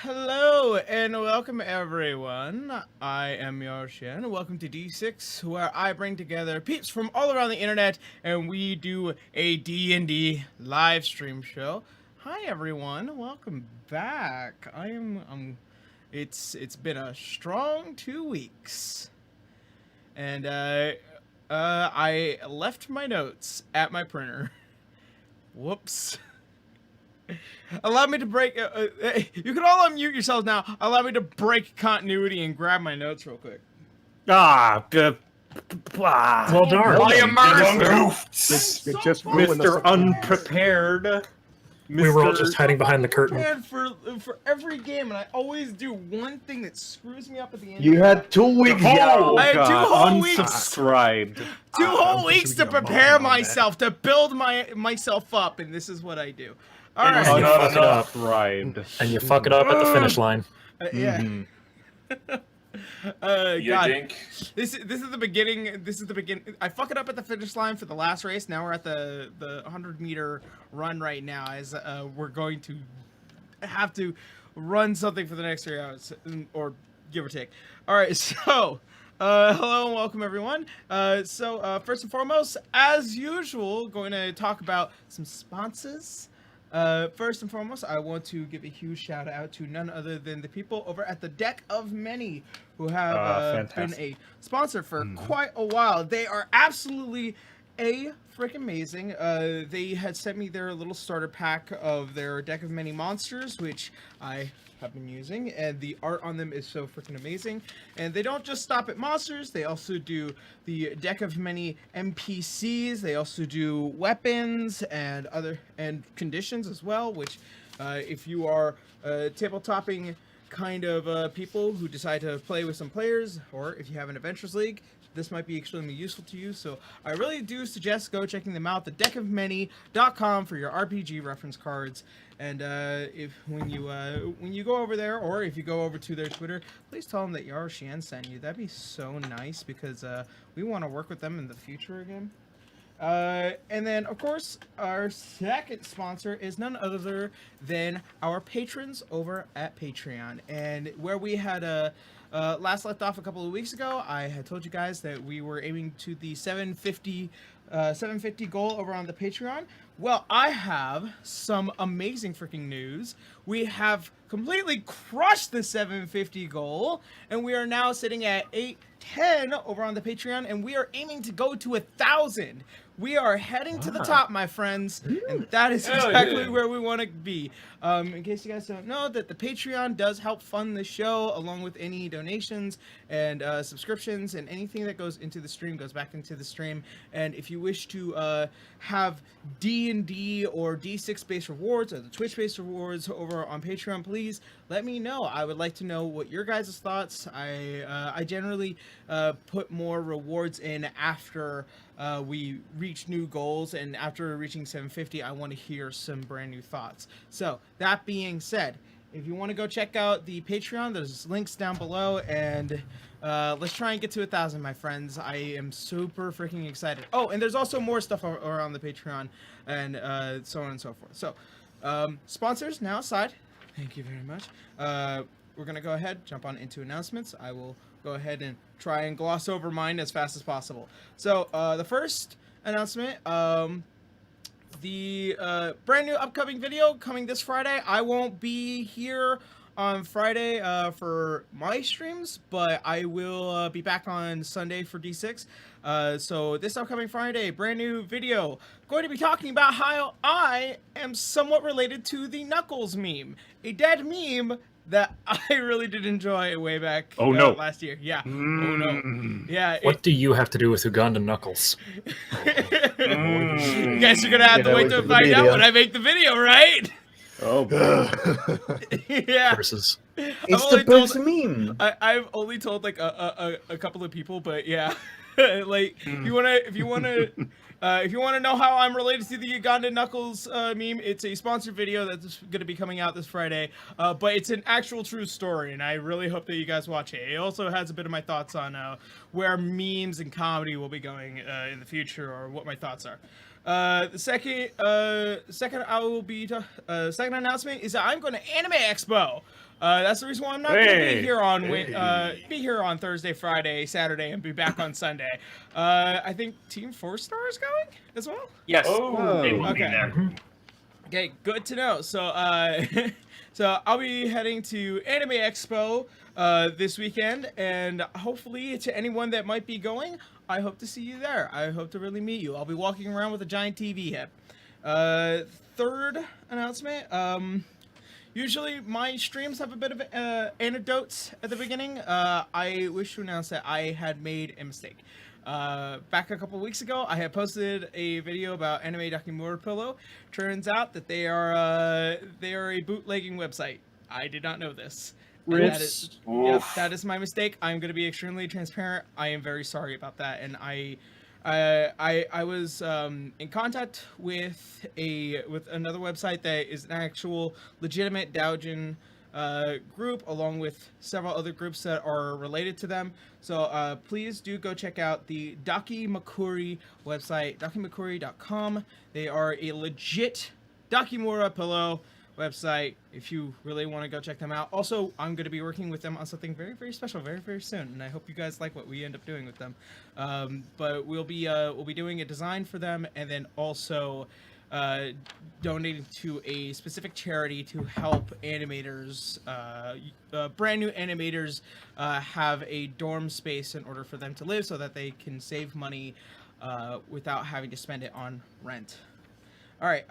Hello and welcome everyone. I am Yorshin. Welcome to D6, where I bring together peeps from all around the internet and we do a D&D live stream show. Hi everyone, welcome back. It's been a strong 2 weeks. And I left my notes at my printer. Whoops. Allow me to break. You can all unmute yourselves now. Allow me to break continuity and grab my notes real quick. Well darn. I am Just Mr. Unprepared. We were all just hiding behind the curtain. And for every game, and I always do one thing that screws me up at the end. You had 2 weeks. I had 2 whole weeks. Unsubscribed. 2 whole weeks to prepare myself, to build myself up, and this is what I do. All And right. you fuck it up. Unsubscribed. And you fuck it up at the finish line. Yeah. You God. dink. This is the beginning. I fuck it up at the finish line for the last race. Now we're at the 100-meter run right now, as we're going to have to run something for the next 3 hours, or give or take. All right, so hello and welcome everyone. First and foremost, as usual, going to talk about some sponsors. First and foremost, I want to give a huge shout out to none other than the people over at the Deck of Many, who have been a sponsor for quite a while. They are absolutely freaking amazing. They had sent me their little starter pack of their Deck of Many monsters, which I have been using, and the art on them is so freaking amazing. And they don't just stop at monsters, they also do the Deck of Many NPCs, they also do weapons and conditions as well, which if you are tabletopping kind of people who decide to play with some players, or if you have an Adventures League, this might be extremely useful to you. So I really do suggest go checking them out, thedeckofmany.com, for your RPG reference cards. And when you go over there, or if you go over to their Twitter, please tell them that Yarshian sent you. That'd be so nice, because we want to work with them in the future again. And then, of course, our second sponsor is none other than our patrons over at Patreon. And where we had last left off a couple of weeks ago, I had told you guys that we were aiming to the 750 goal over on the Patreon. Well, I have some amazing freaking news. We have completely crushed the 750 goal, and we are now sitting at 810 over on the Patreon, and we are aiming to go to 1,000. We are heading to the top, my friends, and that is exactly where we want to be. In case you guys don't know, that the Patreon does help fund the show, along with any donations and subscriptions, and anything that goes into the stream goes back into the stream. And if you wish to have D&D or D6-based rewards, or the Twitch-based rewards over on Patreon, please let me know. I would like to know what your guys' thoughts. I generally put more rewards in after we reach new goals, and after reaching 750, I want to hear some brand new thoughts. So that being said, if you want to go check out the Patreon, there's links down below, and let's try and get to 1,000, my friends. I am super freaking excited. Oh, and there's also more stuff around the Patreon, and so on and so forth. So sponsors now aside, thank you very much. We're gonna go ahead, jump on into announcements. I will go ahead and try and gloss over mine as fast as possible. So the first announcement, the brand new upcoming video coming this Friday. I won't be here on Friday for my streams, but I will be back on Sunday for D6. So this upcoming Friday, brand new video, going to be talking about how I am somewhat related to the Knuckles meme, a dead meme that I really did enjoy way back last year. Yeah. Oh no. Yeah. What do you have to do with Ugandan Knuckles? You guys are gonna have to wait to find out when I make the video, right? Oh boy. Yeah. Versus. It's the best meme. I've only told like a couple of people, but yeah. Like if you wanna know how I'm related to the Ugandan Knuckles meme, it's a sponsored video that's gonna be coming out this Friday. But it's an actual true story, and I really hope that you guys watch it. It also has a bit of my thoughts on where memes and comedy will be going in the future, or what my thoughts are. The second announcement is that I'm going to Anime Expo. That's the reason why I'm not going to be here on Thursday, Friday, Saturday, and be back on Sunday. I think Team 4-Star is going as well. Yes. Oh. They will be Okay. there. Okay, good to know. So, so I'll be heading to Anime Expo this weekend, and hopefully, to anyone that might be going, I hope to see you there. I hope to really meet you. I'll be walking around with a giant TV head. Third announcement. Usually my streams have a bit of anecdotes at the beginning. I wish to announce that I had made a mistake. Back a couple weeks ago, I had posted a video about Anime Dakimura Pillow. Turns out that they are a bootlegging website. I did not know this. That is my mistake. I'm going to be extremely transparent. I am very sorry about that, and I was in contact with another website that is an actual legitimate Doujin group, along with several other groups that are related to them. So please do go check out the Dakimakuri website, dakimakuri.com. They are a legit Dakimura pillow website if you really want to go check them out. Also, I'm going to be working with them on something very, very special very, very soon, and I hope you guys like what we end up doing with them. But we'll be doing a design for them, and then also donating to a specific charity to help animators, brand new animators, have a dorm space in order for them to live, so that they can save money without having to spend it on rent. All right,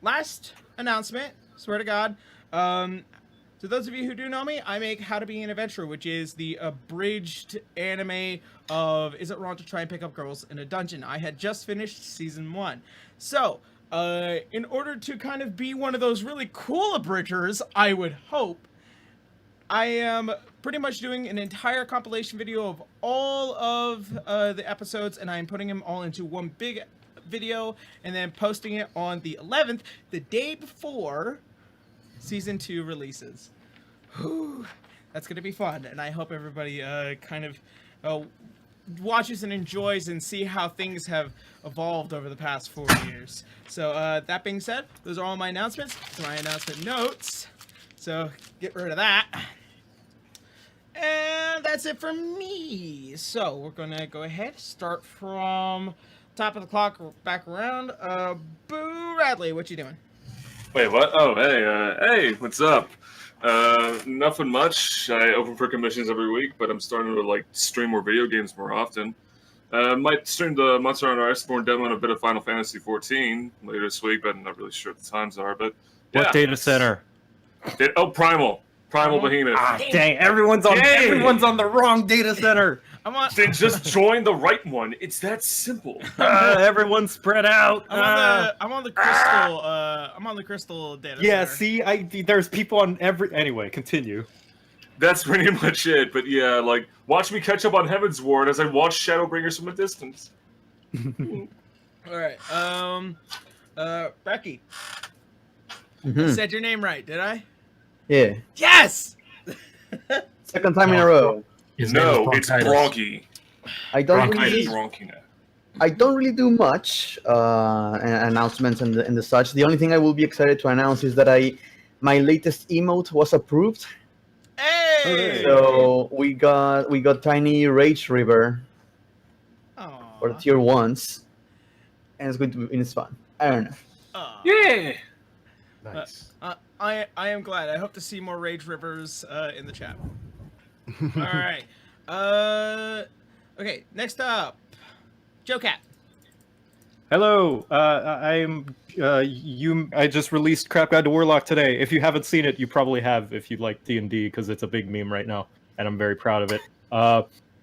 last announcement. Swear to God. To those of you who do know me, I make How to Be an Adventurer, which is the abridged anime of Is It Wrong to Try and Pick Up Girls in a Dungeon. I had just finished season 1. So, in order to kind of be one of those really cool abridgers, I would hope, I am pretty much doing an entire compilation video of all of the episodes, and I'm putting them all into one big video and then posting it on the 11th, the day before season 2 releases. Whew, that's gonna be fun, and I hope everybody kind of watches and enjoys and see how things have evolved over the past 4 years. So that being said, those are all my announcements. So my announcement notes. So get rid of that. And that's it for me. So we're gonna go ahead, start from top of the clock back around. Boo Radley, what you doing? Wait, what? Oh, hey, what's up? Nothing much. I open for commissions every week, but I'm starting to stream more video games more often. Might stream the Monster Hunter Iceborne demo and a bit of Final Fantasy XIV later this week, but I'm not really sure what the times are. But yeah. What data center? Primal Behemoth. Ah, dang! Everyone's on the wrong data center. Then just join the right one. It's that simple. Everyone's spread out. I'm on the crystal. I'm on the crystal data. Yeah. center. See, there's people on every. Anyway, continue. That's pretty much it. But yeah, watch me catch up on Heaven's Ward as I watch Shadowbringers from a distance. All right. Becky. Mhm. Said your name right, did I? Yeah. Yes. Second time in a row. His name No, is it's Bronchitis. Bronchi. I don't Bronchitis. really, Bronchi now. I don't really do much announcements and the such. The only thing I will be excited to announce is that my latest emote was approved. Hey. So we got Tiny Rage River for tier 1s, and it's going to be it's fun. I don't know. Yeah. Nice. I am glad. I hope to see more Rage Rivers in the chat. All right. Okay. Next up, Joe Cat. Hello, I'm I just released Crap Guide to Warlock today. If you haven't seen it, you probably have if you like D&D, because it's a big meme right now, and I'm very proud of it.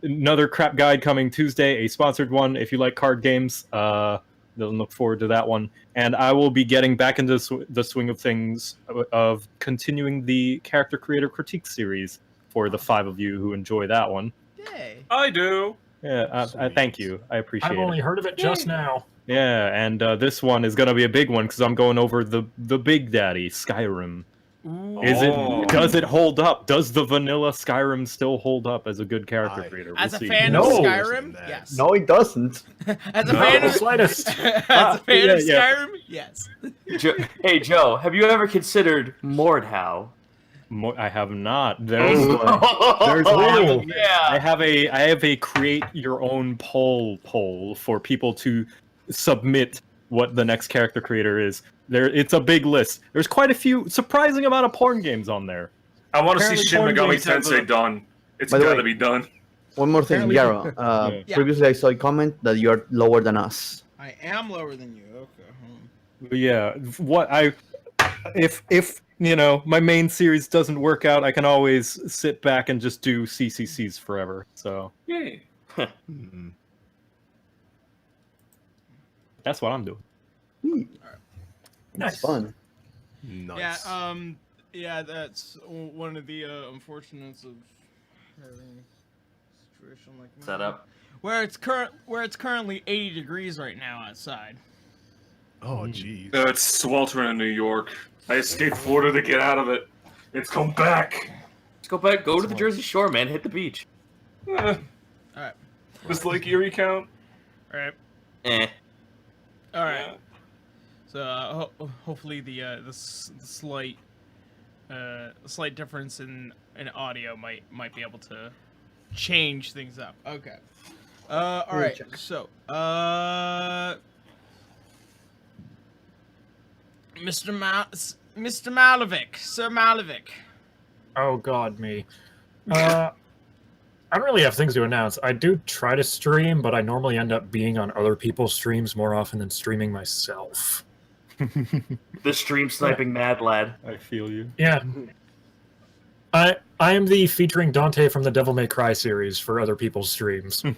Another crap guide coming Tuesday, a sponsored one. If you like card games, then look forward to that one. And I will be getting back into the swing of things of continuing the character creator critique series for the 5 of you who enjoy that one. Yay. I do. Yeah, thank you. I appreciate it. I've only heard of it just now. Yeah, and this one is gonna be a big one because I'm going over the Big Daddy, Skyrim. Ooh. Does it hold up? Does the vanilla Skyrim still hold up as a good character creator? As a see. fan No. of Skyrim, yes. No, it doesn't. As a No. fan of Slightest. as a fan of Yeah. Skyrim, yes. Hey, Joe, have you ever considered Mordhau? I have not. There's Oh, I have a create your own poll for people to submit what the next character creator is. It's a big list. There's quite a few surprising amount of porn games on there. I want to see Apparently Shin porn Megami games have Tensei a- done. It's By the gotta way- be done. one more thing, Apparently- Yaro. Yeah. Previously, I saw a comment that you are lower than us. I am lower than you. Okay. But yeah, if you know my main series doesn't work out, I can always sit back and just do CCCs forever. So Yay. that's what I'm doing. It's fun. Nice. Yeah, that's one of the unfortunates of having a situation like that. Set up. Where it's currently 80 degrees right now outside. Oh, jeez. It's sweltering in New York. I escaped Florida to get out of it. It's come back. Let's go back. Go to the Jersey Shore, man. Hit the beach. Eh, All right. does Lake Erie count? All right. Eh. All right. So hopefully the slight difference in audio might be able to change things up. Okay. All right. check. So Mr. Malovic, Sir Malovic. Oh God, me. I don't really have things to announce. I do try to stream, but I normally end up being on other people's streams more often than streaming myself. The stream sniping mad lad. I feel you. Yeah. I am the featuring Dante from the Devil May Cry series for other people's streams. All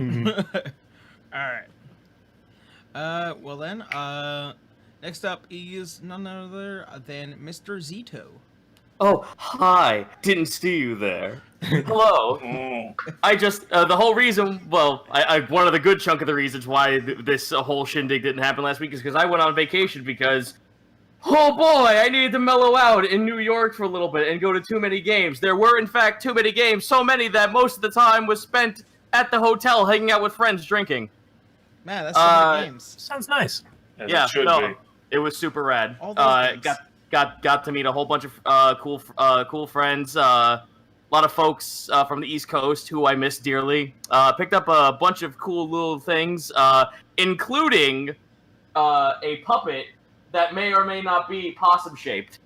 right. Well then, next up is none other than Mr. Zito. Oh, hi. Didn't see you there. Hello. I just, the whole reason, well, one of the good chunk of the reasons why this whole shindig didn't happen last week is because I went on vacation because, oh boy, I needed to mellow out in New York for a little bit and go to too many games. There were, in fact, too many games, so many that most of the time was spent at the hotel hanging out with friends drinking. Man, that's so many games. Sounds nice. As Yeah, it should no, be. it was super rad. All those games. Got to meet a whole bunch of cool friends. A lot of folks from the East Coast who I miss dearly. Picked up a bunch of cool little things, including a puppet that may or may not be possum shaped.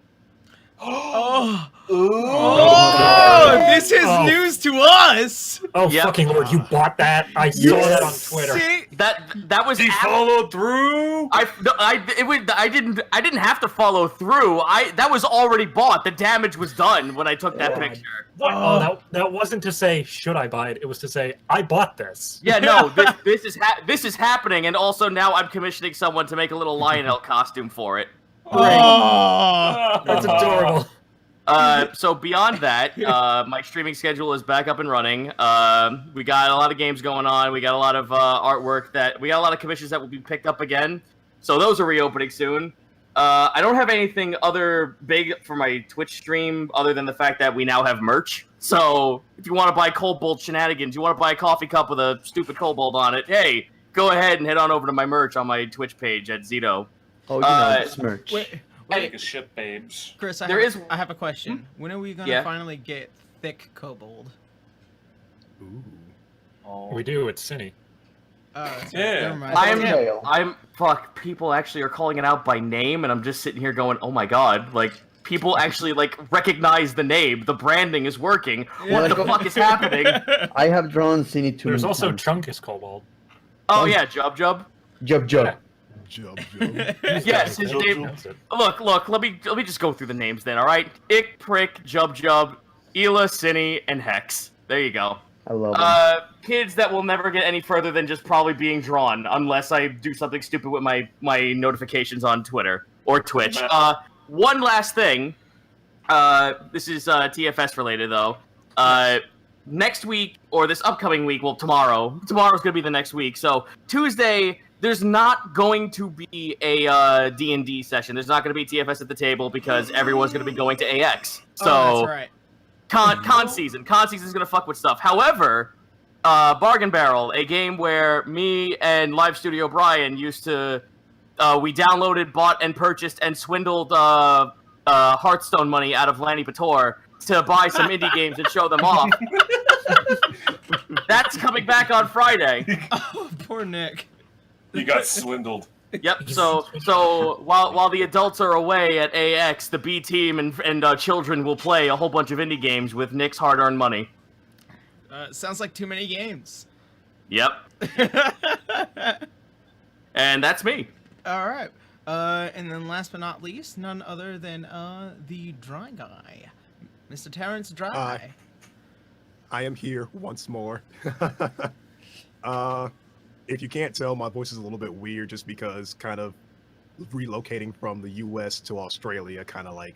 Oh, Oh, this is Oh. news to us. Oh, Yep. fucking Lord, you bought that? I saw that on Twitter. See? That was He followed through. I didn't have to follow through. That was already bought. The damage was done when I took that God. picture. What? Oh, that wasn't to say should I buy it. It was to say I bought this. Yeah, no, this is happening, and also now I'm commissioning someone to make a little Lionel costume for it. Oh. That's adorable. So beyond that, my streaming schedule is back up and running. We got a lot of games going on. We got a lot of artwork we got a lot of commissions that will be picked up again. So those are reopening soon. I don't have anything other big for my Twitch stream other than the fact that we now have merch. So if you want to buy Kobold shenanigans, you want to buy a coffee cup with a stupid Kobold on it, hey, go ahead and head on over to my merch on my Twitch page at Zito. Oh, you know, it's merch. Wait, Take a shit, babes. Chris, I have a question. When are we gonna Yeah. finally get thick kobold? We do. It's Cinny. Yeah. Never mind. I'm fuck. People actually are calling it out by name, and I'm just sitting here going, "Oh my god!" Like people actually like recognize the name. The branding is working. What the fuck is happening? I have drawn Cine too There's many also times. Chunkus Kobold. Oh yeah, Jub. Jub. Jub. Yes, his name. That's it. Look. Let me just go through the names then. All right, Ick, Prick, Jub, Ela, Cinny, and Hex. There you go. I love it. Kids that will never get any further than just probably being drawn, unless I do something stupid with my notifications on Twitter or Twitch. One last thing. This is TFS related though. Next week or this upcoming week, well, tomorrow's gonna be the next week. So Tuesday, there's not going to be a D&D session. There's not going to be TFS at the table because everyone's going to be going to AX. So Oh, that's right. con season is going to fuck with stuff. However, Bargain Barrel, a game where me and Live Studio Brian used to, we downloaded, bought, and purchased and swindled Hearthstone money out of Lanny Pator to buy some indie games and show them off. That's coming back on Friday. Oh, poor Nick. You got swindled. Yep. So while the adults are away at AX, the B team and children will play a whole bunch of indie games with Nick's hard-earned money. Sounds like too many games. Yep. And that's me. All right. And then last but not least, none other than the Dry Guy, Mr. Terrence Dry. I am here once more. If you can't tell, my voice is a little bit weird just because kind of relocating from the US to Australia kind of like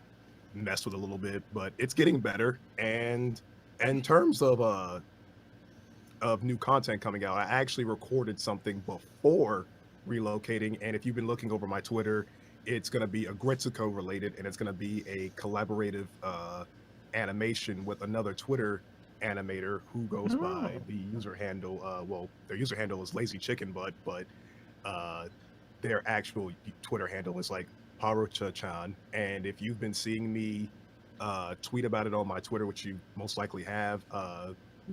messed with a little bit, but it's getting better. And in terms of new content coming out, I actually recorded something before relocating, and if you've been looking over my Twitter, it's going to be Agretsuko related, and it's going to be a collaborative animation with another Twitter animator who goes by the user handle well, their user handle is Lazy Chicken Butt, but their actual Twitter handle is like Parucha-chan. And if you've been seeing me tweet about it on my Twitter, which you most likely have,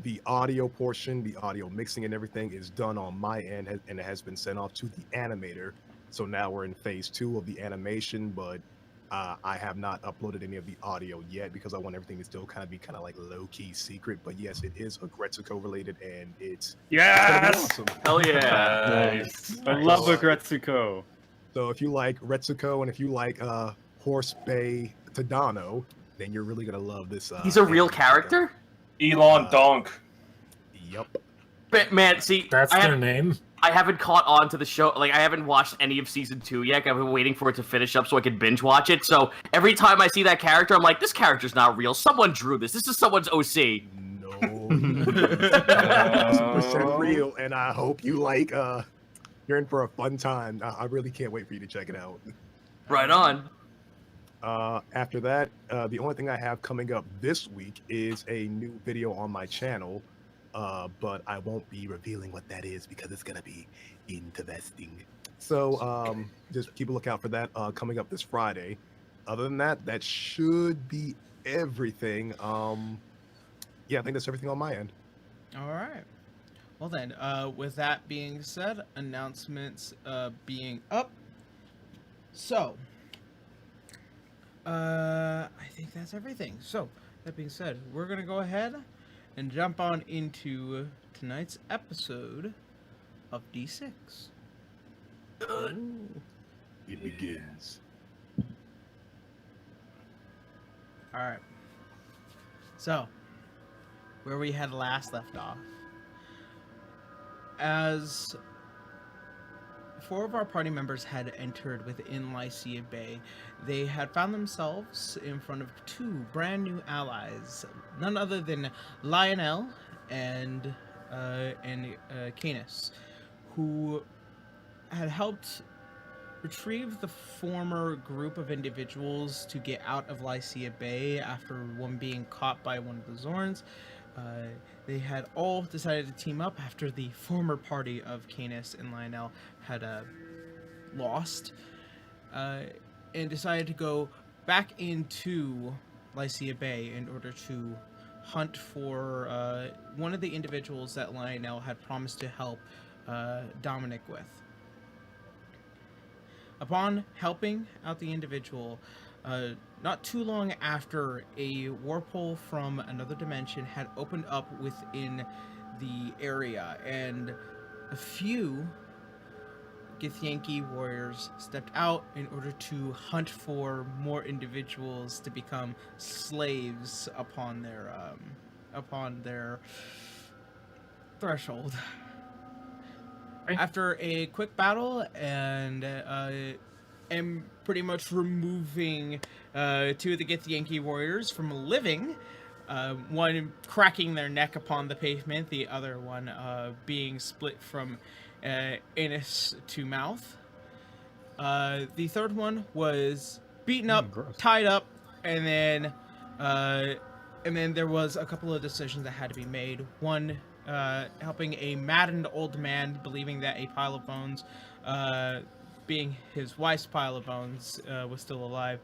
the audio portion, the audio mixing and everything is done on my end, and it has been sent off to the animator. So now we're in phase 2 of the animation, but I have not uploaded any of the audio yet because I want everything to still kind of like low-key secret. But yes, it is Agretsuko related, and it's gonna be awesome. Hell yeah. Nice. I love Agretsuko. So if you like Retsuko and if you like Horse Bay Tadano, then you're really gonna love this. He's a real character? Elon Donk. Yep. But man, see, That's their name? I haven't caught on to the show. Like, I haven't watched any of season 2 yet. I've been waiting for it to finish up so I could binge watch it. So every time I see that character, I'm like, this character's not real. Someone drew this. This is someone's OC. No. 100% real, and I hope you like. You're in for a fun time. I really can't wait for you to check it out. Right on. After that, the only thing I have coming up this week is a new video on my channel, but I won't be revealing what that is because it's gonna be interesting. So just keep a lookout for that coming up this Friday. Other than that, that should be everything. Yeah, I think that's everything on my end. All right. Well then, with that being said, announcements being up. So, I think that's everything. So, that being said, we're going to go ahead and jump on into tonight's episode of D6. Ooh. It begins. Alright. So, where we had last left off. As 4 of our party members had entered within Lycia Bay, they had found themselves in front of 2 brand new allies, none other than Lionel and Canis, who had helped retrieve the former group of individuals to get out of Lycia Bay after one being caught by one of the Zorns. They had all decided to team up after the former party of Canis and Lionel had lost, and decided to go back into Lycia Bay in order to hunt for one of the individuals that Lionel had promised to help Dominic with. Upon helping out the individual, not too long after, a warpole from another dimension had opened up within the area, and a few Githyanki warriors stepped out in order to hunt for more individuals to become slaves upon their threshold. After a quick battle and pretty much removing 2 of the Githyanki warriors from living, one cracking their neck upon the pavement, the other one being split from anus to mouth. The third one was beaten up, tied up, and then there was a couple of decisions that had to be made. One, helping a maddened old man, believing that a pile of bones, being his wife's pile of bones, was still alive,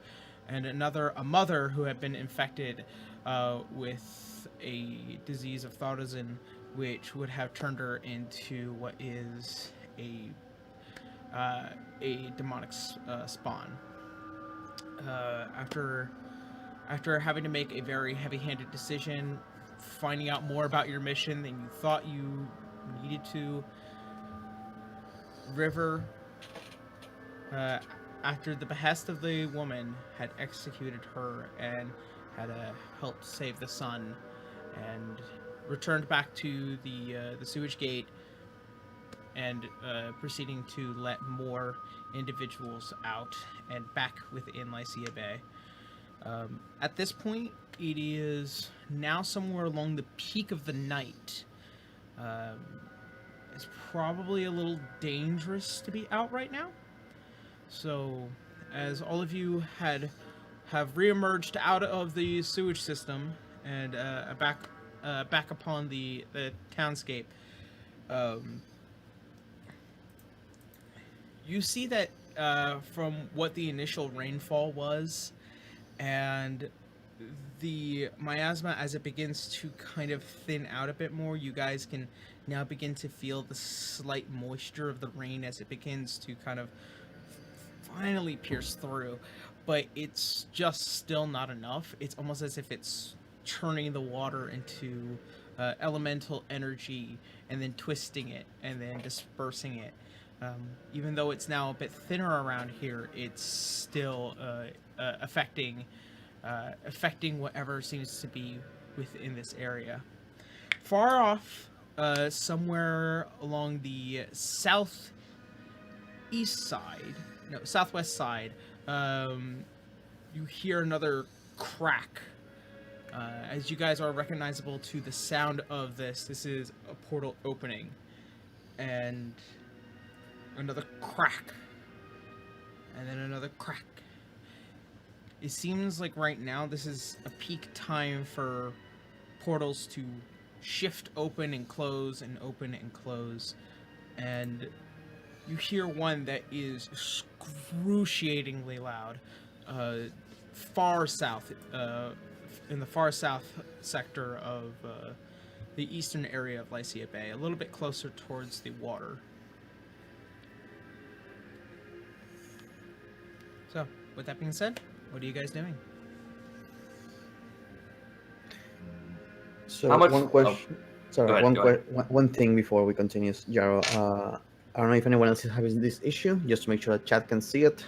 and another, a mother who had been infected with a disease of Tharizdun, which would have turned her into what is a demonic spawn. After having to make a very heavy-handed decision, finding out more about your mission than you thought you needed to, River, after the behest of the woman, had executed her and had helped save the sun, and returned back to the sewage gate, and proceeding to let more individuals out and back within Lycia Bay. At this point, it is now somewhere along the peak of the night. It's probably a little dangerous to be out right now. So, as all of you have reemerged out of the sewage system and back upon the townscape, you see that from what the initial rainfall was, and the miasma as it begins to kind of thin out a bit more, you guys can now begin to feel the slight moisture of the rain as it begins to kind of finally pierce through. But it's just still not enough. It's almost as if it's turning the water into elemental energy and then twisting it and then dispersing it. Even though it's now a bit thinner around here, it's still affecting whatever seems to be within this area. Far off, somewhere along the southwest side, you hear another crack. As you guys are recognizable to the sound of this is a portal opening, and another crack, and then another crack. It seems like right now this is a peak time for portals to shift open and close and open and close, and you hear one that is excruciatingly loud, far south, in the far south sector of the eastern area of Lycia Bay, a little bit closer towards the water. So, with that being said, what are you guys doing? So How much- one question. Sorry, Go ahead, go one thing before we continue, Jaro. I don't know if anyone else is having this issue. Just to make sure that chat can see it.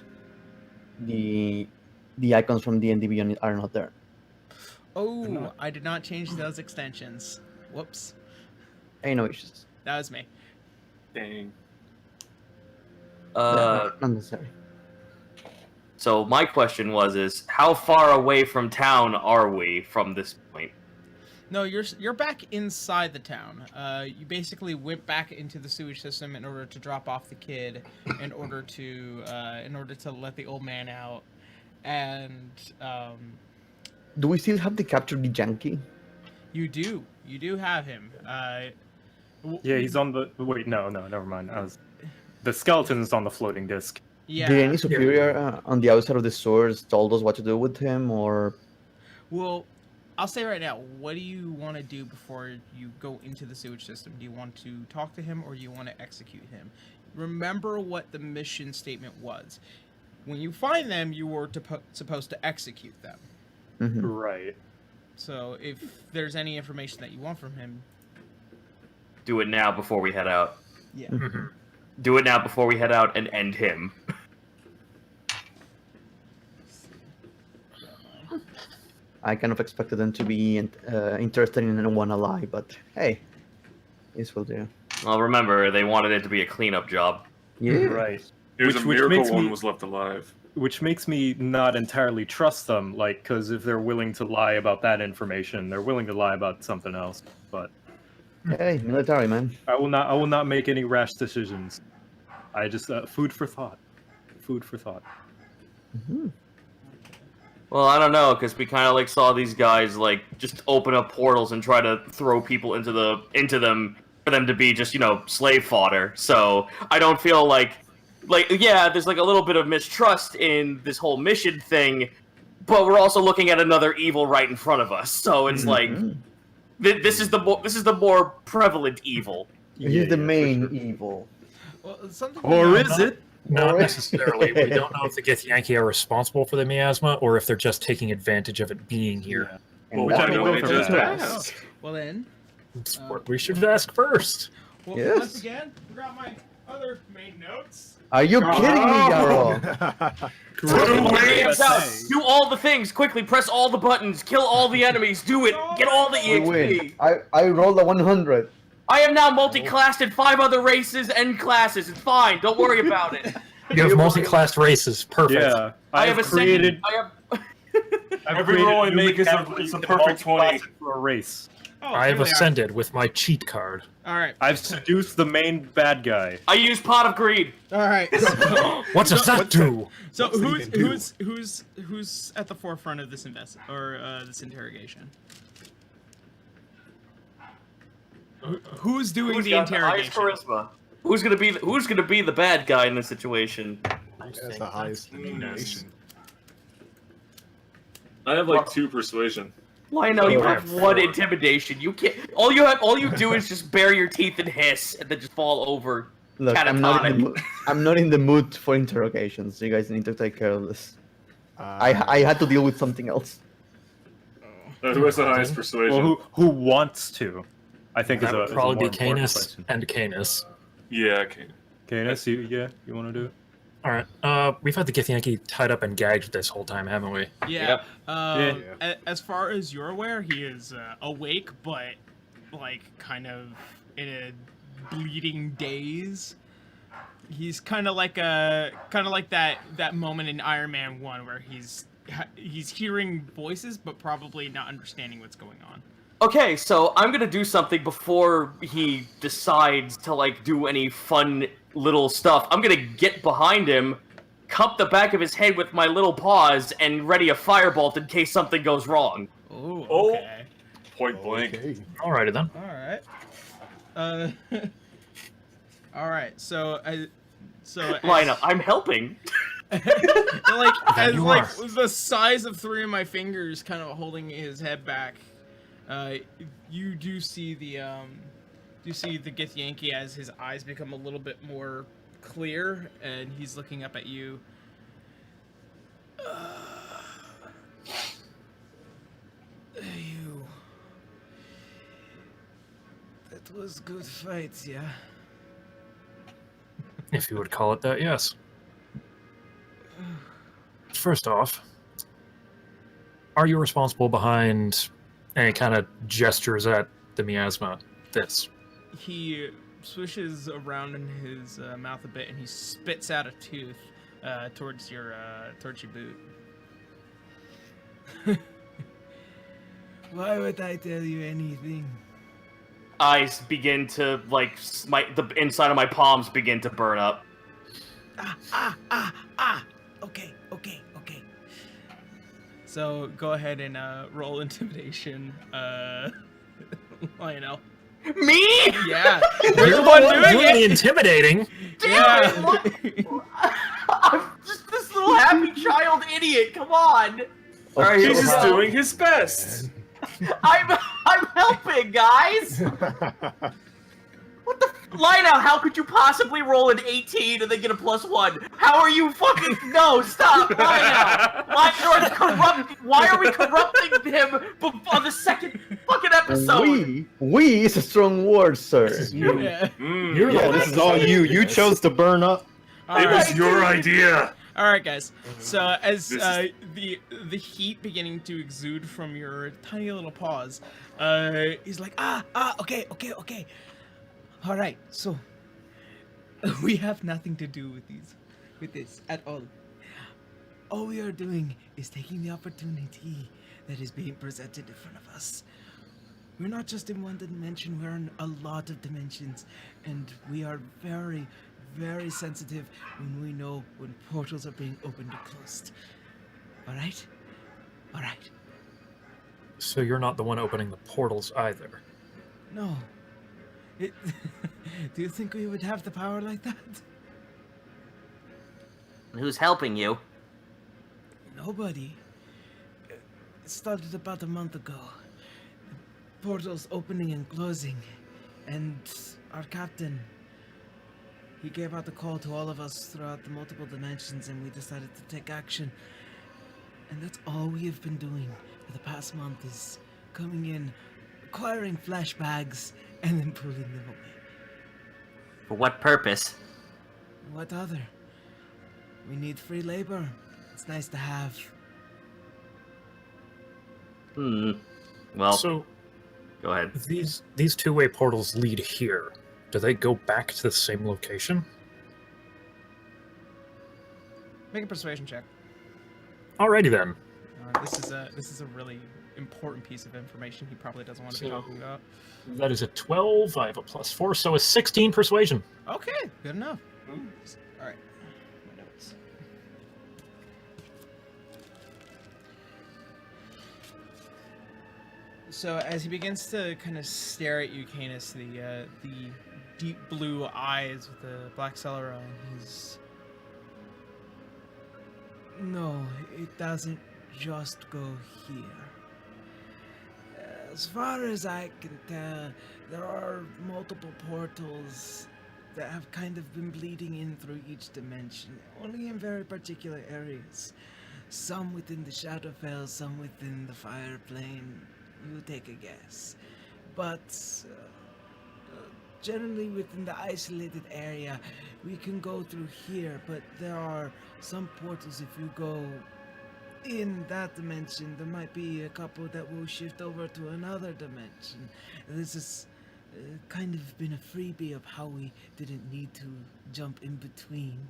The icons from D&D Beyond are not there. Oh, I did not change those extensions. Whoops. Ain't no issues. That was me. Dang. Not necessary. So my question is how far away from town are we from this point? No, you're back inside the town. You basically went back into the sewage system in order to drop off the kid, in order to let the old man out, and Do we still have the capture the Yankee? you do have him. Yeah, he's on the. Wait, no, never mind. The skeleton's on the floating disc. Yeah. Did any superior on the outside of the swords told us what to do with him, or? Well, I'll say right now, what do you want to do before you go into the sewage system? Do you want to talk to him, or do you want to execute him? Remember what the mission statement was. When you find them, you were supposed to execute them. Mhm. Right. So if there's any information that you want from him, Do it now before we head out. yeah. Do it now before we head out and end him. I kind of expected them to be interested in and want to lie, but hey, this will do. Well, remember, they wanted it to be a cleanup job. Yeah. Right. It was Which a miracle makes one me- was left alive. Which makes me not entirely trust them, like, because if they're willing to lie about that information, they're willing to lie about something else. But Hey, military man. I will not make any rash decisions. I just food for thought. Food for thought. Mhm. Well, I don't know, because we kind of like saw these guys like just open up portals and try to throw people into them for them to be just slave fodder. So I don't feel like yeah, there's like a little bit of mistrust in this whole mission thing, but we're also looking at another evil right in front of us. So it's like this is the more prevalent evil. He's the for main sure. evil. Well, something. Or is it? Not necessarily. We don't know if the Githyanki are responsible for the miasma or if they're just taking advantage of it being here. Well, And which I that's mean, what both we are just have to bad. ask. Well then. That's what we should ask first. Well, Yes. once again, forgot my other main notes. Are you kidding me, Yarrow? Games out. Do all the things quickly. Press all the buttons. Kill all the enemies. Do it. Get all the We win. EXP. I rolled a 100. I am now multi-classed in 5 other races and classes. It's fine. Don't worry about it. You have multi-classed races. Perfect. Yeah. I have created. I have. I've Every created roll I new make is a mechanics and perfect 20. multi-class for a race. Oh, I have here we are. ascended with my cheat card. All right. I've seduced the main bad guy. I use Pot of Greed. All right. What does that do? So What's that even do? who's at the forefront of this this interrogation? Who's doing Who's the got the highest interrogation? charisma? Who's gonna be the bad guy in this situation? That's the highest denomination. I have like 2 persuasion. Lionel, you Oh, I have have 1 4. intimidation. You can't. All you do is just bare your teeth and hiss, and then just fall over. Look, I'm not, in the Catatonic. mood, I'm not in the mood for interrogations. You guys need to take care of this. I had to deal with something else. Who has the highest persuasion? Well, who wants to? I think That is a would is a probably more be important Canis question. and Canis. Yeah, okay. Canis, you want to do it? All right. We've had the Githyanki tied up and gagged this whole time, haven't we? Yeah. Yeah. As far as you're aware, he is awake, but like kind of in a bleeding daze. He's kind of like that moment in Iron Man 1 where he's hearing voices but probably not understanding what's going on. Okay, so I'm gonna do something before he decides to like do any fun little stuff. I'm gonna get behind him, cup the back of his head with my little paws, and ready a firebolt in case something goes wrong. Oh, Oh. okay. Point blank. Okay. Alrighty then. All right. All right. So Lionel, I'm helping. like as you like are. the size of 3 of my fingers kind of holding his head back, you do see the Githyanki as his eyes become a little bit more clear and he's looking up at you. You. That was good fight, yeah. If you would call it that, yes. First off, are you responsible behind any kind of gestures at the miasma? This. He swishes around in his mouth a bit, and he spits out a tooth towards your boot. Why would I tell you anything? Eyes begin to like the inside of my palms begin to burn up. Okay. So go ahead and roll intimidation, Lionel. Me? Yeah, You're you're the one doing the it. intimidating. Yeah. I'm just this little happy child idiot. Come on. All right, He's here we just go. doing his best. I'm helping, guys. What the Lionel, how could you possibly roll an 18 and then get a +1? How are you fucking no? Stop, Lionel. Why are we corrupting him on the second fucking episode? We is a strong word, sir. Yeah. You're Yeah, the this is all you. You chose to burn up. All It right. was your idea. All right, guys. So as This is- the heat beginning to exude from your tiny little paws, he's like, okay. All right, so we have nothing to do with this at all. All we are doing is taking the opportunity that is being presented in front of us. We're not just in one dimension, we're in a lot of dimensions, and we are very, very sensitive when we know when portals are being opened or closed. All right? All right. So you're not the one opening the portals either. No. Do you think we would have the power like that? Who's helping you? Nobody. It started about a month ago. Portals opening and closing. And our captain, he gave out the call to all of us throughout the multiple dimensions, and we decided to take action. And that's all we have been doing for the past month, is coming in, acquiring flash bags, and then pulling them away. For what purpose? What other? We need free labor. It's nice to have. Well, So go ahead. these two-way portals lead here. Do they go back to the same location? Make a persuasion check. Alrighty then. This is a really important piece of information he probably doesn't want to be So- talking about. That is a 12. I have a +4, so a 16 persuasion. Okay, good enough. All right. My notes. So as he begins to kind of stare at you, Canis, the deep blue eyes with the black cellar on his. No, it doesn't just go here. As far as I can tell, there are multiple portals that have kind of been bleeding in through each dimension, only in very particular areas. Some within the Shadowfell, some within the Fire Plane. You take a guess. But generally within the isolated area, we can go through here, but there are some portals if you go in that dimension, there might be a couple that will shift over to another dimension. This has kind of been a freebie of how we didn't need to jump in between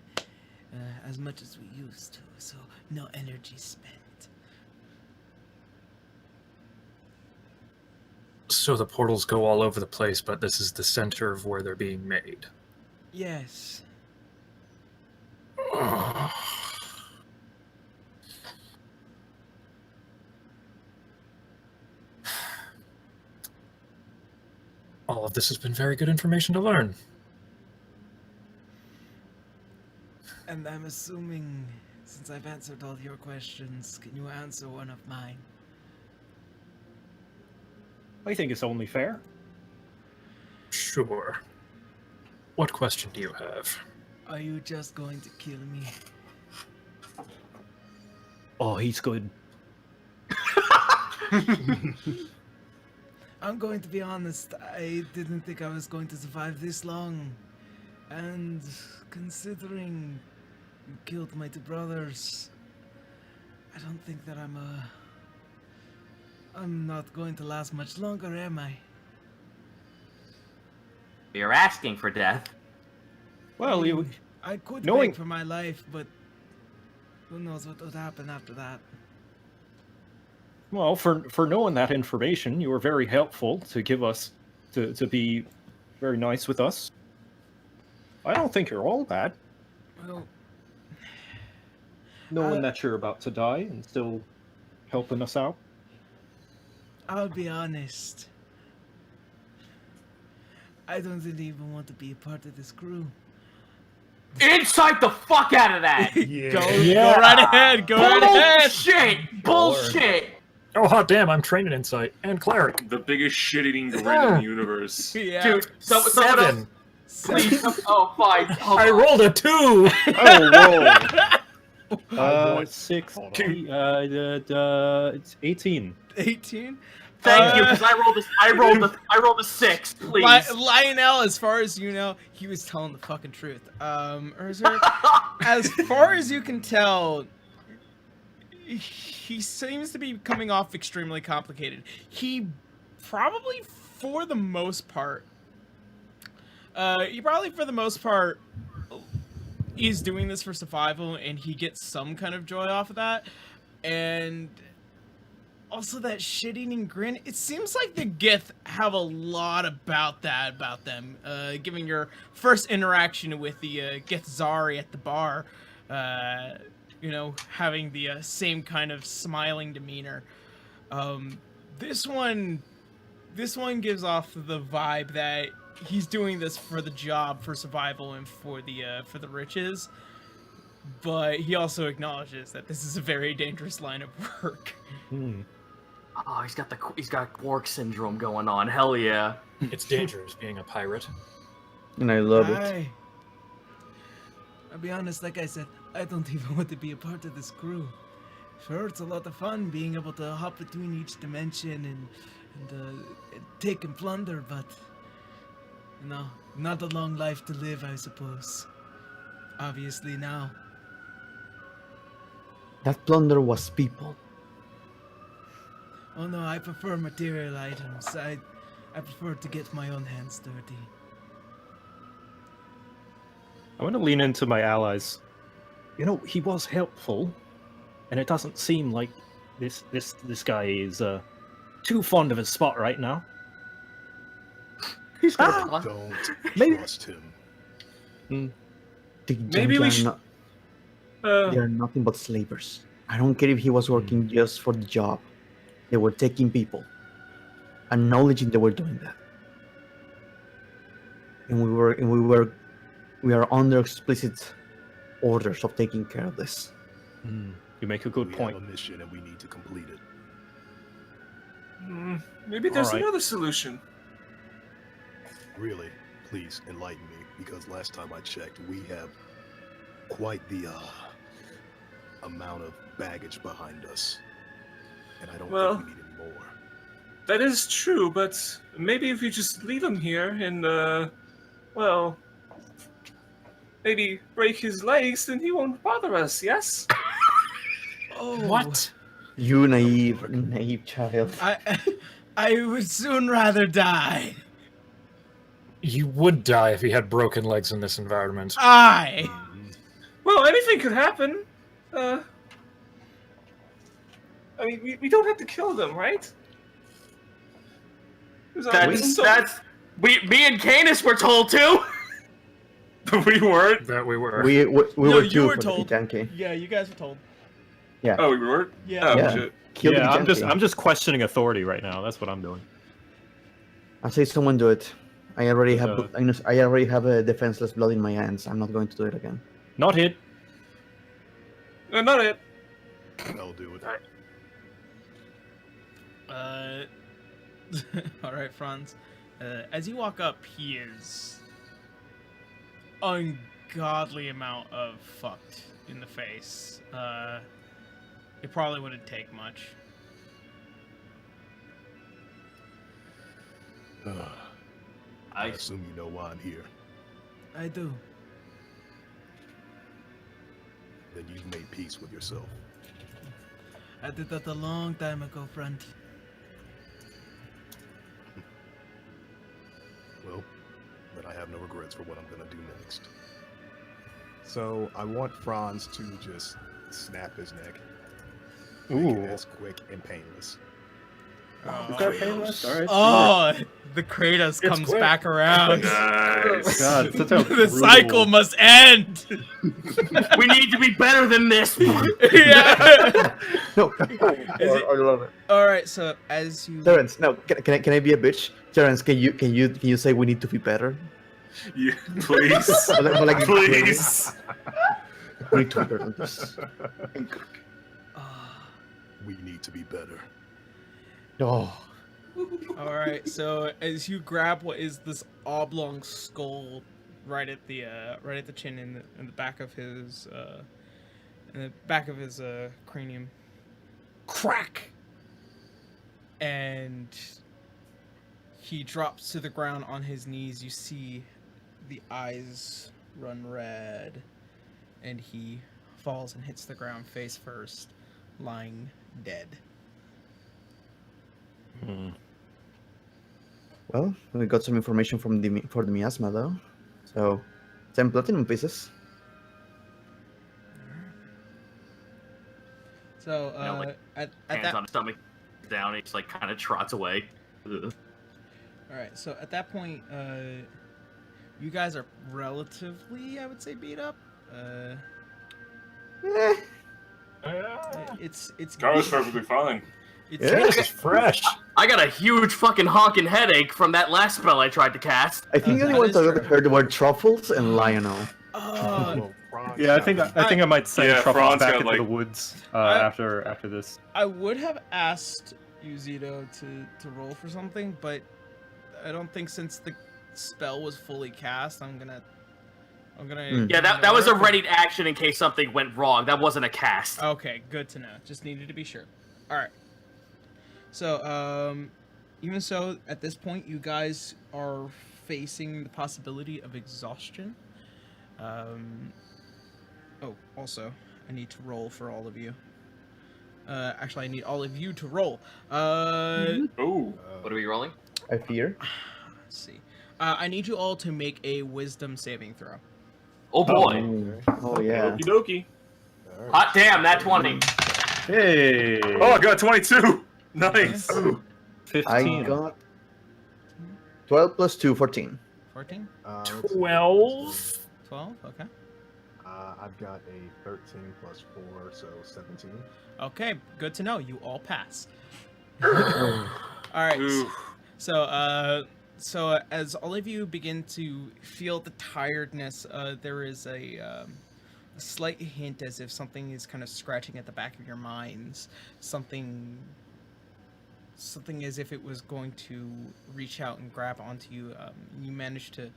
as much as we used to, so no energy spent. So the portals go all over the place, but this is the center of where they're being made. Yes. All of this has been very good information to learn. And I'm assuming, since I've answered all your questions, can you answer one of mine? I think it's only fair. Sure. What question do you have? Are you just going to kill me? Oh, he's good. I'm going to be honest, I didn't think I was going to survive this long. And considering you killed my two brothers, I don't think that I'm not going to last much longer, am I? You're asking for death. Well, you I could knowing- beg for my life, but who knows what would happen after that. well for knowing that information, you were very helpful to give us to be very nice with us. I don't think you're all bad. Well, Knowing that you're about to die and still helping us out. I'll be honest. I don't really even want to be a part of this crew. Insight the fuck out of that! Yeah. Go right ahead, go right ahead! Bullshit! Bullshit! Oh, hot damn, I'm trained in insight and cleric. The biggest shit-eating gorilla in the universe. Yeah. Dude, someone else, 7. please. Oh, fine. Hold I on. rolled a 2! Oh, whoa. boy. 6, Hold it's 18. 18? Thank you, because I rolled a 6, please. Lionel, as far as you know, he was telling the fucking truth. Urzer, as far as you can tell, he seems to be coming off extremely complicated. He probably, for the most part, is doing this for survival, and he gets some kind of joy off of that. And also that shit-eating grin, it seems like the Gith have a lot about them. Given your first interaction with the Gith Zari at the bar, having the same kind of smiling demeanor. This one gives off the vibe that he's doing this for the job, for survival, and for the riches. But he also acknowledges that this is a very dangerous line of work. Oh, he's got Quark syndrome going on. Hell yeah. It's dangerous being a pirate. And I love it. I'll be honest, like I said, I don't even want to be a part of this crew. Sure, it's a lot of fun being able to hop between each dimension and take and plunder, but no, not a long life to live, I suppose. Obviously now. That plunder was people. Oh no, I prefer material items. I prefer to get my own hands dirty. I want to lean into my allies. You know, he was helpful, and it doesn't seem like this guy is too fond of his spot right now. He's got don't trust him. Maybe we should. They are nothing but slavers. I don't care if he was working just for the job. They were taking people, acknowledging they were doing that, and we are under explicit orders of taking care of this. You make a good We point. have a mission and we need to complete it. Maybe there's Alright. another solution. Really, please enlighten me, because last time I checked, we have quite the amount of baggage behind us, and I don't Well- think we need any more. That is true, but maybe if you just leave him here and, well, maybe break his legs, then he won't bother us, yes? Oh, What? You naive child. I would soon rather die. You would die if he had broken legs in this environment. I. Well, anything could happen. I mean, we don't have to kill them, right? Me and Canis were told to. We weren't. That we were. We No, were you too were for told. the Yankee. Yeah, you guys were told. Oh, we weren't? Yeah. Oh, Yeah. shit. Kill the Yeah, Yankee. I'm just questioning authority right now. That's what I'm doing. I say someone do it. I already have. Uh, I already have a defenseless blood in my hands. I'm not going to do it again. Not hit. Not it. I'll do it. All right, Franz. As you walk up, he is ungodly amount of fucked in the face. It probably wouldn't take much. I assume you know why I'm here. I do. Then you've made peace with yourself. I did that a long time ago, friend. Well, then I have no regrets for what I'm gonna do next. So I want Franz to just snap his neck. Make it as quick and painless. Is that painless? All right. Oh, the Kratos comes quick. back around. Nice. God, such a The brutal- cycle must end. We need to be better than this. Yeah. No. Is it- I love it. All right. So as you Terrence, no. Can I be a bitch? Terrence, can you say we need to be better? Yeah, please. Please. We need to be better than this. We need to be better. Oh. All right. So as you grab what is this oblong skull right at the chin in the back of his cranium, crack, and he drops to the ground on his knees. You see the eyes run red, and he falls and hits the ground face first, lying dead. Well, we got some information for the miasma though. So, 10 platinum pieces. So at Hands that on his stomach, down. He just like kind of trots away. Ugh. all right. So at that point, you guys are relatively, I would say, beat up. It's Carlos perfectly fine. it's Yeah. This is fresh. I got a huge fucking honking headache from that last spell I tried to cast. I think the only that ones is that true. heard the word truffles and Lionel. Yeah, I think I might send Yeah, Truffles Franz back got, into like- the woods I- after this. I would have asked use Zito to roll for something, but I don't think since the spell was fully cast, I'm gonna. Yeah, that was a ready action in case something went wrong. That wasn't a cast. Okay, good to know. Just needed to be sure. All right. So, even so, at this point, you guys are facing the possibility of exhaustion. Oh, also, I need to roll for all of you. Actually, I need all of you to roll. Ooh, what are we rolling? I fear. Let's see. I need you all to make a wisdom saving throw. Oh boy. Oh yeah. Okie dokie. All right. Hot damn, that 20. Hey. Oh, I got 22. Nice. 15. I got 12 plus 2, 14. 14? Let's see. 12. 12? Okay. I've got a 13 plus 4, so 17. Okay, good to know. You all pass. All right. Ooh. So as all of you begin to feel the tiredness, there is a slight hint as if something is kind of scratching at the back of your minds. Something as if it was going to reach out and grab onto you. You manage to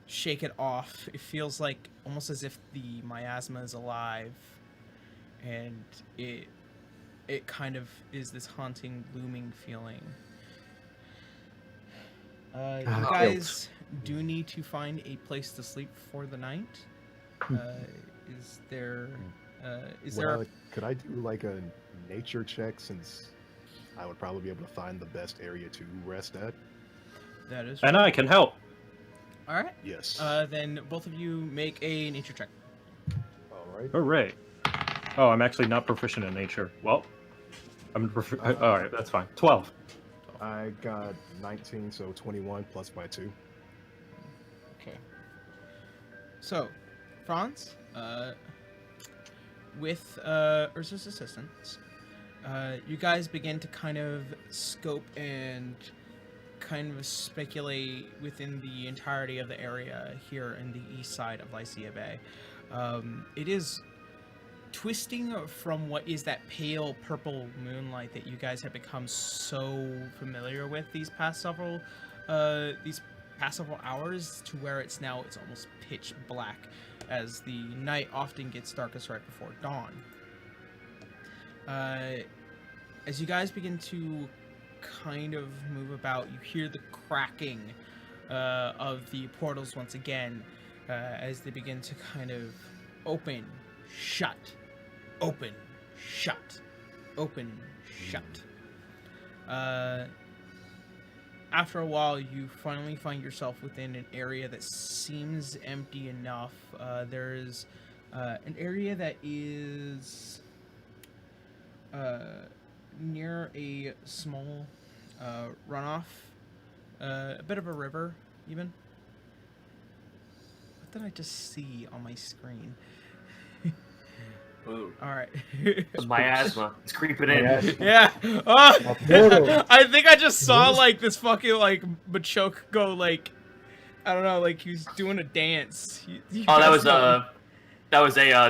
shake it off. It feels like almost as if the miasma is alive, and it kind of is this haunting, looming feeling. You guys do need to find a place to sleep for the night. Is there Could I do like a nature check, since I would probably be able to find the best area to rest at? that is And I can help. all right. Yes. Then both of you make a nature check. All right. Hooray. Oh, I'm actually not proficient in nature. Well, all right, that's fine. 12. I got 19, so 21 plus my 2. Okay. So, Franz, with Ursa's assistance, you guys begin to kind of scope and kind of speculate within the entirety of the area here in the east side of Lycia Bay. It is twisting from what is that pale purple moonlight that you guys have become so familiar with these past several hours, to where it's almost pitch black, as the night often gets darkest right before dawn. As you guys begin to kind of move about, you hear the cracking of the portals once again, as they begin to kind of open, shut, open, shut, open, shut. After a while, you finally find yourself within an area that seems empty enough. There is an area that is near a small runoff, a bit of a river, even. What did I just see on my screen? Ooh. All right. It's miasma. It's creeping in. Yeah. Oh, portal. I think I just saw like this fucking like Machoke go like, I don't know, like he was doing a dance. You Oh, that guys was know. that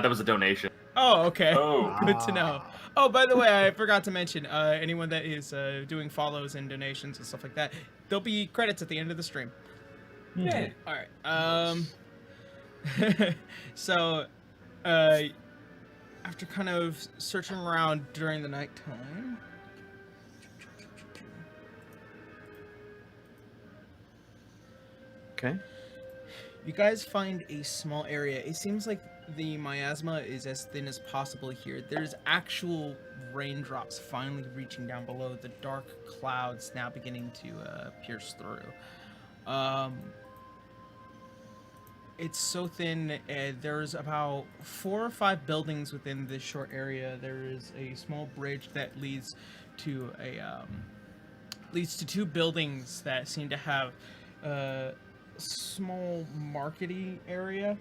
was a donation. Oh, okay. Oh. Good to know. Oh, by the way, I forgot to mention, anyone that is doing follows and donations and stuff like that, there'll be credits at the end of the stream. Yeah. All right. So, after kind of searching around during the nighttime, Okay. you guys find a small area. It seems like the miasma is as thin as possible here. There's actual raindrops finally reaching down below, the dark clouds now beginning to pierce through. It's so thin. There's about 4 or 5 buildings within this short area. There is a small bridge that leads to 2 buildings that seem to have a small markety area.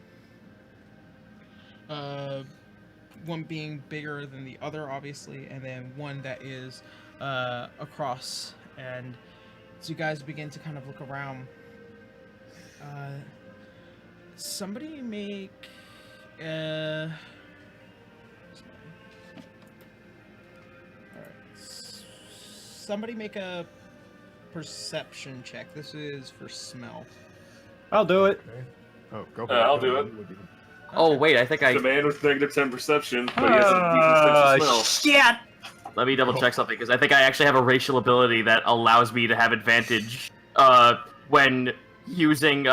One being bigger than the other, obviously, and then one that is across. And as you guys begin to kind of look around, somebody make alright, somebody make a perception check. This is for smell. I'll do it. Okay. Oh, go for I'll go do ahead. it. Oh wait, I think I. The man with -10 perception, but he has a decent sense of smell. Shit! Let me double check something because I think I actually have a racial ability that allows me to have advantage when using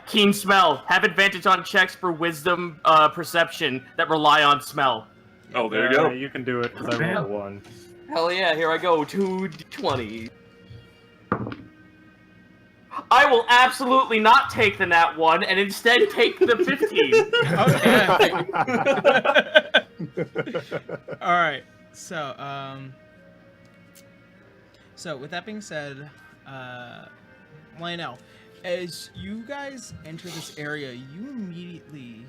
keen smell. Have advantage on checks for wisdom perception that rely on smell. Oh, there you go. You can do it because I rolled a 1. Hell yeah, here I go. 2d20. I will absolutely not take the nat 1 and instead take the 15. Okay. All right. So with that being said, Lionel, as you guys enter this area, you immediately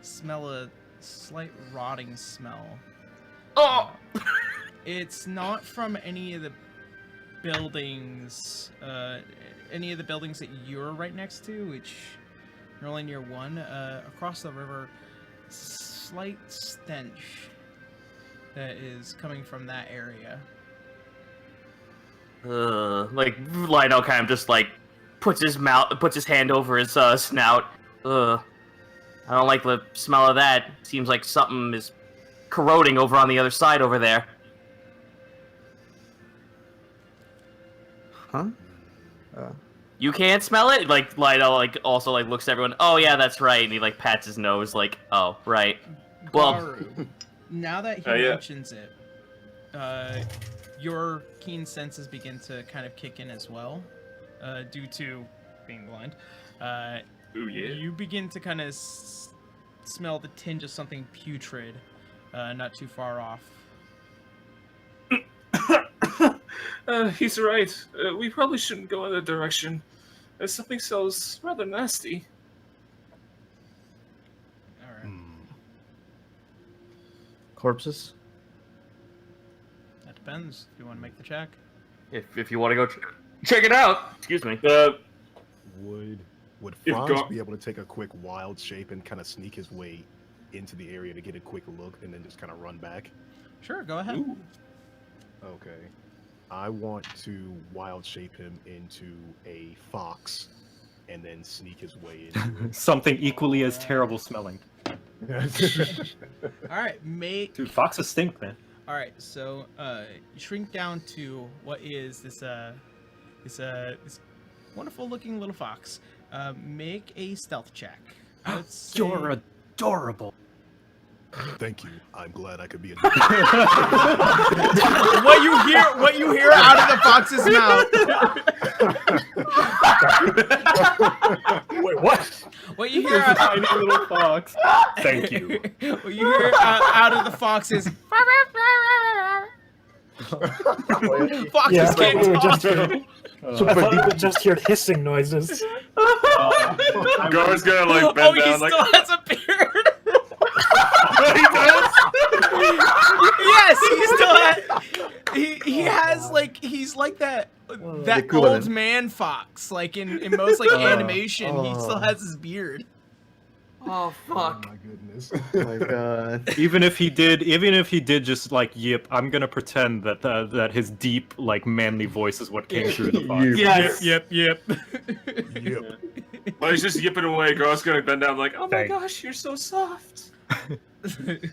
smell a slight rotting smell. Oh! It's not from any of the buildings, that you're right next to, which you're only near one. Across the river, slight stench that is coming from that area. Like Lionel kind of just like puts his hand over his snout. I don't like the smell of that. Seems like something is corroding over on the other side over there. Huh? You can't smell it? Like Lionel also looks at everyone. Oh yeah, that's right. And he pats his nose like, oh right. Well, Garu, now that he mentions it, your keen senses begin to kind of kick in as well, due to being blind. Ooh, yeah. You begin to kind of smell the tinge of something putrid, not too far off. He's right. We probably shouldn't go in that direction. Something smells rather nasty. All right. Corpses? That depends. If you want to make the check. if you want to go check it out. Excuse me. Would If Franz Gar- be able to take a quick wild shape and kind of sneak his way into the area to get a quick look and then just kind of run back? Sure, go ahead. Ooh. Okay. I want to wild shape him into a fox and then sneak his way into Something equally as terrible smelling. it. All right, make. Dude, foxes stink, man. All right, so you shrink down to what is this wonderful looking little fox. Make a stealth check. You're adorable. Thank you. I'm glad I could be a what you hear out of the fox's mouth. Wait, what? What you hear Tiny little fox. Thank you. what you hear out of the fox is foxes can't we were talk. I thought you would just hear hissing noises. Gar's gonna bend Oh, he down still has a beard. he does? Yes, he still has. He has he's like that old equivalent. man fox. Like in most animation, he still has his beard. Oh fuck. Oh my goodness. Oh my god. Even if he did just yip, I'm gonna pretend that his deep manly voice is what came through the fox. Yes. Yep. Yep. While he's just yipping away, Gar's gonna bend down oh my Thank- gosh, you're so soft.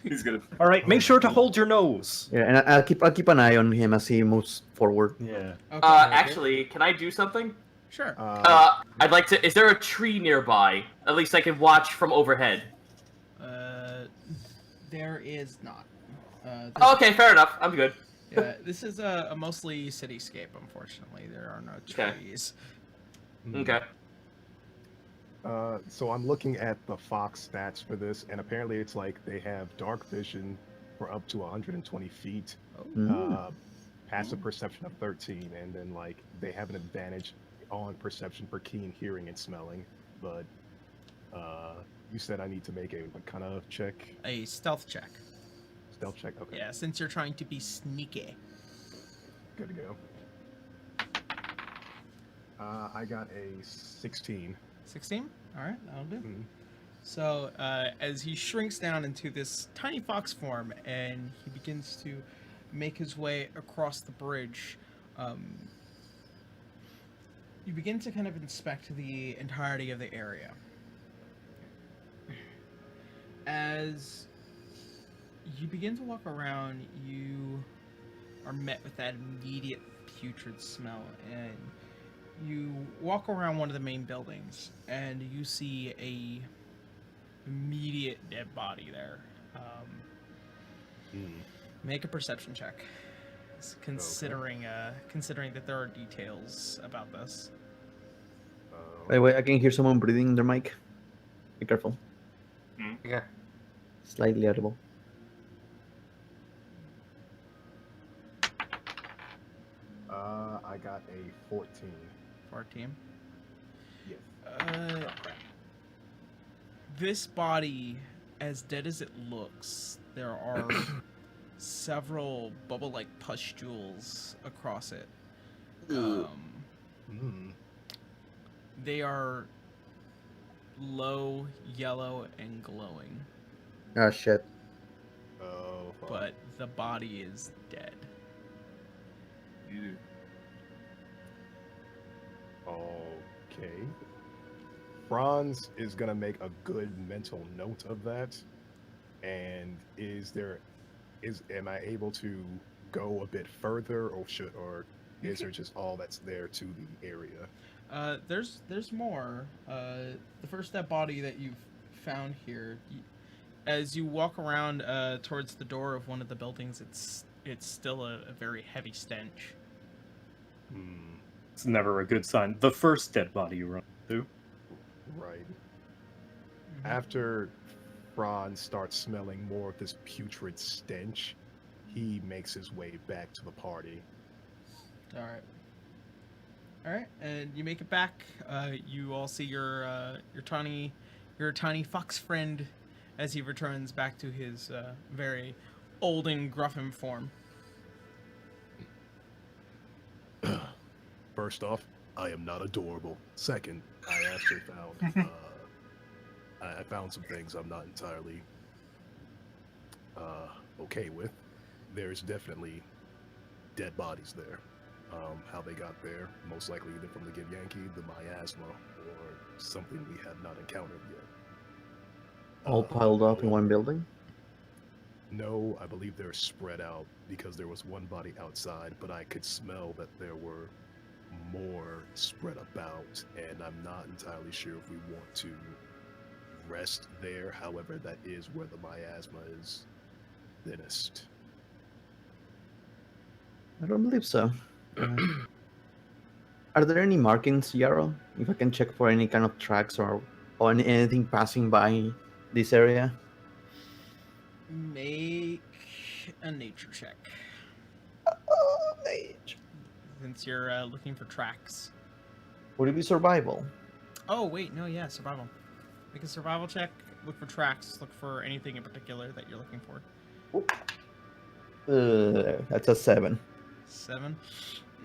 He's gonna. All right, make sure to hold your nose. Yeah, and I'll keep an eye on him as he moves forward. Yeah. Okay. Actually, can I do something? Sure. I'd like to. Is there a tree nearby? At least I can watch from overhead. There is not. Okay, fair enough. I'm good. Yeah, this is a mostly cityscape. Unfortunately, there are no Okay. trees. Okay. So I'm looking at the fox stats for this, and apparently it's they have dark vision for up to 120 feet, passive perception of 13, and then they have an advantage on perception for keen hearing and smelling. But you said I need to make a what kind of check? A stealth check. Stealth check. Okay. Yeah, since you're trying to be sneaky. Good to go. I got a 16. 16? Alright, that'll do. Mhm. So, as he shrinks down into this tiny fox form and he begins to make his way across the bridge, you begin to kind of inspect the entirety of the area. As you begin to walk around, you are met with that immediate putrid smell, and you walk around one of the main buildings, and you see a immediate dead body there. Make a perception check, considering that there are details about this. By the way, I can hear someone breathing in their mic. Be careful. Okay. Slightly audible. I got a 14. 14. Yes. This body, as dead as it looks, there are several bubble-like pustules across it. They are low, yellow, and glowing, Ah, shit. Oh, fuck. but the body is dead. Ew. Okay. Franz is gonna make a good mental note of that. And am I able to go a bit further, or is there just all that's there to the area? There's more. The first dead body that you've found here, as you walk around towards the door of one of the buildings, it's still a very heavy stench. It's never a good sign. The first dead body you run through. Right. After Franz starts smelling more of this putrid stench, he makes his way back to the party. All right, and you make it back. You all see your tiny fox friend as he returns back to his very old and gruffin form. First off, I am not adorable. Second, I actually found I found some things I'm not entirely okay with. There's definitely dead bodies there. How they got there, most likely either from the Give Yankee, the miasma, or something we have not encountered yet. All piled up in one building? No, I believe they're spread out because there was one body outside, but I could smell that there were more spread about, and I'm not entirely sure if we want to rest there. However, that is where the miasma is thinnest. I don't believe so. Are there any markings, Yarrow? If I can check for any kind of tracks or anything passing by this area? Make a nature check. Mage. Since you're looking for tracks. Would it be survival? Oh, wait, no, yeah, survival. Make a survival check, look for tracks, look for anything in particular that you're looking for. That's a 7. 7?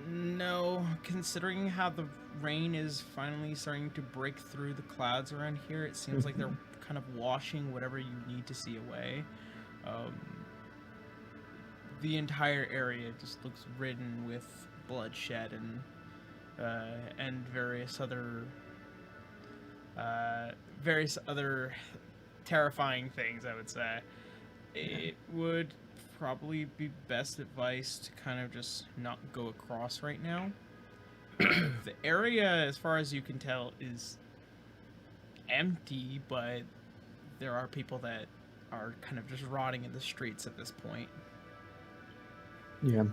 No, considering how the rain is finally starting to break through the clouds around here, it seems like they're kind of washing whatever you need to see away. The entire area just looks ridden with bloodshed and various other terrifying things, I would say. It would probably be best advice to kind of just not go across right now. The area, as far as you can tell, is empty, but there are people that are kind of just rotting in the streets at this point. Yeah.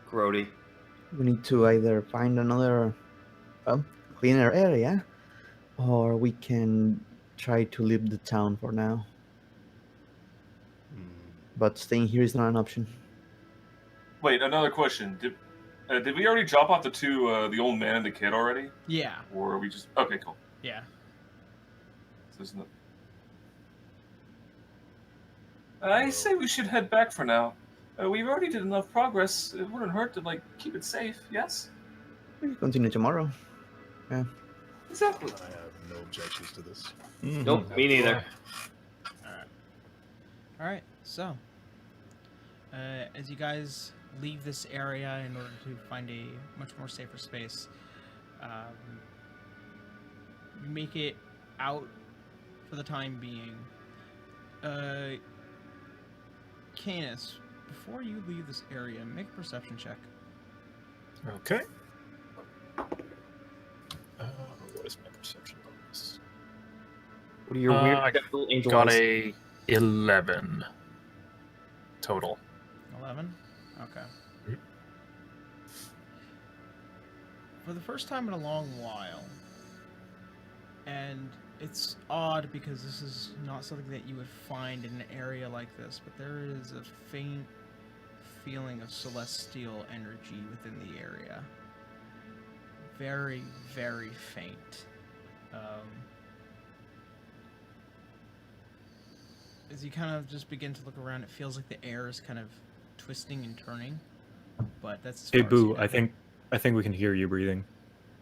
Grody. We need to either find another cleaner area, or we can try to leave the town for now. But staying here is not an option. Wait, another question. Did we already drop off the old man and the kid already? Yeah, Or are we just... Okay, cool. yeah. So isn't it... I say we should head back for now. We've already did enough progress. It wouldn't hurt to, keep it safe, yes? We can continue tomorrow. Yeah. Exactly. I have no objections to this. Nope, me neither. Alright, so, as you guys leave this area in order to find a much more safer space. Make it out for the time being. Canis, before you leave this area, make a perception check. Okay. What is my perception bonus? What are your I weird little angel got eyes? a 11 total. 11? Okay. Mhm. For the first time in a long while, and it's odd because this is not something that you would find in an area like this, but there is a faint feeling of celestial energy within the area. Very, very faint. As you kind of just begin to look around, it feels like the air is kind of twisting and turning, but that's as Hey far as you Boo, know. I think we can hear you breathing.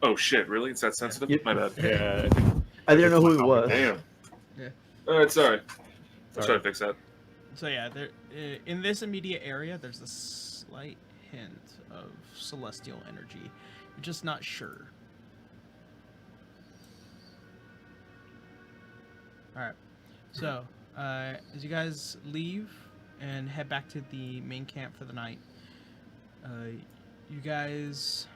Oh shit! Really? It's that sensitive? Yep. My bad. Yeah. I didn't know who it was. Damn. Yeah. All right, sorry. I'll try Sorry. to fix that. So yeah, there in this immediate area, there's a slight hint of celestial energy. You're just not sure. All right. So as you guys leave and head back to the main camp for the night, you guys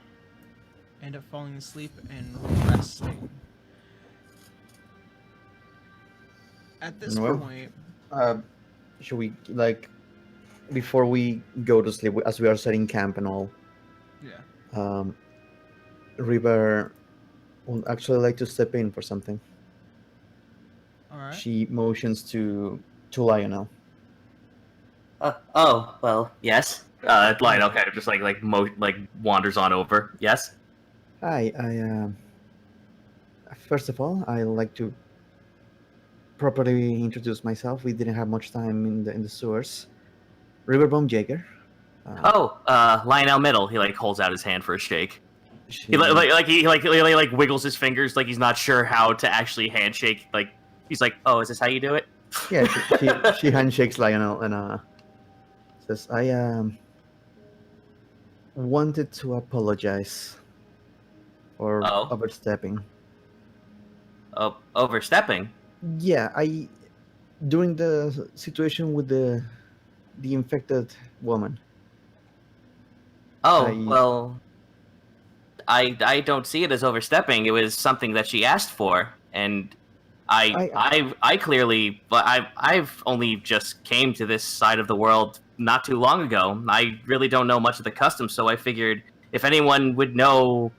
end up falling asleep and resting. At this Well, point, Should we, like, before we go to sleep, as we are setting camp and all, yeah. River would actually like to step in for something. All right. She motions to Lionel. Oh, well, yes. Lionel kind of just like wanders on over. Yes. Hi, first of all, I like to properly introduce myself. We didn't have much time in the sewers. Riverbomb Jaeger. Lionel Middle. He like holds out his hand for a shake. She, He like wiggles his fingers like he's not sure how to actually handshake. Like he's like, "Oh, is this how you do it?" yeah, she handshakes Lionel and says, "I wanted to apologize for Oh. overstepping. Oh, overstepping. Yeah, during the situation with the infected woman. Oh, I- well, I don't see it as overstepping. It was something that she asked for, and I clearly, but I've only just came to this side of the world not too long ago. I really don't know much of the customs, so I figured if anyone would know,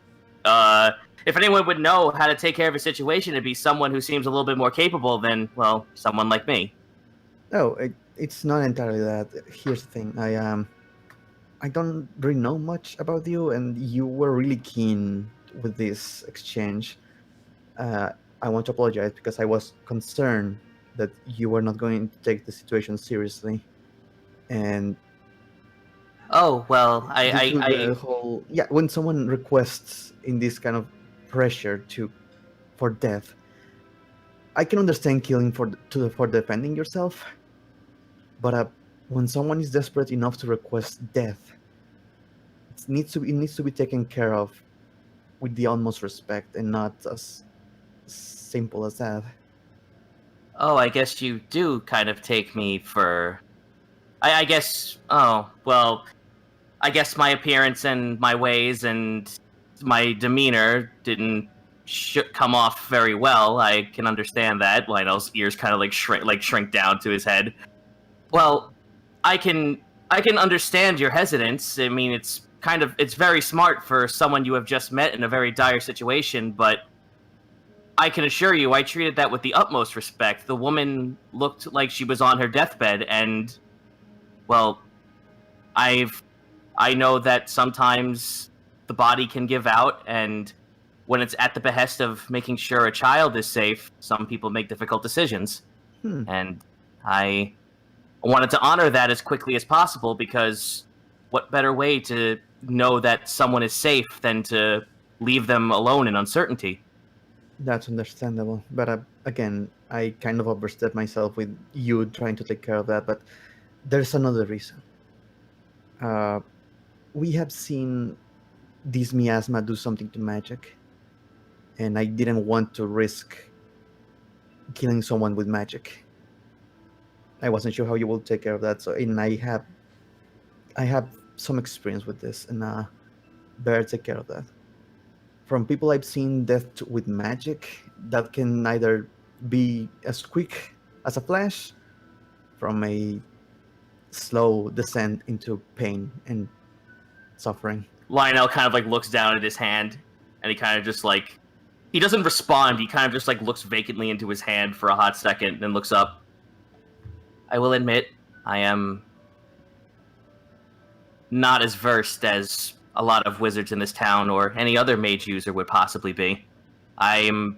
how to take care of a situation, it'd be someone who seems a little bit more capable than, well, someone like me. No, it's not entirely that. Here's the thing. I don't really know much about you, and you were really keen with this exchange. I want to apologize because I was concerned that you were not going to take the situation seriously, and Oh, well, due to the whole when someone requests in this kind of pressure for death, I can understand killing for defending yourself, but when someone is desperate enough to request death, it needs to be taken care of with the utmost respect and not as simple as that. Oh, I guess you do kind of take me for... I guess... Oh, well... I guess my appearance and my ways and my demeanor didn't come off very well. I can understand that. Lionel's ears kind of shrink down to his head. Well, I can understand your hesitance. I mean, it's very smart for someone you have just met in a very dire situation, but I can assure you I treated that with the utmost respect. The woman looked like she was on her deathbed, and, well, I know that sometimes the body can give out, and when it's at the behest of making sure a child is safe, some people make difficult decisions. And I wanted to honor that as quickly as possible, because what better way to know that someone is safe than to leave them alone in uncertainty? That's understandable, but again, I kind of overstepped myself with you trying to take care of that. But there's another reason. we have seen this miasma do something to magic, and I didn't want to risk killing someone with magic. I wasn't sure how you will take care of that, so and I have some experience with this, and better take care of that. From people I've seen death with magic, that can either be as quick as a flash, from a slow descent into pain and suffering. Lionel kind of like looks down at his hand, and he kind of just like, he doesn't respond. He kind of just like looks vacantly into his hand for a hot second, then looks up. I will admit, I am not as versed as a lot of wizards in this town or any other mage user would possibly be. I'm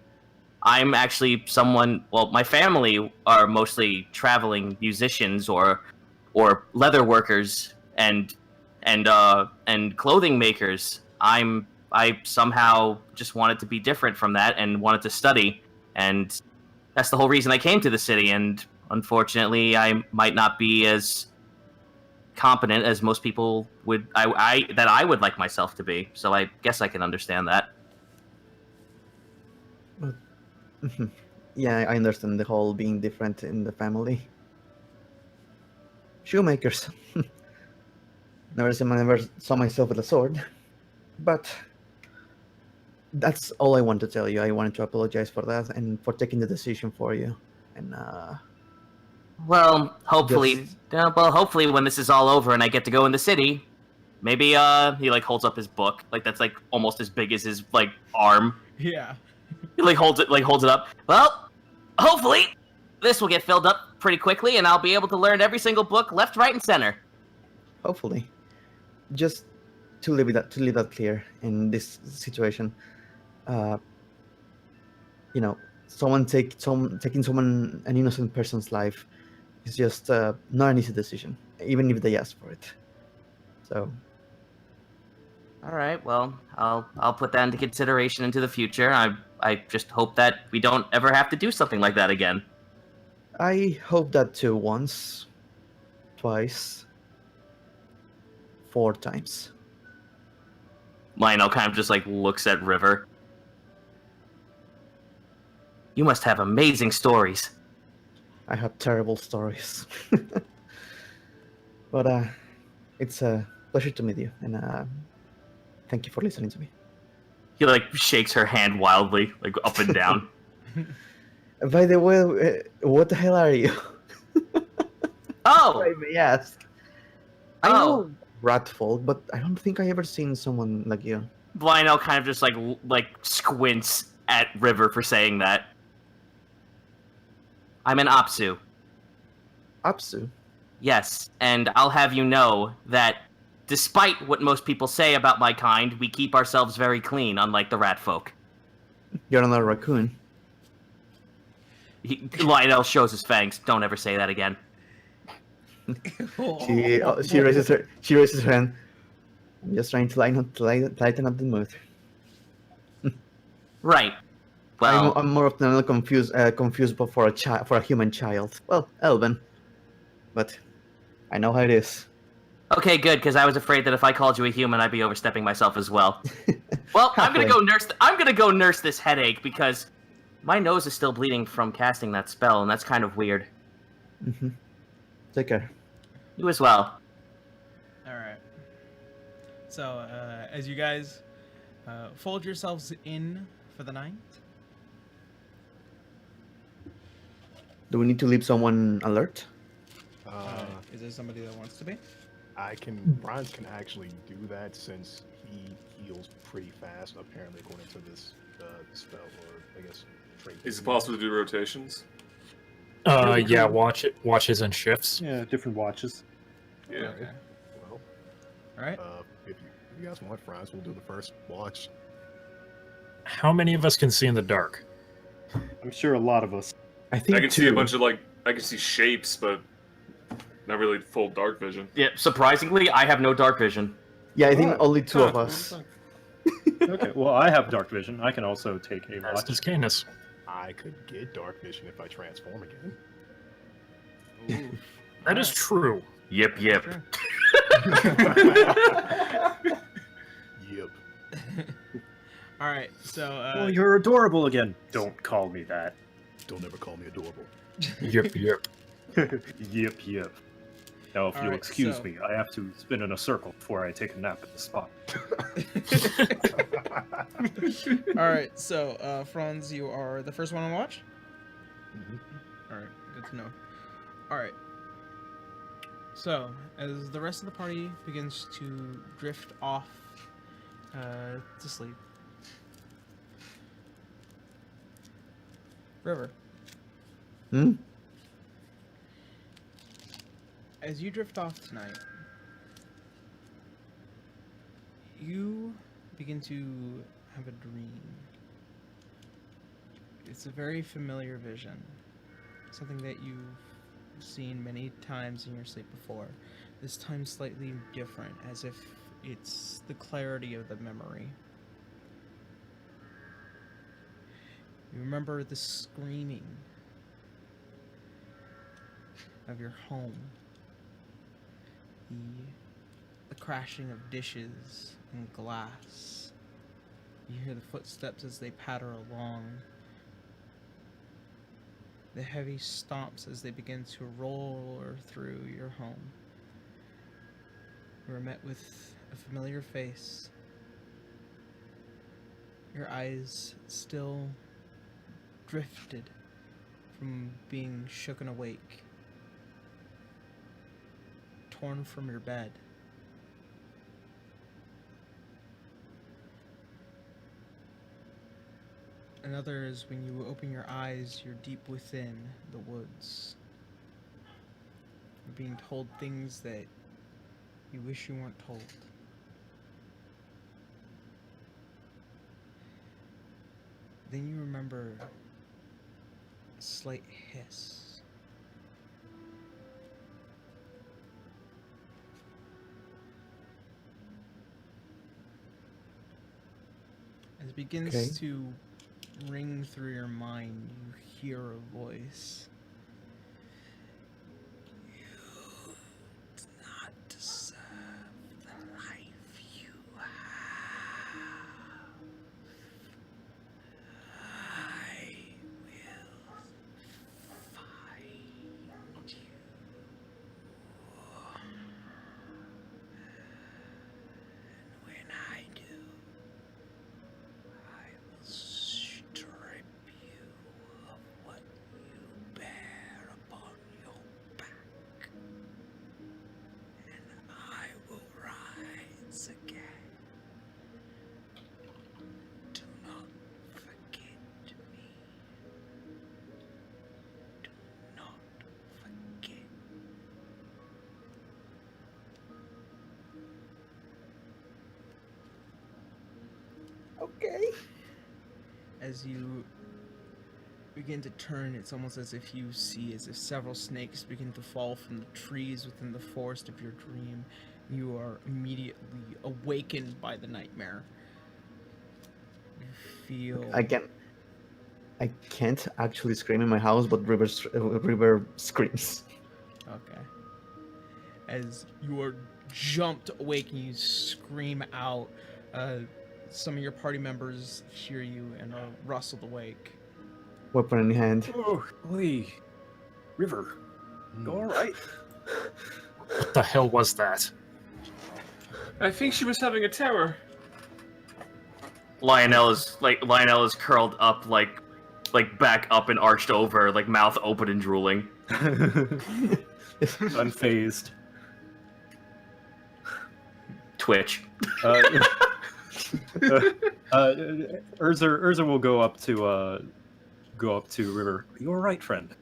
actually someone. Well, my family are mostly traveling musicians or leather workers and clothing makers. I somehow just wanted to be different from that and wanted to study, and that's the whole reason I came to the city. And unfortunately, I might not be as competent as most people would I would like myself to be. So I guess I can understand that. Yeah, I understand the whole being different in the family. Shoemakers. Never saw myself with a sword, but that's all I want to tell you. I wanted to apologize for that and for taking the decision for you. And Well, hopefully, hopefully when this is all over and I get to go in the city, maybe he like holds up his book, like that's like almost as big as his like arm. Yeah. He like holds it up. Well, hopefully this will get filled up pretty quickly, and I'll be able to learn every single book left, right, and center. hopefully, just to leave that clear in this situation, you know, taking an innocent person's life is just not an easy decision, even if they ask for it. So. All right. Well, I'll put that into consideration into the future. I just hope that we don't ever have to do something like that again. I hope that too. Once, twice, 4 times. Lionel kind of just like looks at River. You must have amazing stories. I have terrible stories. But it's a pleasure to meet you, and thank you for listening to me. He like shakes her hand wildly, like up and down. By the way, what the hell are you? Oh! I may ask. I know Ratfolk, but I don't think I ever seen someone like you. Lionel kind of just like squints at River for saying that. I'm an Apsu. Apsu? Yes, and I'll have you know that despite what most people say about my kind, we keep ourselves very clean, unlike the rat folk. You're not a raccoon. Lionel shows his fangs. Don't ever say that again. She raises her hand. I'm just trying to lighten up the mood. Right. Well, I'm more often confused for a human child. Well, Elven, but I know how it is. okay, good, because I was afraid that if I called you a human, I'd be overstepping myself as well. Well, I'm gonna go nurse this headache because my nose is still bleeding from casting that spell, and that's kind of weird. Mm-hmm. Take care. You as well. All right. So, as you guys fold yourselves in for the night. Do we need to leave someone alert? Is there somebody that wants to be? Brian can actually do that since he heals pretty fast, apparently, according to this spell, or I guess trait. Is it possible to do rotations? Yeah, watches and shifts. Yeah, different watches. Yeah. Okay. Well, All right. if you guys want, Franz, we'll do the first watch. How many of us can see in the dark? I'm sure a lot of us. I think I can see a bunch of I can see shapes, but not really full dark vision. Yeah, surprisingly, I have no dark vision. Yeah, I think Oh, only 2 of us. Okay, well, I have dark vision. I can also take a That's watch. his Canis. I could get dark vision if I transform again. That is true. Yep. Sure. Yep. All right, so Oh, you're adorable again. Don't call me that. Don't ever call me adorable. Yep. Yep. Now, if All you'll right, excuse so- me, I have to spin in a circle before I take a nap at the spot. all right, so Franz, you are the first one on watch. Mhm. All right, good to know. All right. So, as the rest of the party begins to drift off to sleep, River, Hmm? as you drift off tonight, you begin to have a dream. It's a very familiar vision, something that you've seen many times in your sleep before. This time slightly different, as if it's the clarity of the memory. You remember the screaming of your home, the crashing of dishes and glass. You hear the footsteps as they patter along, the heavy stomps as they begin to roll through your home. You are met with a familiar face, your eyes still drifted from being shooken awake, torn from your bed. Another is when you open your eyes, you're deep within the woods. You're being told things that you wish you weren't told. Then you remember a slight hiss. As it begins Okay. to ring through your mind, you hear a voice. You do not deserve the life you have. I will find you. And when I do, I will strip you of what you bear upon your back, and I will rise again. Do not forget me. Do not forget. Okay. As you begin to turn, it's almost as if you see as if several snakes begin to fall from the trees within the forest of your dream. You are immediately awakened by the nightmare. You feel I can't actually scream in my house, but River screams. okay. As you are jumped awake and you scream out, some of your party members hear you and are rustled awake. Weapon in hand. Oh, Lee. River. You all right? What the hell was that? I think she was having a terror. Lionel is curled up, like back up and arched over, like mouth open and drooling. Unfazed. Twitch. Urza will go up to River. You all right, friend?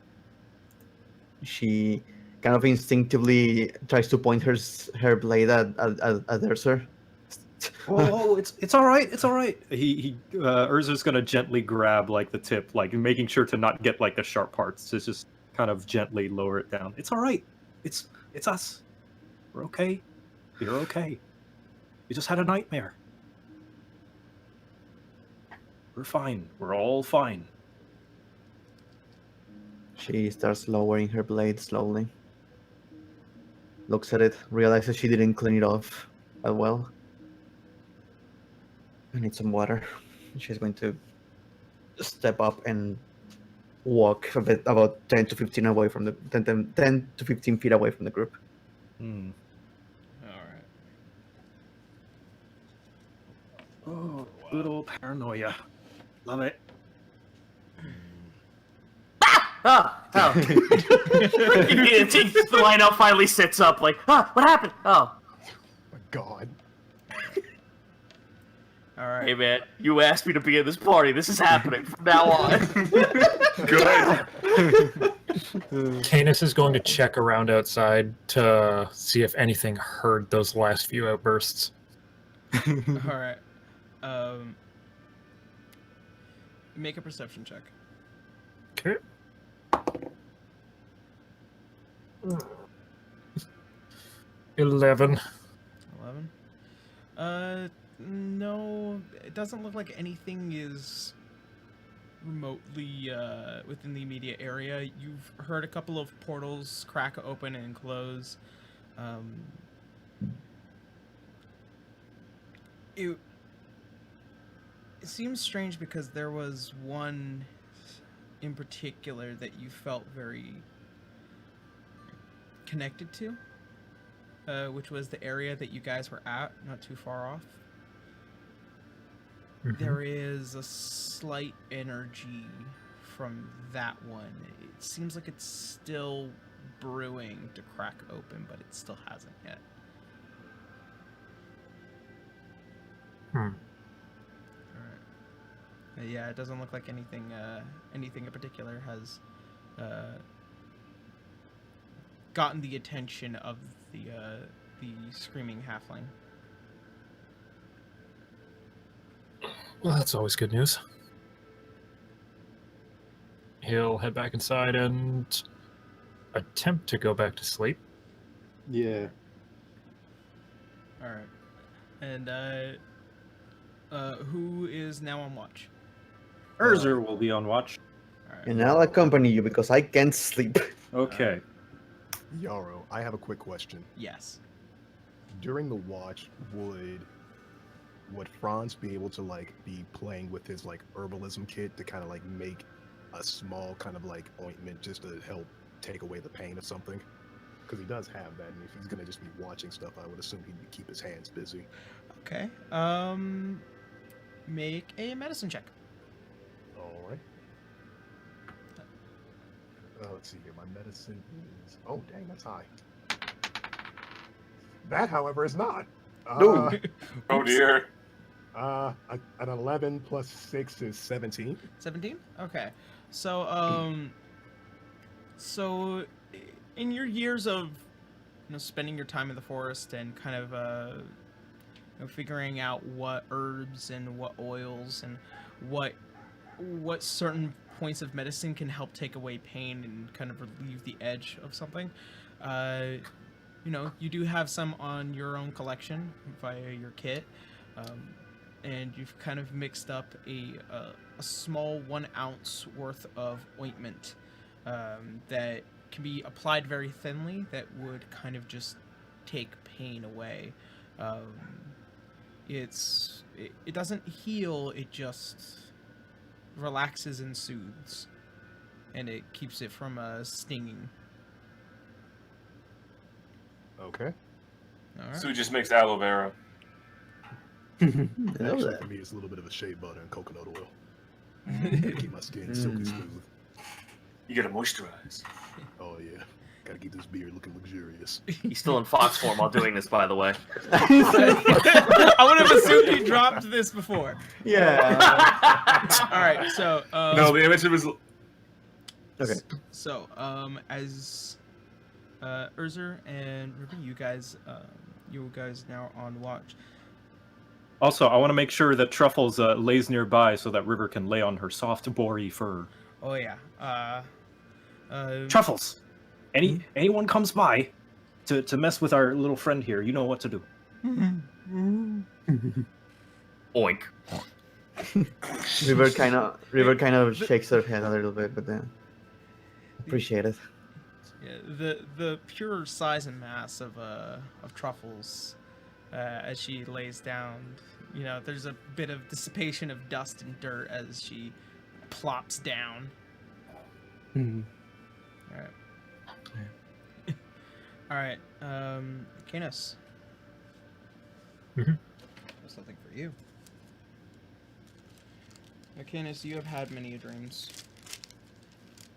She kind of instinctively tries to point her blade at Urza. Oh, it's all right. It's all right. Urza's gonna gently grab like the tip, like making sure to not get like the sharp parts. Just kind of gently lower it down. It's all right. It's us. We're okay. You're okay. You just had a nightmare. We're fine. We're all fine. She starts lowering her blade slowly. looks at it, realizes she didn't clean it off well. I need some water. She's going to step up and walk a bit, about 10 to 15 away from the 10 to 15 feet away from the group. Hmm. All right. Oh, good old paranoia. Love it. Oh. The lineup finally sits up, like, what happened? Oh. My God. All right. Hey, man, you asked me to be in this party. This is happening from now on. Good. Canis is going to check around outside to see if anything heard those last few outbursts. All right. Make a perception check. Okay. 11. 11. No, it doesn't look like anything is remotely within the immediate area. You've heard a couple of portals crack open and close. It seems strange because there was one in particular that you felt very connected to, which was the area that you guys were at, not too far off. Mhm. There is a slight energy from that one. It seems like it's still brewing to crack open, but it still hasn't yet. Alright. Yeah, it doesn't look like anything in particular has gotten the attention of the screaming halfling. Well, that's always good news. He'll head back inside and attempt to go back to sleep. Yeah. All right. And who is now on watch? Urzer will be on watch. All right. And I'll accompany you because I can't sleep. Okay. Yarrow, I have a quick question. Yes. During the watch, would Franz be able to like be playing with his like herbalism kit to kind of like make a small kind of like ointment just to help take away the pain of something? Because he does have that, and if he's gonna just be watching stuff, I would assume he'd keep his hands busy. Okay. Make a medicine check. All right. Let's see here. My medicine is. Oh, dang, that's high. That, however, is not. No. Oh dear. An 11 plus 6 is 17. 17? Okay. So, in your years of, spending your time in the forest and kind of, figuring out what herbs and what oils and what certain points of medicine can help take away pain and kind of relieve the edge of something, you do have some on your own collection via your kit. And you've kind of mixed up a small 1 ounce worth of ointment that can be applied very thinly that would kind of just take pain away. It doesn't heal, it just relaxes and soothes, and it keeps it from stinging. Okay. All right. So he just makes aloe vera. Actually, for me, it's a little bit of a shea butter and coconut oil. Keep my skin silky smooth. You gotta moisturize. Oh yeah, gotta keep this beard looking luxurious. He's still in fox form while doing this, by the way. I would have assumed you dropped this before. Yeah. All right, so No, the image was. Okay. So, as Urzer and Ruby, you guys now on watch. Also, I want to make sure that Truffles lays nearby so that River can lay on her soft, bory fur. Oh yeah. Truffles! Anyone comes by to mess with our little friend here, you know what to do. Oink. River kind of shakes her head a little bit, but then appreciate it. Yeah, the pure size and mass of Truffles, as she lays down, you know, there's a bit of dissipation of dust and dirt as she plops down. Mhm. All right. All right. Canis. Mhm. There's something for you. Now, Canis, you have had many dreams,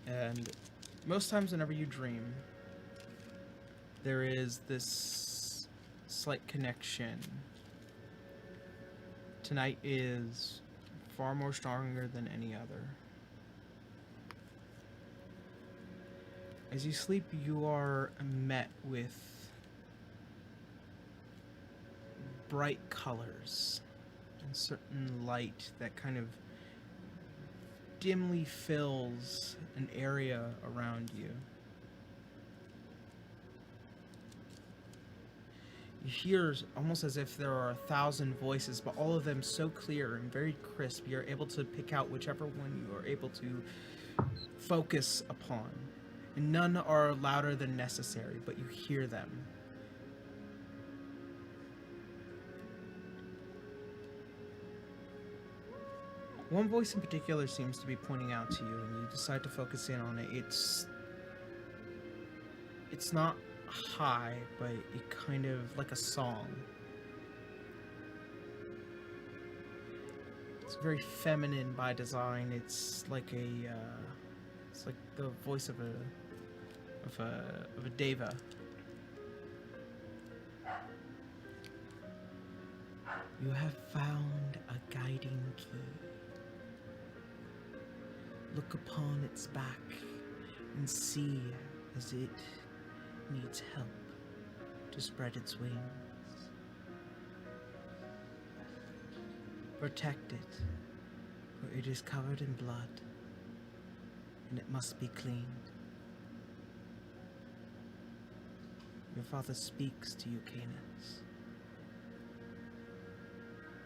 and most times whenever you dream, there is this slight connection. Tonight is far more stronger than any other. As you sleep, you are met with bright colors and certain light that kind of dimly fills an area around you. You hear almost as if there are 1,000 voices, but all of them so clear and very crisp, you're able to pick out whichever one you are able to focus upon. And none are louder than necessary, but you hear them. One voice in particular seems to be pointing out to you, and you decide to focus in on it. It's not high, but it kind of like a song. It's very feminine by design. It's like the voice of a deva. You have found a guiding key. Look upon its back and see as it needs help to spread its wings. Protect it, for it is covered in blood, and it must be cleaned. Your father speaks to you, Canis,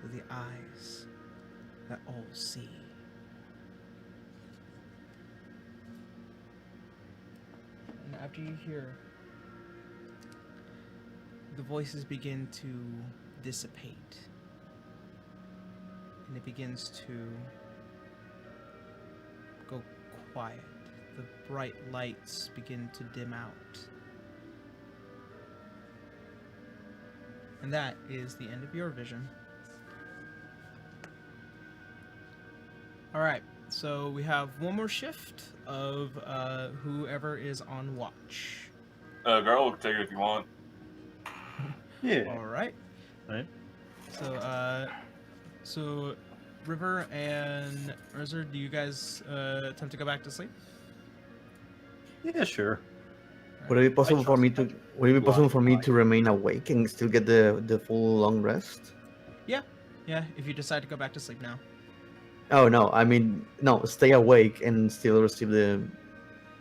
with the eyes that all see. And after you hear, the voices begin to dissipate, and it begins to go quiet. The bright lights begin to dim out. And that is the end of your vision. Alright, so we have one more shift of whoever is on watch. Girl, take it if you want. Yeah. Alright. Right. So River and Urzer, do you guys attempt to go back to sleep? Yeah, sure. Would it be possible for me to remain awake and still get the full long rest? Yeah, if you decide to go back to sleep now. Oh no, I mean no, stay awake and still receive the.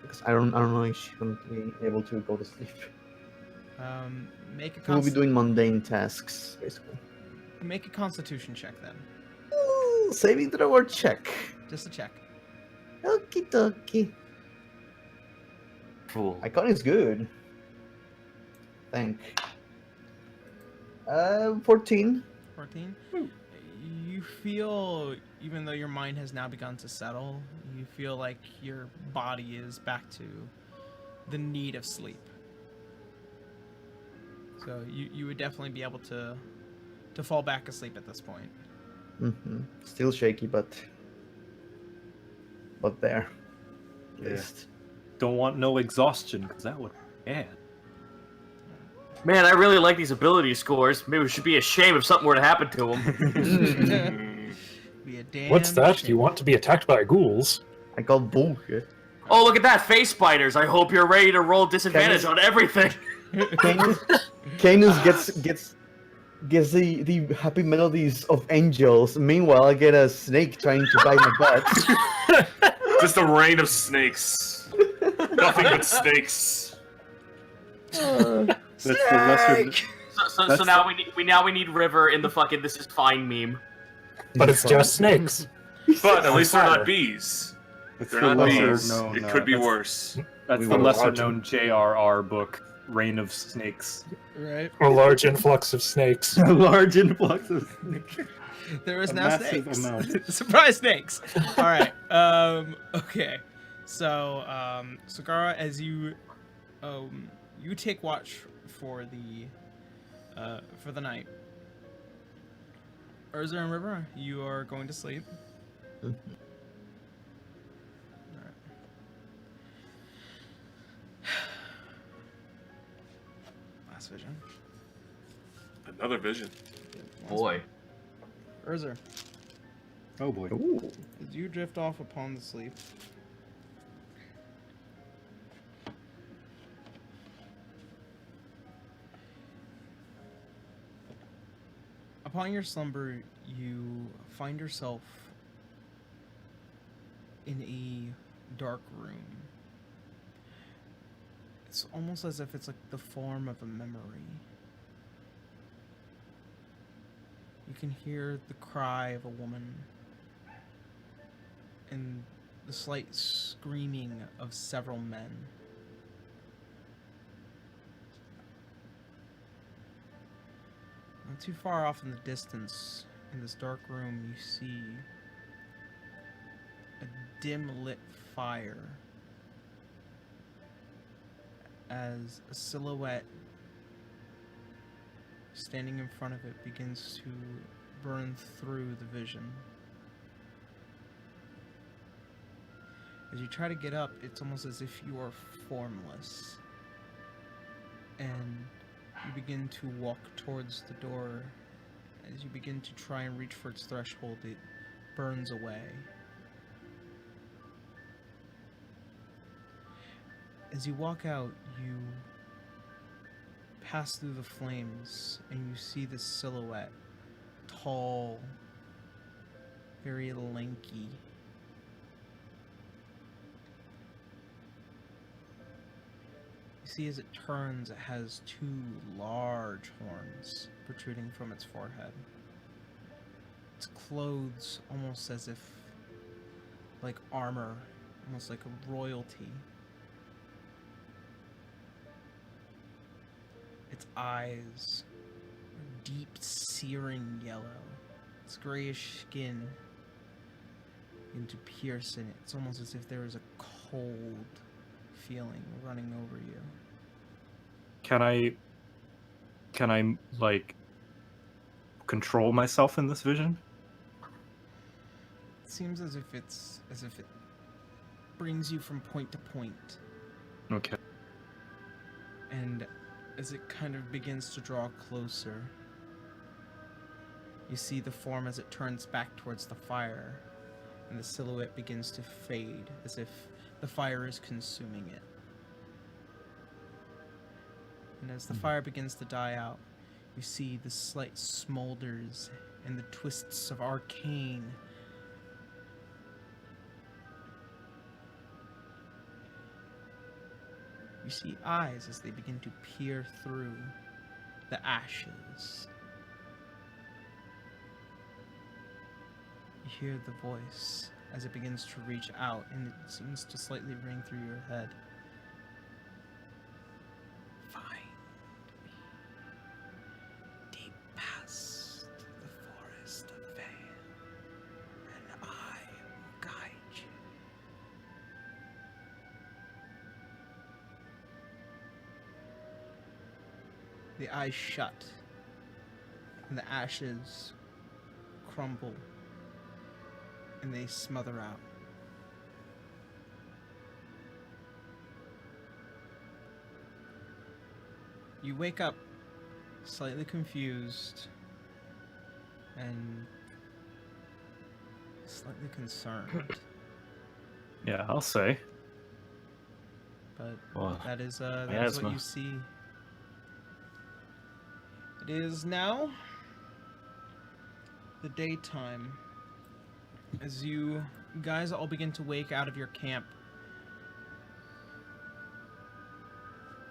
Because I don't know if she's going to be able to go to sleep. Make a We'll be doing mundane tasks basically. Make a Constitution check then. Ooh, saving throw or check. Just a check. Okie dokie. Cool. Icon is good. Thank. 14. 14. You feel, even though your mind has now begun to settle, you feel like your body is back to the need of sleep. So you would definitely be able to fall back asleep at this point. Mm-hmm. Still shaky, but there. At Yeah. least. Don't want no exhaustion, because that would be bad. Man, I really like these ability scores. Maybe it should be a shame if something were to happen to them. Be a damn What's that? shame. You want to be attacked by ghouls? I call bullshit. Oh, look at that, face spiders. I hope you're ready to roll disadvantage on everything. Canis gets the happy melodies of angels. Meanwhile, I get a snake trying to bite my butt. Just a rain of snakes. Nothing but snakes. That's the lesser. So now we need River in the fucking "This is fine" meme. But it's just snakes. But at least they're fire. not bees. It's They're the not lesser bees. known. It could be that's- worse. That's We the were lesser watching- known JRR book, Reign of Snakes. Right. A large influx of snakes. A large influx of snakes. There is A now massive snakes. amount. Surprise snakes. All right. Okay. So, Sagara, as you take watch for the night. Urza and River, you are going to sleep. Mhm. Alright. Last vision. Another vision. Boy. Urza, Oh boy. as you drift off upon the sleep, upon your slumber, you find yourself in a dark room. It's almost as if it's like the form of a memory. You can hear the cry of a woman and the slight screaming of several men. Not too far off in the distance, in this dark room, you see a dim lit fire as a silhouette standing in front of it begins to burn through the vision. As you try to get up, it's almost as if you are formless. And you begin to walk towards the door. As you begin to try and reach for its threshold, it burns away. As you walk out, you pass through the flames and you see this silhouette. Tall, very lanky. You see as it turns, it has two large horns protruding from its forehead. Its clothes almost as if like armor, almost like a royalty. Its eyes are deep, searing yellow. Its grayish skin begin to pierce in it. It's almost as if there is a cold feeling running over you. Can I like control myself in this vision? It seems as if it brings you from point to point, Okay. and as it kind of begins to draw closer, you see the form as it turns back towards the fire, and the silhouette begins to fade as if the fire is consuming it. And as the fire begins to die out, you see the slight smolders and the twists of arcane. You see eyes as they begin to peer through the ashes. You hear the voice as it begins to reach out, and it seems to slightly ring through your head. Find me deep past the forest of the veil, and I will guide you. The eyes shut, and the ashes crumble, and they smother out. You wake up slightly confused and slightly concerned, Yeah, I'll say. but Well, that is what asthma. you see. It is now the daytime. As you guys all begin to wake out of your camp,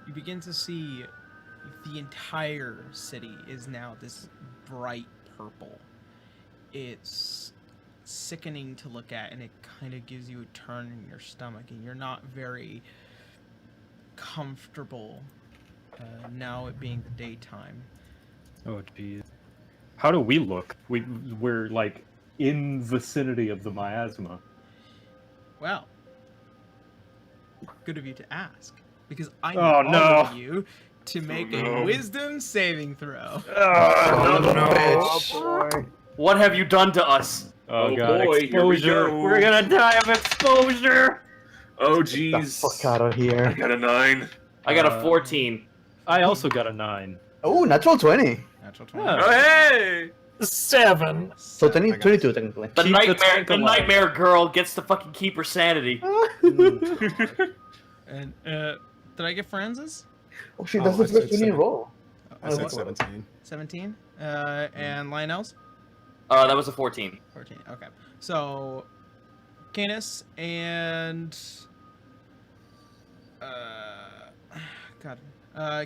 you begin to see the entire city is now this bright purple. It's sickening to look at, and it kind of gives you a turn in your stomach, and you're not very comfortable now it being the daytime. Oh, geez. How do we look? We're like in vicinity of the miasma. Well, good of you to ask, because I need Oh, all no. of you to make a no. wisdom saving throw. What have you done to us? Oh, Oh, god, boy, here we exposure. go. We're gonna die of exposure. Oh, Get the jeez. fuck out of I here. got a 9. I got a 14. I also got a 9. Oh, natural 20. Natural 20. Yeah. Oh, hey! 7. So I 20, got 22 technically. The Keep the nightmare, tank the alive. nightmare girl gets to fucking keep her sanity. And did I get Franz's? Oh shit, Oh, that's the I first said you need seven. roll. I said 17. 17. And Lionel's? That was a 14. 14. Okay. So, Canis and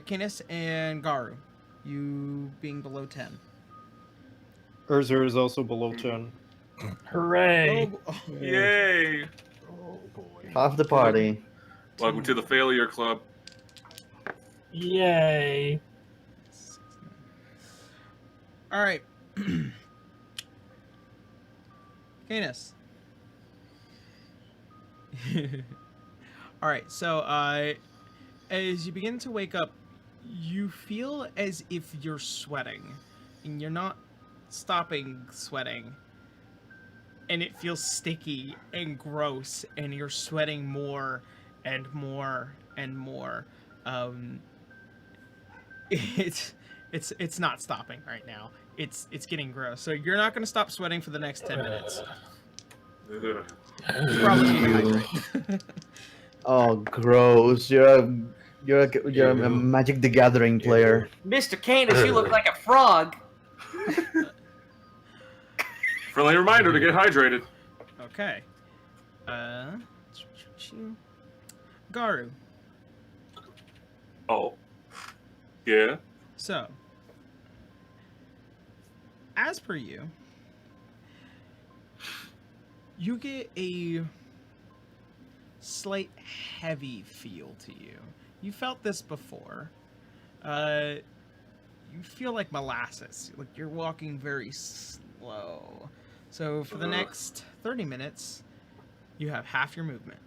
Canis and Garu, you being below 10. Urzer is also below 10. Hooray! Yay! Oh boy. Half the party. Welcome to the failure club. Yay! All right. Canis. All right. So, as you begin to wake up, you feel as if you're sweating, and you're not stopping sweating. And it feels sticky and gross, and you're sweating more and more and more. It's not stopping right now. It's getting gross. So you're not gonna stop sweating for the next 10 minutes. Ugh. Probably dehydrate. Oh, gross. You're a Magic the Gathering player. Mr. Canis, you look like a frog. Friendly reminder to get hydrated. Okay. Garu. Oh. Yeah? So, as per you, you get a slight heavy feel to you. You felt this before. You feel like molasses. Like you're walking very slow. So for the next 30 minutes, you have half your movement.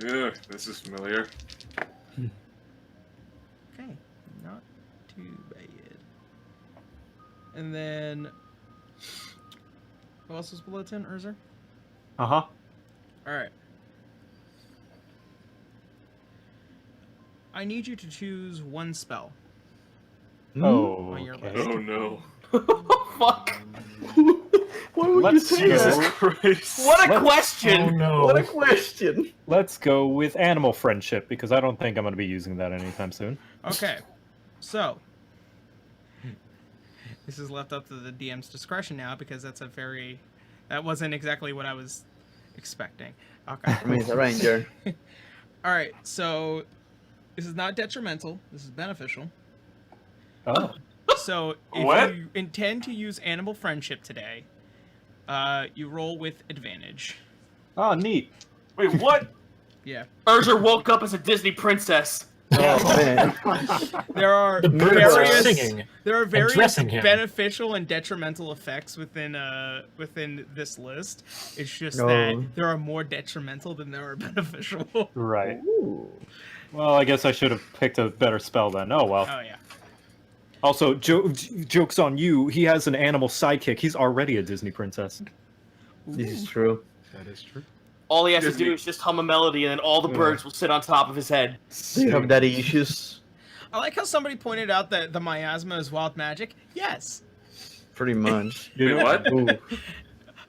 Ugh, this is familiar. Okay, not too bad. And then, who else was below 10? Urzer? Uh-huh. Alright. I need you to choose one spell Oh, on your okay. list. Oh no. Fuck. Why would Let's you say Jesus that? Christ. What a Let's- Oh question! no! What a question. Let's go with animal friendship, because I don't think I'm going to be using that anytime soon. Okay, so this is left up to the DM's discretion now because that wasn't exactly what I was expecting. Okay. I mean, it's a ranger. All right, so this is not detrimental. This is beneficial. Oh. So if What? you intend to use animal friendship today, you roll with advantage. Oh, neat. Wait, what? Yeah. Urzer woke up as a Disney princess. Oh man. There are The birds are various singing. there are various dressing him. beneficial and detrimental effects within this list. It's just No. that there are more detrimental than there are beneficial. Oh Right. Ooh. Well, I guess I should have picked a better spell then. Oh, well. yeah. Also, joke's on you. He has an animal sidekick. He's already a Disney princess. This is true. That is true. All he has to Disney. do is just hum a melody, and then all the birds will sit on top of his head. Do you have daddy issues? I like how somebody pointed out that the miasma is wild magic. Yes. Pretty much. Wait, what? Ooh.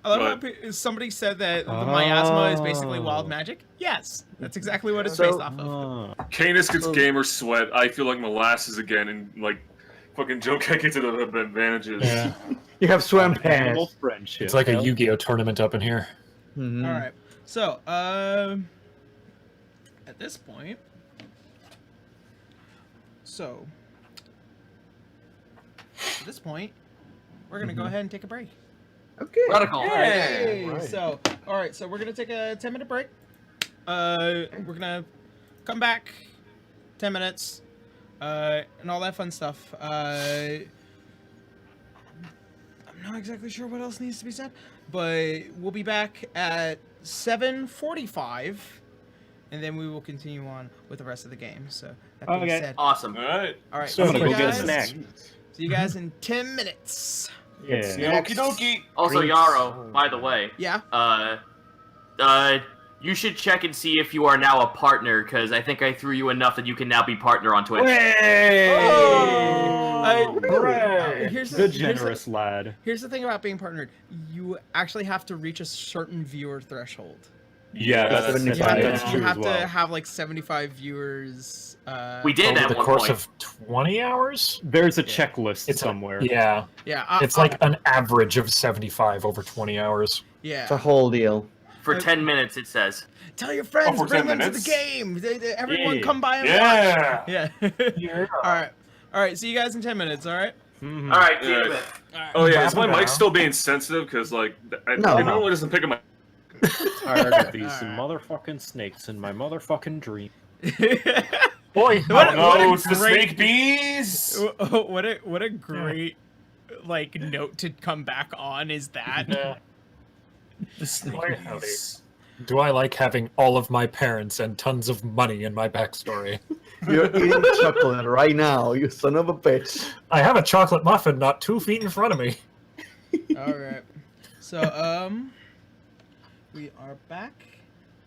I love how What? somebody said that the miasma is basically wild Oh. magic. Yes, that's exactly what it's So- based off of. Oh. Canis gets So- gamer sweat. I feel like molasses again, and like fucking Joe can't get to the advantages. Yeah. You have swam Animal pants. friendship. It's like a Hell. Yu-Gi-Oh tournament up in here. Mhm. All right. So, at this point, we're gonna go ahead and take a break. Okay. Radical. Hey! Right. So, all right. So we're gonna take a 10-minute break. We're gonna come back 10 minutes, and all that fun stuff. I'm not exactly sure what else needs to be said, but we'll be back at 7:45, and then we will continue on with the rest of the game. So that being Okay. said, Awesome. All right. all right. So I'm see gonna you go get a guys. snack. See you guys in 10 minutes. Yeah. Okie dokie. Also, Drinks. Yarrow, by the way, Yeah. you should check and see if you are now a partner, because I think I threw you enough that you can now be partner on Twitch. Hooray! Good, generous lad. Here's the thing about being partnered. You actually have to reach a certain viewer threshold. Yeah, That's that's, 75. that's You true have as well. to have like 75 viewers. We did Over at the one course point. of 20 hours? There's a checklist It's somewhere. Yeah. Yeah. It's like an average of 75 over 20 hours. yeah. It's a whole deal. For 10 minutes, it says. Tell your friends, for bring 10 them to the minutes? game. Everyone Yeah. come by and Yeah. watch. Yeah. Yeah. All right. See you guys in 10 minutes. All right. Mhm. All right, Yeah. keep it. All right. Oh yeah, is my Wrap it mic up. still being sensitive? Because like, No. it normally doesn't pick up my. Tired of these Alright. motherfucking snakes in my motherfucking dream. Boy, What a it's the great- snake bees. what a great like note to come back on is that. Yeah. The snake Boy, howdy. bees. Do I like having all of my parents and tons of money in my backstory? You're eating chocolate right now, you son of a bitch. I have a chocolate muffin not 2 feet in front of me. All right. So we are back,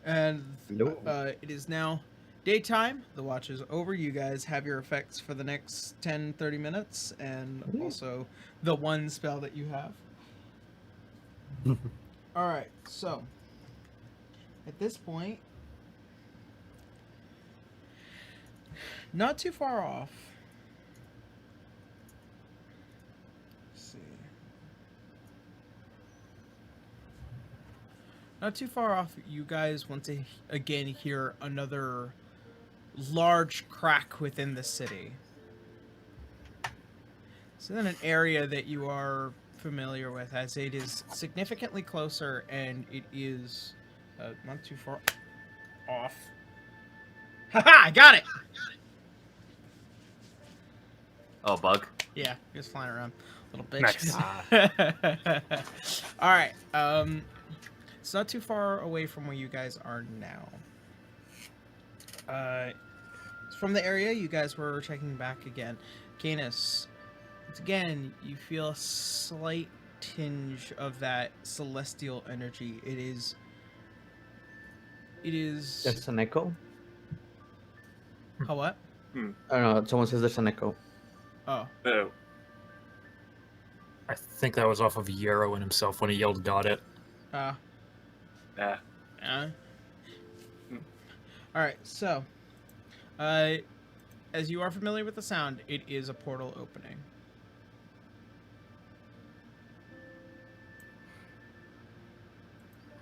and Hello. it is now daytime. The watch is over. You guys have your effects for the next 10-30 minutes, and also the one spell that you have. All right. So at this point, not too far off. Let's see. Not too far off, you guys want to again hear another large crack within the city. It's in an area that you are familiar with, as it is significantly closer and it is not too far off. Haha, I got it! Oh, bug. Yeah, just flying around, little bitch. Nice. All right. It's not too far away from where you guys are now. From the area you guys were checking back again. Canis, once again, you feel a slight tinge of that celestial energy. It is. There's an echo? Oh, what? I don't know, someone says there's an echo. Oh. Oh. I think that was off of Yarrow and himself when he yelled "Got it." Yeah. All right. So, as you are familiar with the sound, it is a portal opening.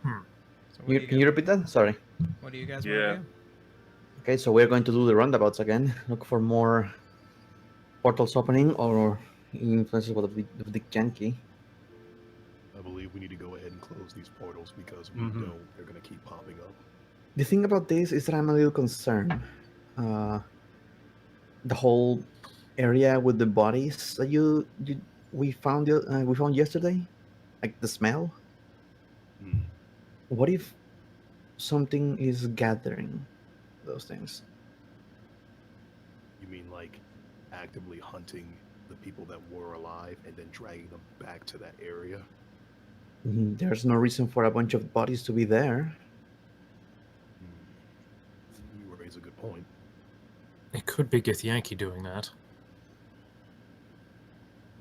So what do Can you repeat that? Sorry. What do you guys Yeah. want to do? Okay, so we're going to do the roundabouts again. Look for more portals opening or influences of the janky. I believe we need to go ahead and close these portals because we Mhm. know they're going to keep popping up. The thing about this is that I'm a little concerned. The whole area with the bodies that we found yesterday, like the smell. Hmm. What if something is gathering those things? You mean like actively hunting the people that were alive and then dragging them back to that area? There's no reason for a bunch of bodies to be there. You raise a good point. It could be Githyanki doing that.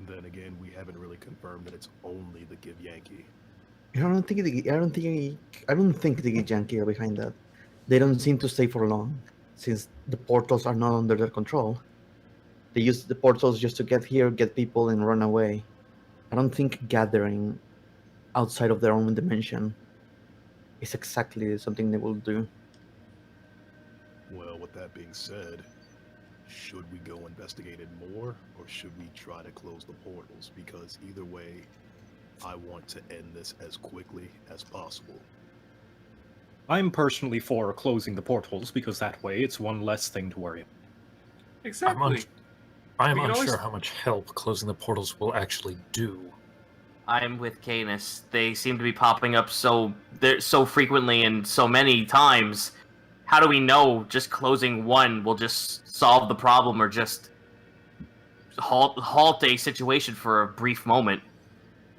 Then again, we haven't really confirmed that it's only the Give Yankee. I don't think the janky are behind that. They don't seem to stay for long, since the portals are not under their control. They use the portals just to get here, get people, and run away. I don't think gathering outside of their own dimension is exactly something they will do. Well, with that being said, should we go investigate it more, or should we try to close the portals? Because either way, I want to end this as quickly as possible. I'm personally for closing the portals because that way it's one less thing to worry about. Exactly. I am We can unsure always- how much help closing the portals will actually do. I'm with Canis. They seem to be popping up so frequently and so many times. How do we know just closing one will just solve the problem or just halt a situation for a brief moment?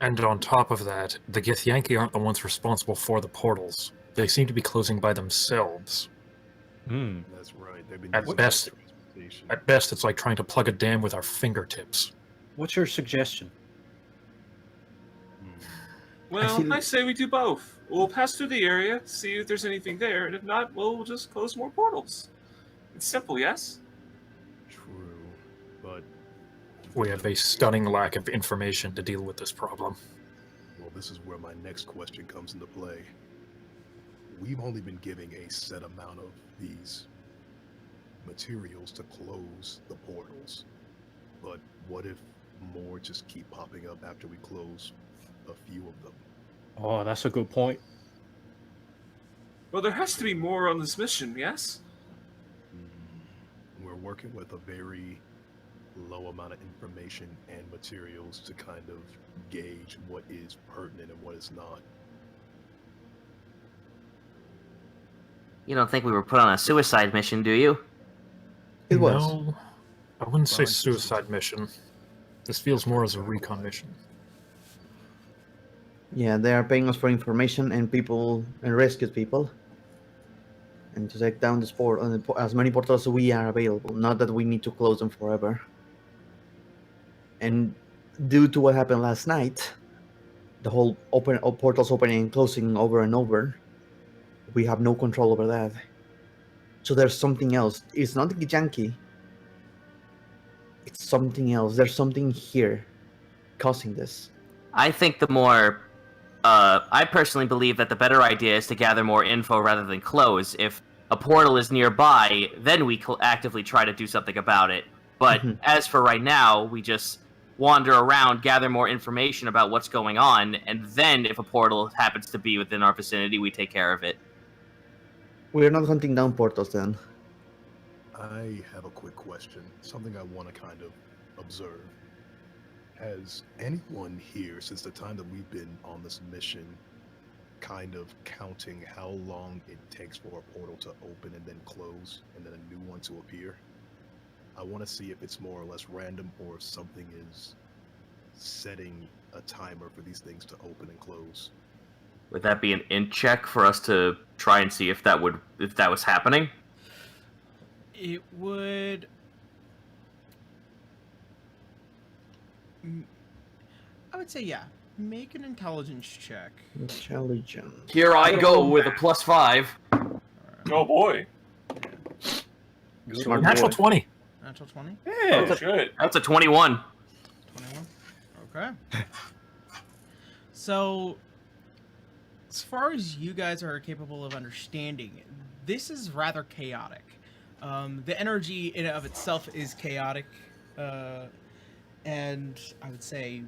And on top of that, the Githyanki aren't the ones responsible for the portals. They seem to be closing by themselves. Hmm. That's right. They've been At using best- transportation. At best, it's like trying to plug a dam with our fingertips. What's your suggestion? Well, I I say we do both. We'll pass through the area, see if there's anything there, and if not, we'll just close more portals. It's simple, yes? True, but We have a stunning lack of information to deal with this problem. well, this is where my next question comes into play. We've only been giving a set amount of these materials to close the portals, but what if more just keep popping up after we close a few of them? Oh, that's a good point. Well, there has to be more on this mission, yes? We're working with a very low amount of information and materials to kind of gauge what is pertinent and what is not. You don't think we were put on a suicide mission, do you? It was. No, I wouldn't say Bards isn't. suicide mission. This feels more as a recon mission. Yeah, they are paying us for information and people and rescue people, and to take down the sport as many portals as we are available. Not that we need to close them forever. And due to what happened last night, the whole portals opening and closing over and over, we have no control over that. So there's something else. It's not janky. It's something else. There's something here causing this. I think the more... I personally believe that the better idea is to gather more info rather than close. If a portal is nearby, then we actively try to do something about it. But Mhm. as for right now, we just wander around, gather more information about what's going on, and then if a portal happens to be within our vicinity, we take care of it. We're not hunting down portals then. I have a quick question, something I want to kind of observe. Has anyone here, since the time that we've been on this mission, kind of counting how long it takes for a portal to open and then close, and then a new one to appear? I want to see if it's more or less random, or if something is setting a timer for these things to open and close. Would that be an int check for us to try and see if that was happening? It would. I would say, yeah. Make an intelligence check. Intelligence. Here I go with a +5. Oh boy. Good Natural boy. 20. Natural 20. Yeah. Oh shit. That's a 21. 21. Okay. So, as far as you guys are capable of understanding, this is rather chaotic. The energy in and of itself is chaotic, and I would say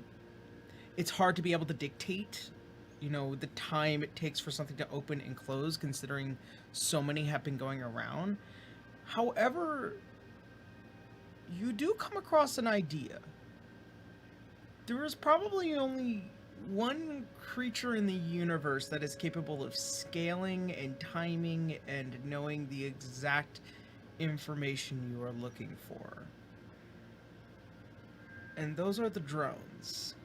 it's hard to be able to dictate, the time it takes for something to open and close, considering so many have been going around. However, you do come across an idea. There is probably only one creature in the universe that is capable of scaling and timing and knowing the exact information you are looking for. And those are the drones.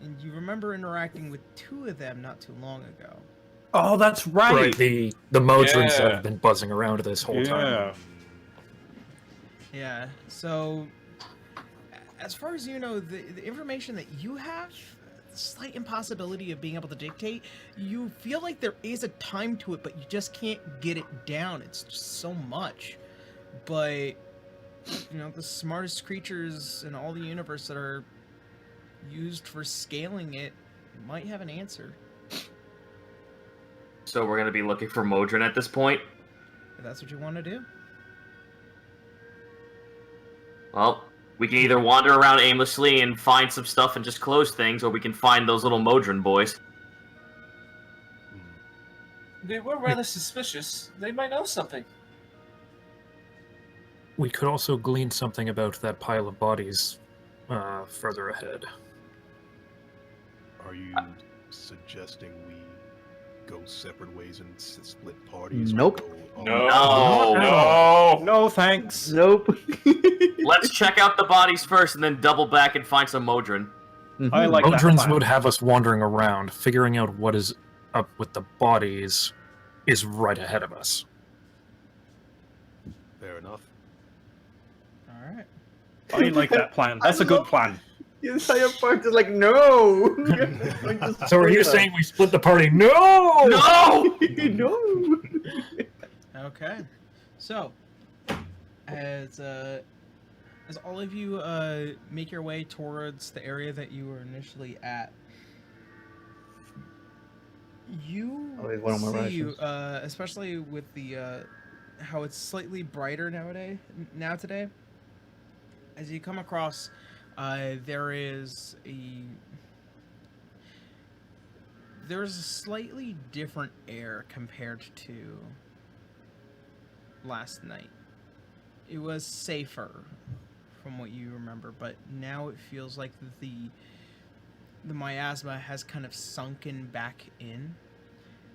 And you remember interacting with 2 of them not too long ago. Oh, that's right. Right, the Modrons that Yeah. have been buzzing around this whole time. Yeah. Yeah, so as far as you know, the information that you have, slight impossibility of being able to dictate, you feel like there is a time to it, but you just can't get it down. It's just so much. But, the smartest creatures in all the universe that are used for scaling it might have an answer. So we're going to be looking for Modron at this point? If that's what you want to do. Well, We can either wander around aimlessly and find some stuff and just close things, or we can find those little Modron boys. They were rather suspicious. They might know something. We could also glean something about that pile of bodies further ahead. Are you suggesting we go separate ways and split parties? or Nope. go all- No, thanks. Nope. Let's check out the bodies first, and then double back and find some Modron. I like that Modrons plan. would have us wandering around, figuring out what is up with the bodies is right ahead of us. Fair enough. All right. I like that plan. That's a good plan. The entire part is like, no. So are you saying we split the party? No! No! no? Okay. So, as all of you make your way towards the area that you were initially at, you Oh, it's one of my see, rations. especially with the how it's slightly brighter today, as you come across, there's a slightly different air compared to last night. It was safer from what you remember, but now it feels like the miasma has kind of sunken back in.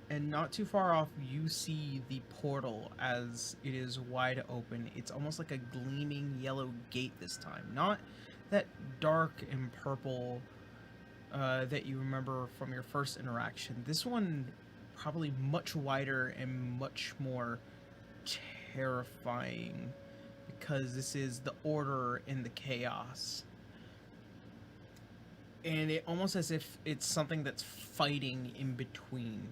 And not too far off, you see the portal as it is wide open. It's almost like a gleaming yellow gate this time. Not that dark and purple that you remember from your first interaction. This one probably much wider and much more terrifying, because this is the order in the chaos. And it almost as if it's something that's fighting in between.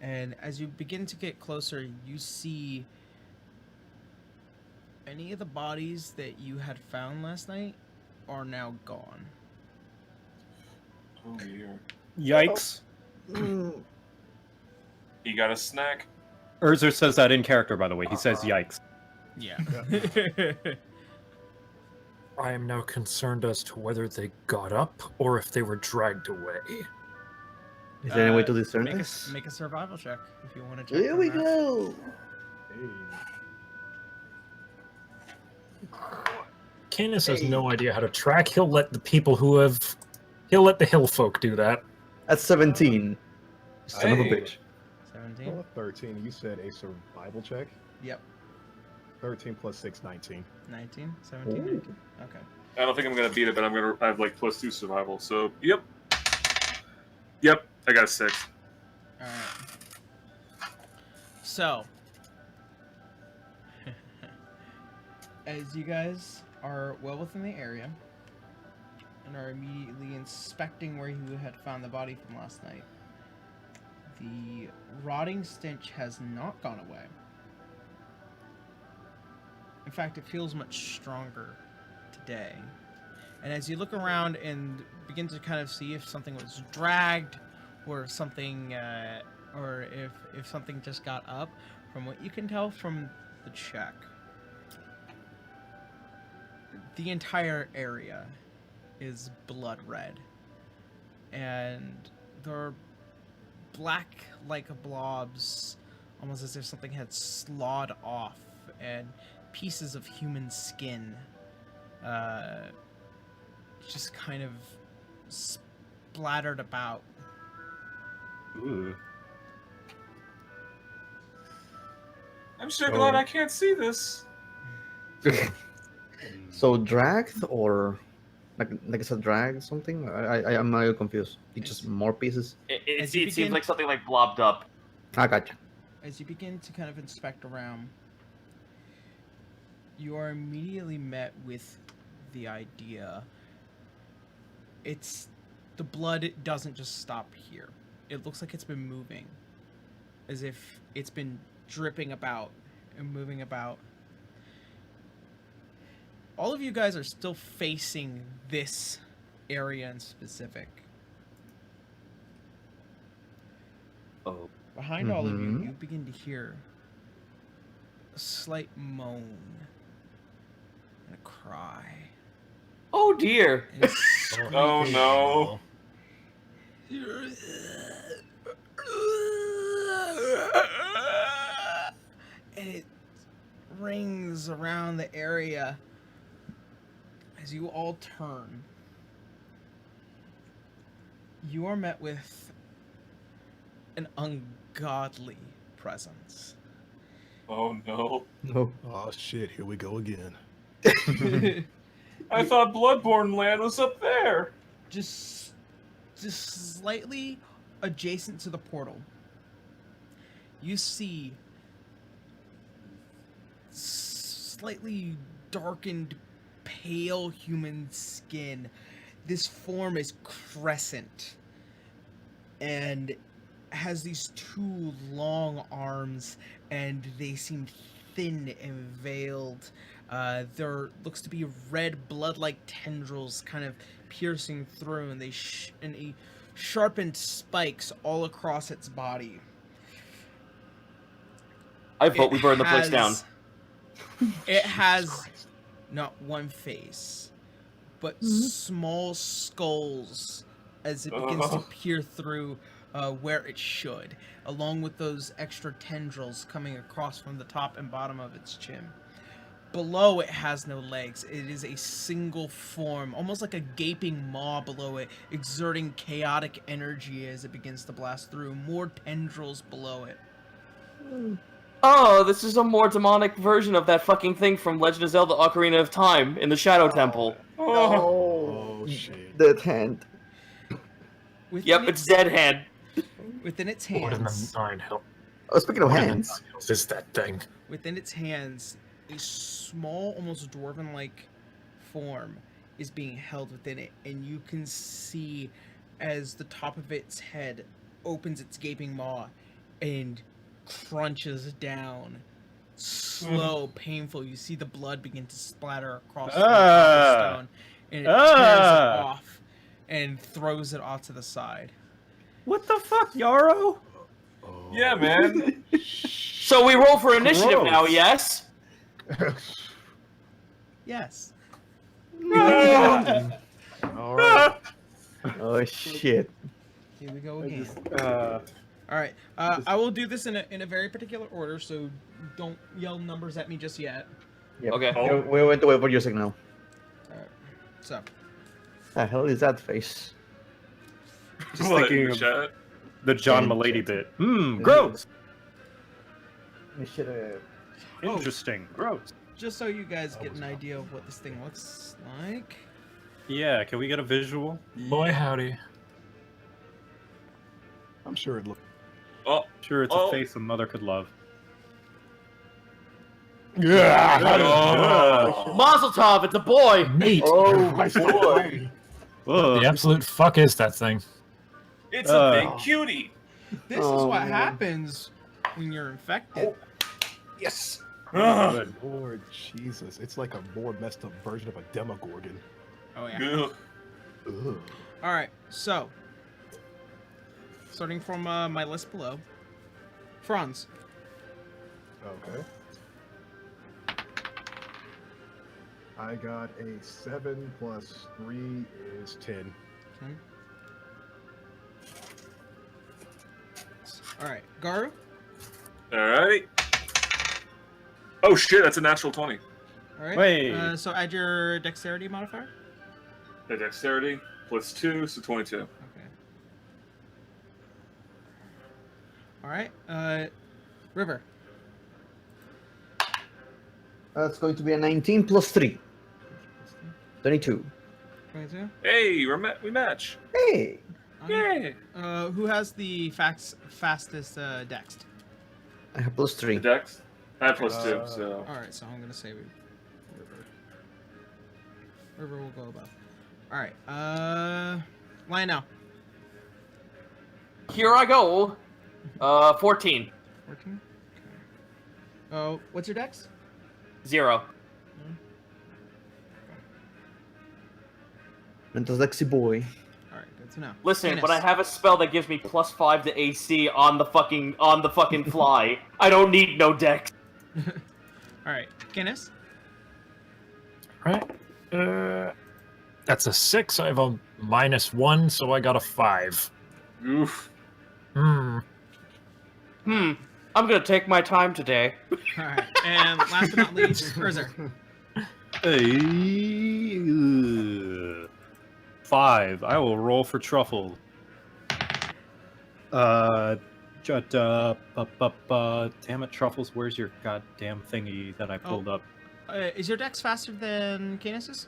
And as you begin to get closer, you see any of the bodies that you had found last night are now gone. Oh dear. Yikes. Mm, You got a snack? Urzer says that in character, by the way. He says yikes. Yeah. I am now concerned as to whether they got up or if they were dragged away. Is there any way to discern make this? make a survival check if you want to check. Here for we that. go. Canis has no idea how to track. He'll let the hill folk do that. At 17. Son of a Hey. bitch. 17. Well, 13. You said a survival check? Yep. 13 plus 6, 19. 19. 17. Ooh. 19. Okay. I don't think I'm gonna beat it, but I have like +2 survival. So yep, I got a 6. All right. So, as you guys are well within the area and are immediately inspecting where you had found the body from last night, the rotting stench has not gone away. In fact, it feels much stronger today. And as you look around and begin to kind of see if something was dragged, or if something, or if something just got up, from what you can tell from the check, the entire area is blood red, and there are black like blobs, almost as if something had slawed off, and pieces of human skin just kind of splattered about. Ooh. I'm sure glad I can't see this. So dragged or like it's a drag something? I'm a little confused. It's just more pieces. It As you seems begin- like something like blobbed up. I gotcha. As you begin to kind of inspect around, you are immediately met with the idea. The blood doesn't just stop here. It looks like it's been moving, as if it's been dripping about and moving about. All of you guys are still facing this area in specific. Oh. Behind all of you, Mhm. you begin to hear a slight moan and a cry. Oh dear. And Oh no. and it rings around the area as you all turn. You are met with an ungodly presence. Oh no. No. Oh shit, here we go again. I thought Bloodborne Land was up there. just slightly adjacent to the portal, you see slightly darkened, pale human skin. This form is crescent and has these two long arms, and they seem thin and veiled. There looks to be red blood-like tendrils kind of piercing through, and they sharpened spikes all across its body. I vote we burn the place down. It has not one face, but small skulls as it begins to peer through where it should, along with those extra tendrils coming across from the top and bottom of its chin. Below it has no legs. It is a single form, almost like a gaping maw below it, exerting chaotic energy as it begins to blast through. More tendrils below it. Oh, this is a more demonic version of that fucking thing from Legend of Zelda Ocarina of Time in the Shadow Temple. Oh shit. Dead hand. Yep, it's dead hand. Within its What in hands. the nine hell? Oh, speaking of What in the hands, nine hells is that thing? Within its hands, a small, almost dwarven-like form is being held within it, and you can see as the top of its head opens its gaping maw and crunches down. Slow, painful. You see the blood begin to splatter across the cobblestone, and it tears it off and throws it off to the side. What the fuck, Yarrow? Yeah, man. So we roll for initiative Gross. now, yes? Yes. All right. oh shit. Here we go again. Uh, All right. I will do this in a very particular order, so don't yell numbers at me just yet. Yep. Okay. Oh. We went to wait for your signal. All right. So, The hell is that face? just What, thinking in the of chat? the John Mulaney bit. Gross. We should have. Interesting. Gross. just so you guys get an idea of what this thing looks like. Yeah, can we get a visual? Boy, howdy. I'm sure it looks. Oh, Sure, it's Oh. a face a mother could love. oh. Mazel tov, it's a boy! Neat. Oh my boy! The absolute fuck is that thing? It's a big cutie. This is Oh, what man. happens when you're infected. Yes. Ugh. Good. Lord Jesus, it's like a more messed up version of a Demogorgon. Oh yeah. Ugh. Ugh. All right. So, starting from my list below, Franz. Okay. I got a 7 plus 3 is 10. Okay. All right, Garu. Alright. Oh shit, that's a natural 20. All right. Wait. So add your dexterity modifier. The dexterity plus 2, so 22. Okay. All right. River. That's going to be a 19 plus 3. 22. 22. Hey, we match. Hey! Yay! Who has the fastest dex? I have plus The 3. dex? I have plus 2, so. All right, so I'm gonna say River. River will go above. All right. Lionel. Here I go. 14. 14. Okay. What's your dex? 0. Mentos Dexy boy. All right, good to know. Listen, Guinness. when I have a spell that gives me +5 to AC on the fucking fly, I don't need no dex. All right, Guinness. Right. That's a 6. I have a -1, so I got a 5. Oof. Hmm. I'm gonna take my time today. All right, and last but not least, Urzer. Hey, 5. I will roll for truffle. Damn it, Truffles, where's your goddamn thingy that I pulled up? Is your dex faster than Canis's?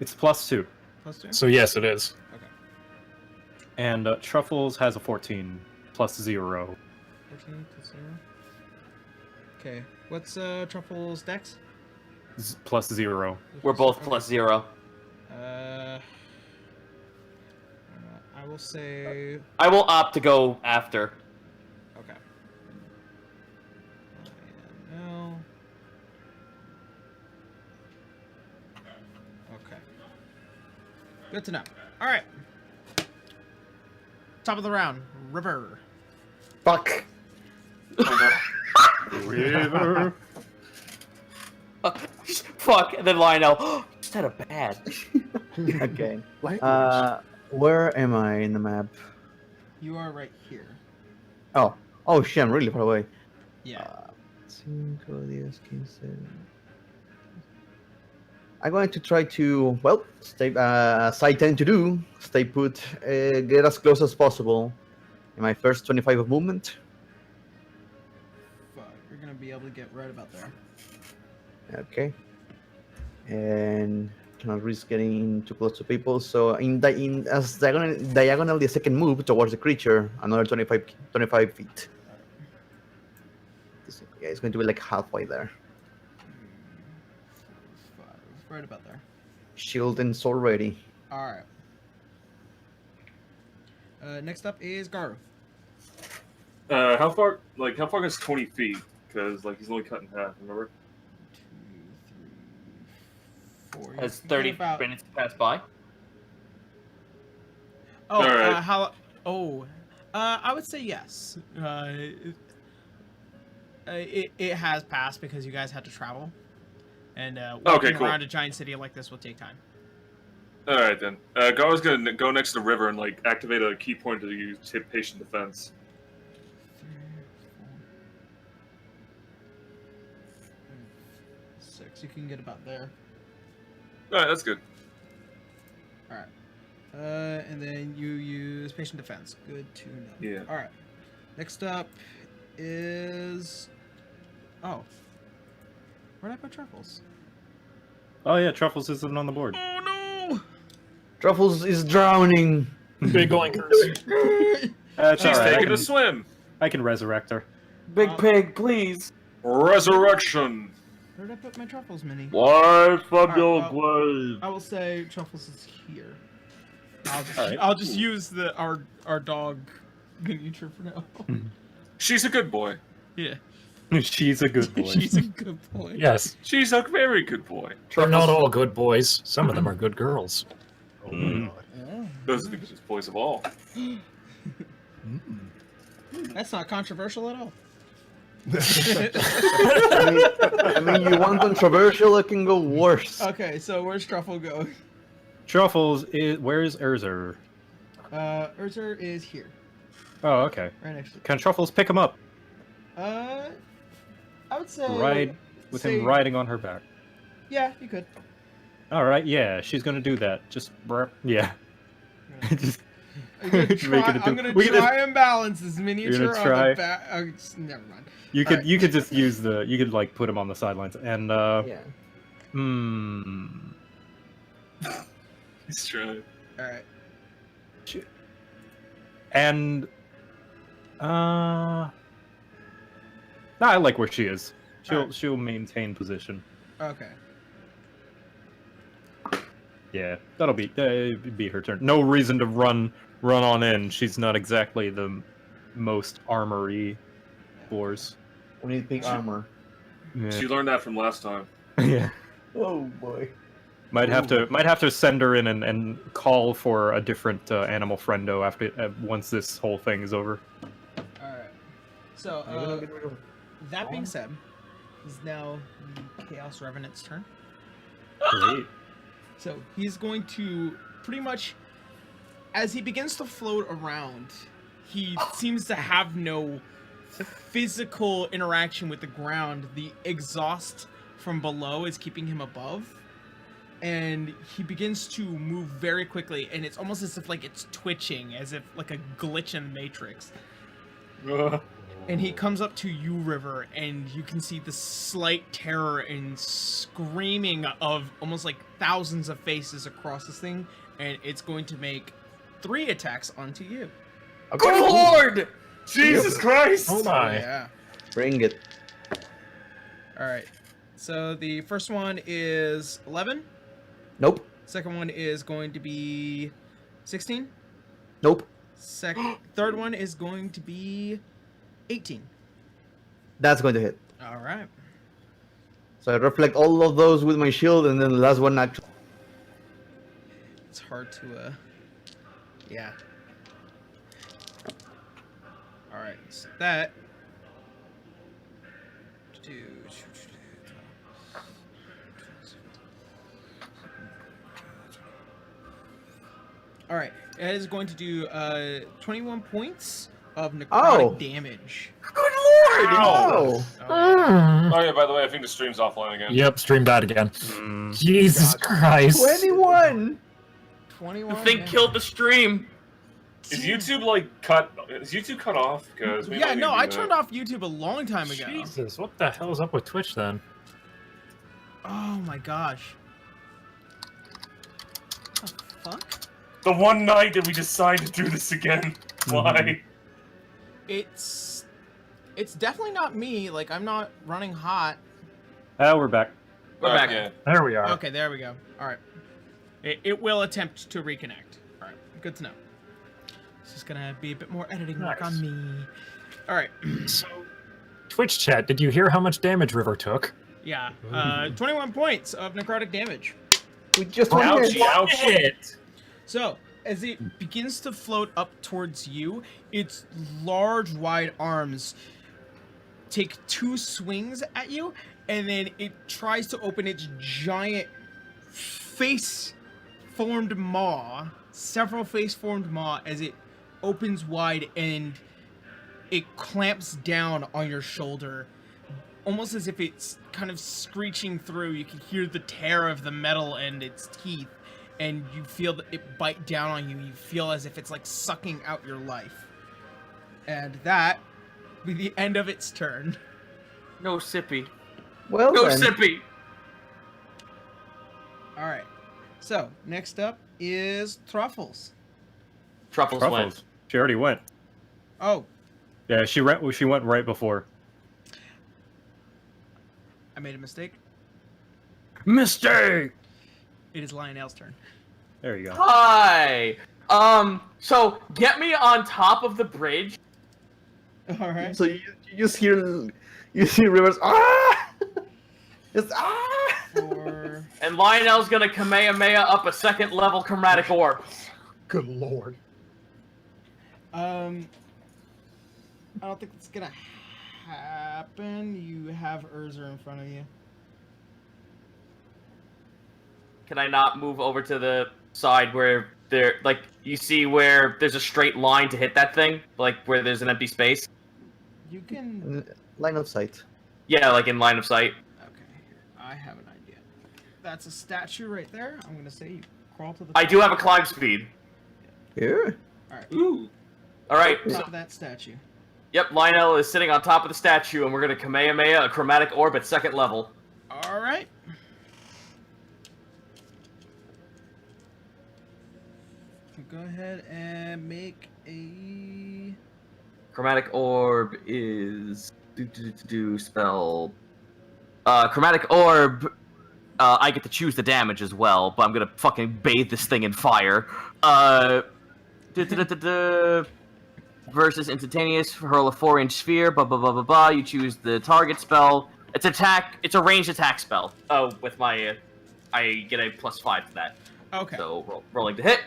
It's +2. +2. So yes, it is. Okay. And Truffles has a 14 +0. 14 + 0. Okay. What's Truffle's dex? +0. We're both +0. I will say. I will opt to go after. Okay. No. Okay. Good to know. All right. Top of the round, River. Fuck. River. Fuck, and then Lionel. Just had a bad. Okay. Language. Where am I in the map? You are right here. Oh shit! I'm really far away. Yeah. 5, 10, 15. I'm going to try to, well, stay, as I tend to do, stay put, get as close as possible in my first 25 of movement. Fuck, you're gonna be able to get right about there. Okay. And cannot risk getting too close to people. So as diagonally a second move towards the creature, another 25 feet. Yeah, it's going to be like halfway there. 5, right about there. Shield and sword ready. All right. Next up is Garu. How far is 20 feet? Because he's only cut in half. Remember? 2, 3, 4. Has You 30 get about... minutes passed by? Oh, Alright. how? Oh, I would say yes. It has passed because you guys had to travel, and walking cool. around a giant city like this will take time. All right then. Gar's gonna go next to the river and activate a key point to use patient defense. 3, 4, 6. You can get about there. All right, that's good. All right. And then you use patient defense. Good to know. Yeah. All right. Next up is. Oh. Where'd I put Truffles? Oh yeah, Truffles isn't on the board. Oh no! Truffles is drowning. Big oinkers. That's She's alright, taking a swim. I can resurrect her. Big pig, please. Resurrection. Where did I put my Truffles mini? Why from Alright, your well- grave? I will say Truffles is here. Alright. I'll just use our dog miniature for now. She's a good boy. Yeah. She's a good boy. She's a good boy. Yes, She's a very good boy. they're not all good boys. Some of them are good girls. Oh Mm. my god. Oh. Those are the biggest boys of all. That's not controversial at all. I mean, you want controversial, it can go worse. Okay, so where's Truffle go? Truffles where's Urzer? Urzer is here, Oh, okay. right next to. Can Truffles pick him up? I would say. Ride with say- him riding on her back. Yeah, you could. All right, yeah, she's gonna do that. Just yeah. Just I'm gonna Make try, it a I'm do- gonna we can try and balance this miniature on try? the back. Never mind. you could Alright. you could just use you could put him on the sidelines and Yeah. He's trying. All right. and I like where she is. Alright. She'll maintain position. Okay. Yeah, that'll be her turn. No reason to run on in. She's not exactly the most armory boars. We need big armor. Yeah. She learned that from last time. Yeah. Oh boy. Might have to send her in and call for a different animal friendo after once this whole thing is over. All right. So that being said, is now the Chaos Revenant's turn. Great. So he's going to pretty much, as he begins to float around, he seems to have no physical interaction with the ground. The exhaust from below is keeping him above. And he begins to move very quickly, and it's almost as if like it's twitching, as if like a glitch in the Matrix. And he comes up to you, River, and you can see the slight terror and screaming of almost like thousands of faces across this thing, and it's going to make 3 attacks onto you. Okay. Good lord! Jesus Christ! Oh my. Yeah. Bring it. All right. So the first one is 11. Nope. Second one is going to be 16. Nope. Third one is going to be 18. That's going to hit. All right. So I reflect all of those with my shield, and then the last one actually. It's hard to, yeah. All right. So that. All right. It is going to do 21 points of necrotic damage. Good lord! Oh. Oh yeah, by the way, I think the stream's offline again. Yep, stream died again. Jesus Christ. 21. 21. The thing damage. killed the stream. Is YouTube like cut? Is YouTube cut off? Because Yeah, no, I turned off YouTube a long time ago. Jesus, what the hell is up with Twitch then? Oh my gosh. What the fuck? The one night that we decided to do this again. Why? It's definitely not me. Like, I'm not running hot. We're back. We're back. Yeah. There we are. Okay, there we go. All right. It will attempt to reconnect. All right, good to know. This is gonna be a bit more editing work Nice. on me. All right. So, Twitch chat, did you hear how much damage River took? Yeah. 21 points of necrotic damage. We just Ouchie, went ouchie. So, as it begins to float up towards you, its large, wide arms take 2 swings at you, and then it tries to open its giant face-formed maw, several face-formed maw, as it opens wide and it clamps down on your shoulder, almost as if it's kind of screeching through. You can hear the tear of the metal and its teeth, and you feel it bite down on you. You feel as if it's like sucking out your life. And that will be the end of its turn. No sippy. Well No then. sippy. All right. So next up is Truffles. Truffles went. Truffles. She already went. Oh, Yeah, she went right before. I made a mistake. Mistake. It is Lionel's turn. There you go. Hi. So get me on top of the bridge. All right. So you just hear Rivers. Ah! Just ah! For And Lionel's gonna Kamehameha up a 2nd level chromatic orb. Good lord. I don't think it's gonna happen. You have Urza in front of you. Can I not move over to the side where there, like, you see where there's a straight line to hit that thing? Like, where there's an empty space? You can. Line of sight. Yeah, like in line of sight. Okay, here. I have an idea. That's a statue right there. I'm gonna say you crawl to the. I do have a climb speed. Yeah. All right. Ooh. Alright, Top of that statue. yep, Lionel is sitting on top of the statue, and we're gonna Kamehameha a chromatic orb at 2nd level. All right. Go ahead and make a. Chromatic orb is spell. Chromatic orb. I get to choose the damage as well, but I'm gonna fucking bathe this thing in fire. Versus instantaneous, hurl a 4-inch sphere. Blah blah blah blah blah. You choose the target spell. It's attack. It's a ranged attack spell. Oh, with my, I get a +5 to that. Okay. So rolling to hit.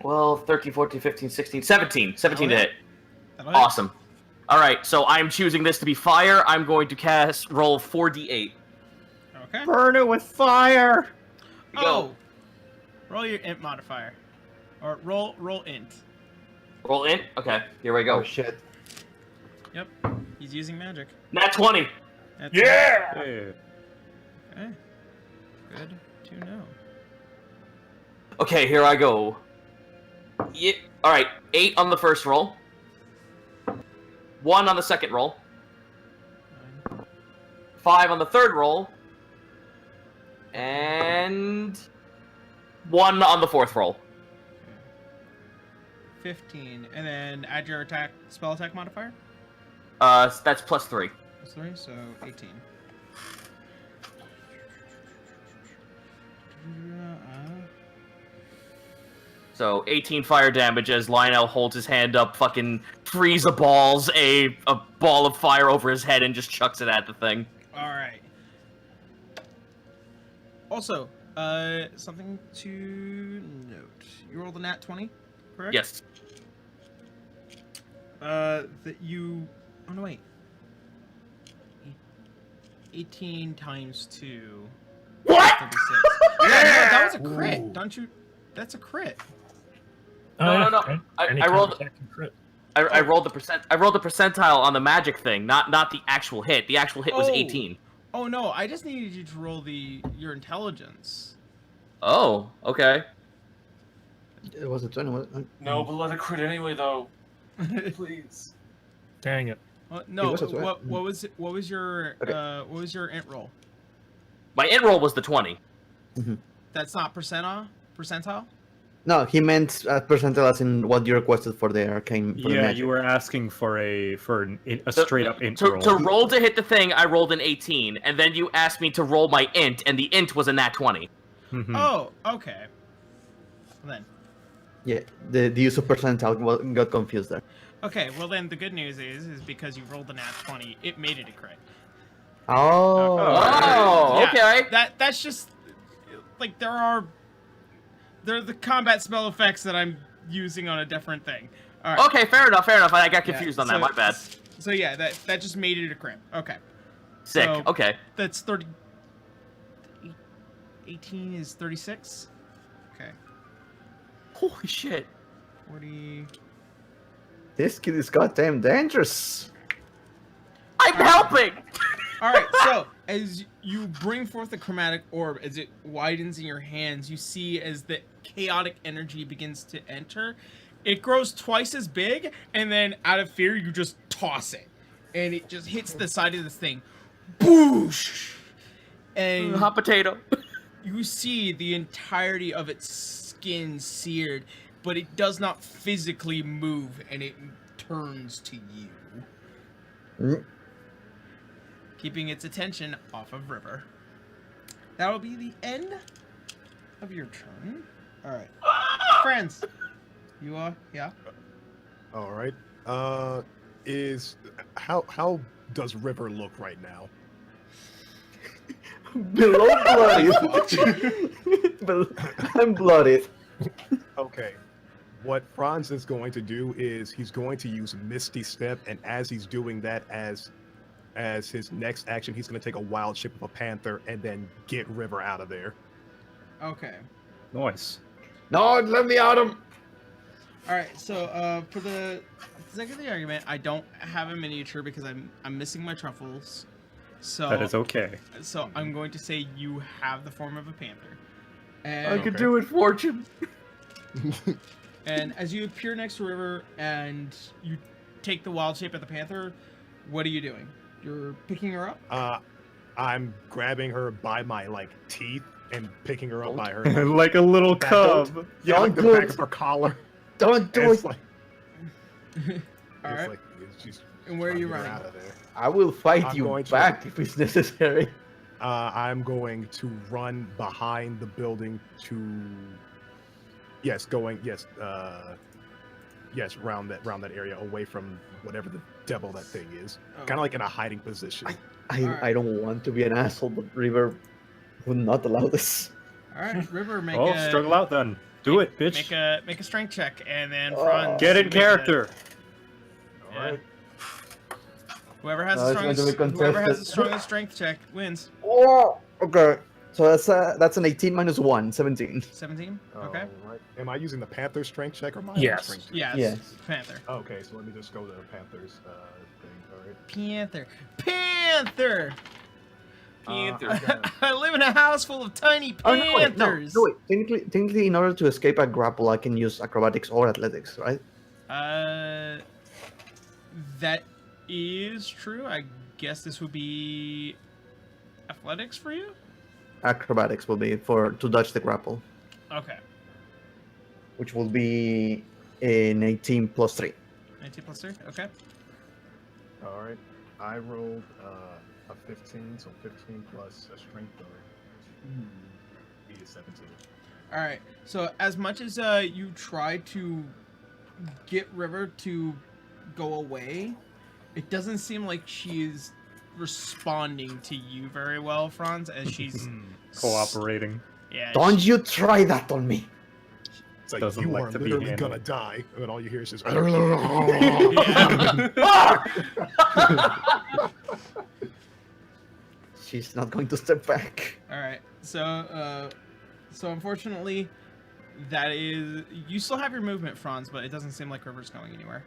12, 13, 14, 15, 16, 17. 17 to hit. That'll hit. Awesome. Alright, so I'm choosing this to be fire. I'm going to roll 4d8. Okay. Burn it with fire! We go. Oh! Roll your int modifier. Or roll int. Roll in. Okay, here we go. Oh shit. Yep. He's using magic. Nat 20. That's Yeah! Okay. Good to know. Okay, here I go. Yeah. All right, 8 on the first roll. 1 on the second roll. 5 on the third roll. And 1 on the fourth roll. 15. And then add your spell attack modifier. That's plus 3. Plus 3, so 18. So 18 fire damage as Lionel holds his hand up, fucking Frieza balls a ball of fire over his head and just chucks it at the thing. Alright. Also, something to note. You rolled a nat 20, correct? Yes. That you... Oh, no, wait. 18 times 2. What? 36. Yeah, no, that was a crit. Ooh. Don't you... That's a crit. No. Okay. I Anytime rolled- attack can crit. I rolled the percentile on the magic thing, not the actual hit. The actual hit was Oh. 18. Oh, no, I just needed you to roll your intelligence. Oh, okay. It was a 20. No, but let it crit anyway, though. Please. Dang it. No, was a 20. what was your Okay. what was your int roll? My int roll was the 20. That's not percentile? No, he meant percentile as in what you requested for the arcane. For the Yeah, magic. you were asking for a straight up int To roll. roll to hit the thing, I rolled an 18, and then you asked me to roll my int, and the int was a nat 20. Mhm. Oh, okay. Well, then. Yeah, the use of percentile got confused there. Okay, well then the good news is because you rolled a nat 20, it made it a crit. Oh. Oh, Yeah, okay. That's just like they're the combat spell effects that I'm using on a different thing. All right. Okay, fair enough. I got Yeah, confused on so- that. My bad. So yeah, that just made it a crit. Okay. Sick. so- Okay. That's 30 18 is 36. Okay. Holy shit. 40 This kid is goddamn dangerous. I'm helping. All right, so as you bring forth the chromatic orb, as it widens in your hands, you see as the chaotic energy begins to enter, it grows twice as big, and then out of fear, you just toss it, and it just hits the side of this thing, boosh, and Hot potato. you see the entirety of its skin seared, but it does not physically move, and it turns to you. Mm. Keeping its attention off of River. That will be the end of your turn. Alright. Friends. You are, yeah? All right. Is how does River look right now? Below bloody. I'm bloodied. Okay. What Franz is going to do is he's going to use Misty Step, and as he's doing that, as his next action, he's going to take a wild shape of a panther and then get River out of there. Okay. Nice. No, let me out him. Alright, so for the sake of the argument, I don't have a miniature because I'm missing my truffles. So That is okay. So I'm going to say you have the form of a panther. I And could do it, Fortune. And as you appear next to River and you take the wild shape of the panther, what are you doing? You're picking her up? I'm grabbing her by my teeth and picking her up by her Like a little back- cub. Yeah, like the Don't do back it. of her collar. Don't do And it's it. like, Alright. it's just And where are trying you to get her running? out of there. I will fight I'm you going to- back if it's necessary. I'm going to run behind the building to. Yes, round that area, away from whatever the devil that thing is. Oh. Kind of like in a hiding position. I don't want to be an asshole, but River would not allow this. Alright, River, make Oh, a struggle out then. Do it, bitch. make a strength check, and then Oh. Franz, Get in make a- character. Yeah. Alright. Whoever has No, the it's going to strongest, be whoever has contested. the strongest strength check wins. Oh, okay. So that's an 18 minus 1, 17. 17. Okay. Alright. Am I using the Panther strength check or my Yes. strength check? Yeah. Yes. It's Panther. Okay, so let me just go to the Panthers thing. Alright. Panther. Panther. Panther. I got- I live in a house full of tiny Oh, no, wait, panthers. no, wait. Technically, in order to escape a grapple, I can use acrobatics or athletics, right? That is true. I guess this would be athletics for you. Acrobatics will be to dodge the grapple, Okay. which will be an 18 plus 3. 19 plus 3. Okay. Alright. I rolled a 15, so 15 plus a strength of be 17. All right. So as much as you try to get River to go away, it doesn't seem like she is responding to you very well, Franz, as she's Cooperating. yeah. Don't you try that on me. It's like, Doesn't you like are to be literally handled. gonna die, and then all you hear is just... She's not going to step back. All right. So unfortunately, that is you still have your movement, Franz, but it doesn't seem like River's going anywhere.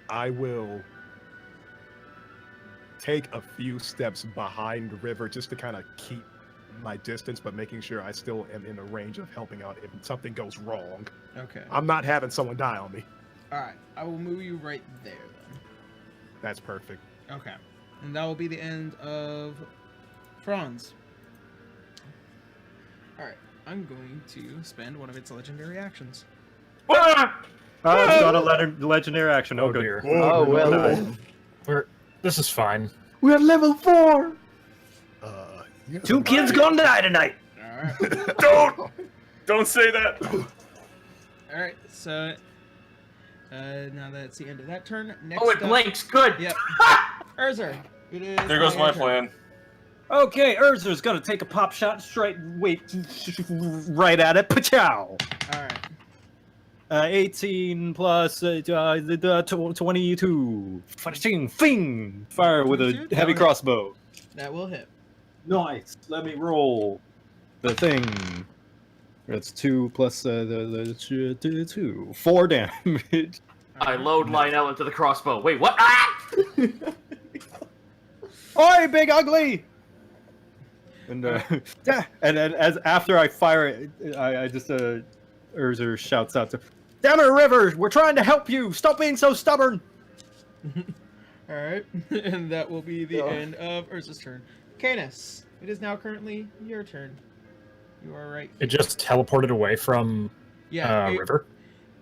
I will take a few steps behind the river just to kind of keep my distance, but making sure I still am in the range of helping out if something goes wrong. Okay. I'm not having someone die on me. All right. I will move you right there then. That's perfect. Okay. And that will be the end of Franz. Alright, I'm going to spend one of its legendary actions. Ah! Oh, it's got a legendary action. Oh, Oh good. dear. Oh, well. We're this is fine. We are level 4! Yeah, Two kids gonna die tonight. Alright. Don't say that. Alright, so now that's the end of that turn. Next Oh, it up- blinks. Good. Yep. Urzer. It is There goes my turn. plan. Okay, Urzer's gonna take a pop shot straight, right at it. Pachow! Alright. 18 plus 22. Fing! Fire with 22? a heavy That will hit. crossbow. That will hit. Nice. Let me roll the thing. That's 2 plus the 2. 4 damage. I load Lionel into the crossbow. Wait, what? Ah! Oi, big ugly! And yeah, and then as after I fire it, I just Urzer shouts out to, "Damn it, River! We're trying to help you. Stop being so stubborn." Alright. And that will be the Yeah. end of Urzer's turn. Canis, it is now currently your turn. You are right. It just teleported away from Yeah. River.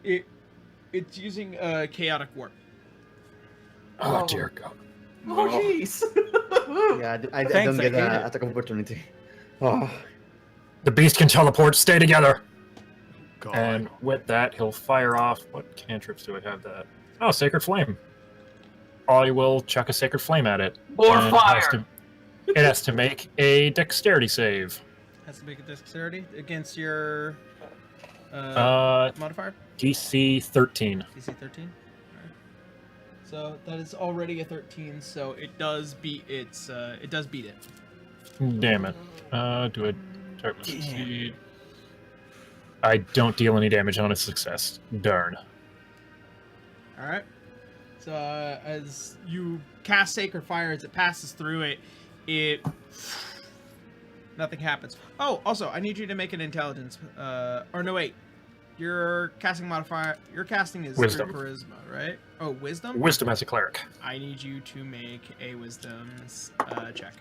It's using chaotic warp. Oh dear God. Oh, jeez. Yeah, I Thanks, don't get I hate an it. attack of opportunity. Oh, The beast can teleport. Stay together. God. And with that, he'll fire off. What cantrips do I have that? Oh, Sacred Flame. I will chuck a Sacred Flame at it. More and fire. It has to make a Dexterity save. Has to make a dexterity against your modifier. DC 13. DC 13. Alright. So that is already a 13. So it does beat its. It does beat it. Damn it. Do I start with succeed? I don't deal any damage on a success. Darn. All right. So as you cast Sacred Fire, as it passes through it nothing happens. Oh, also, I need you to make an intelligence. Or no, wait. Your casting modifier. Your casting is Wisdom. through charisma, right? Oh, wisdom. Wisdom as a cleric. I need you to make a wisdom check.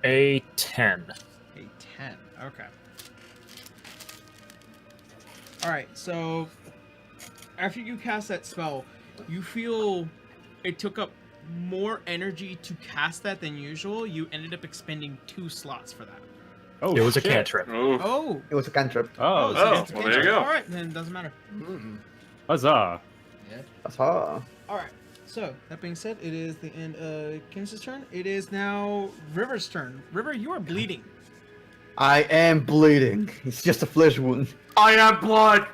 A 10. A 10. Okay. All right. So after you cast that spell, you feel it took up more energy to cast that than usual. You ended up expending 2 slots for that. Oh, It was a shit. cantrip. Oh, Oh. it was a cantrip. Oh, Oh, it's a well, there you go. All right, then it doesn't matter. huzzah! Aha. All right. So that being said, it is the end of King's turn. It is now River's turn. River, you are bleeding. I am bleeding. It's just a flesh wound. I am blood.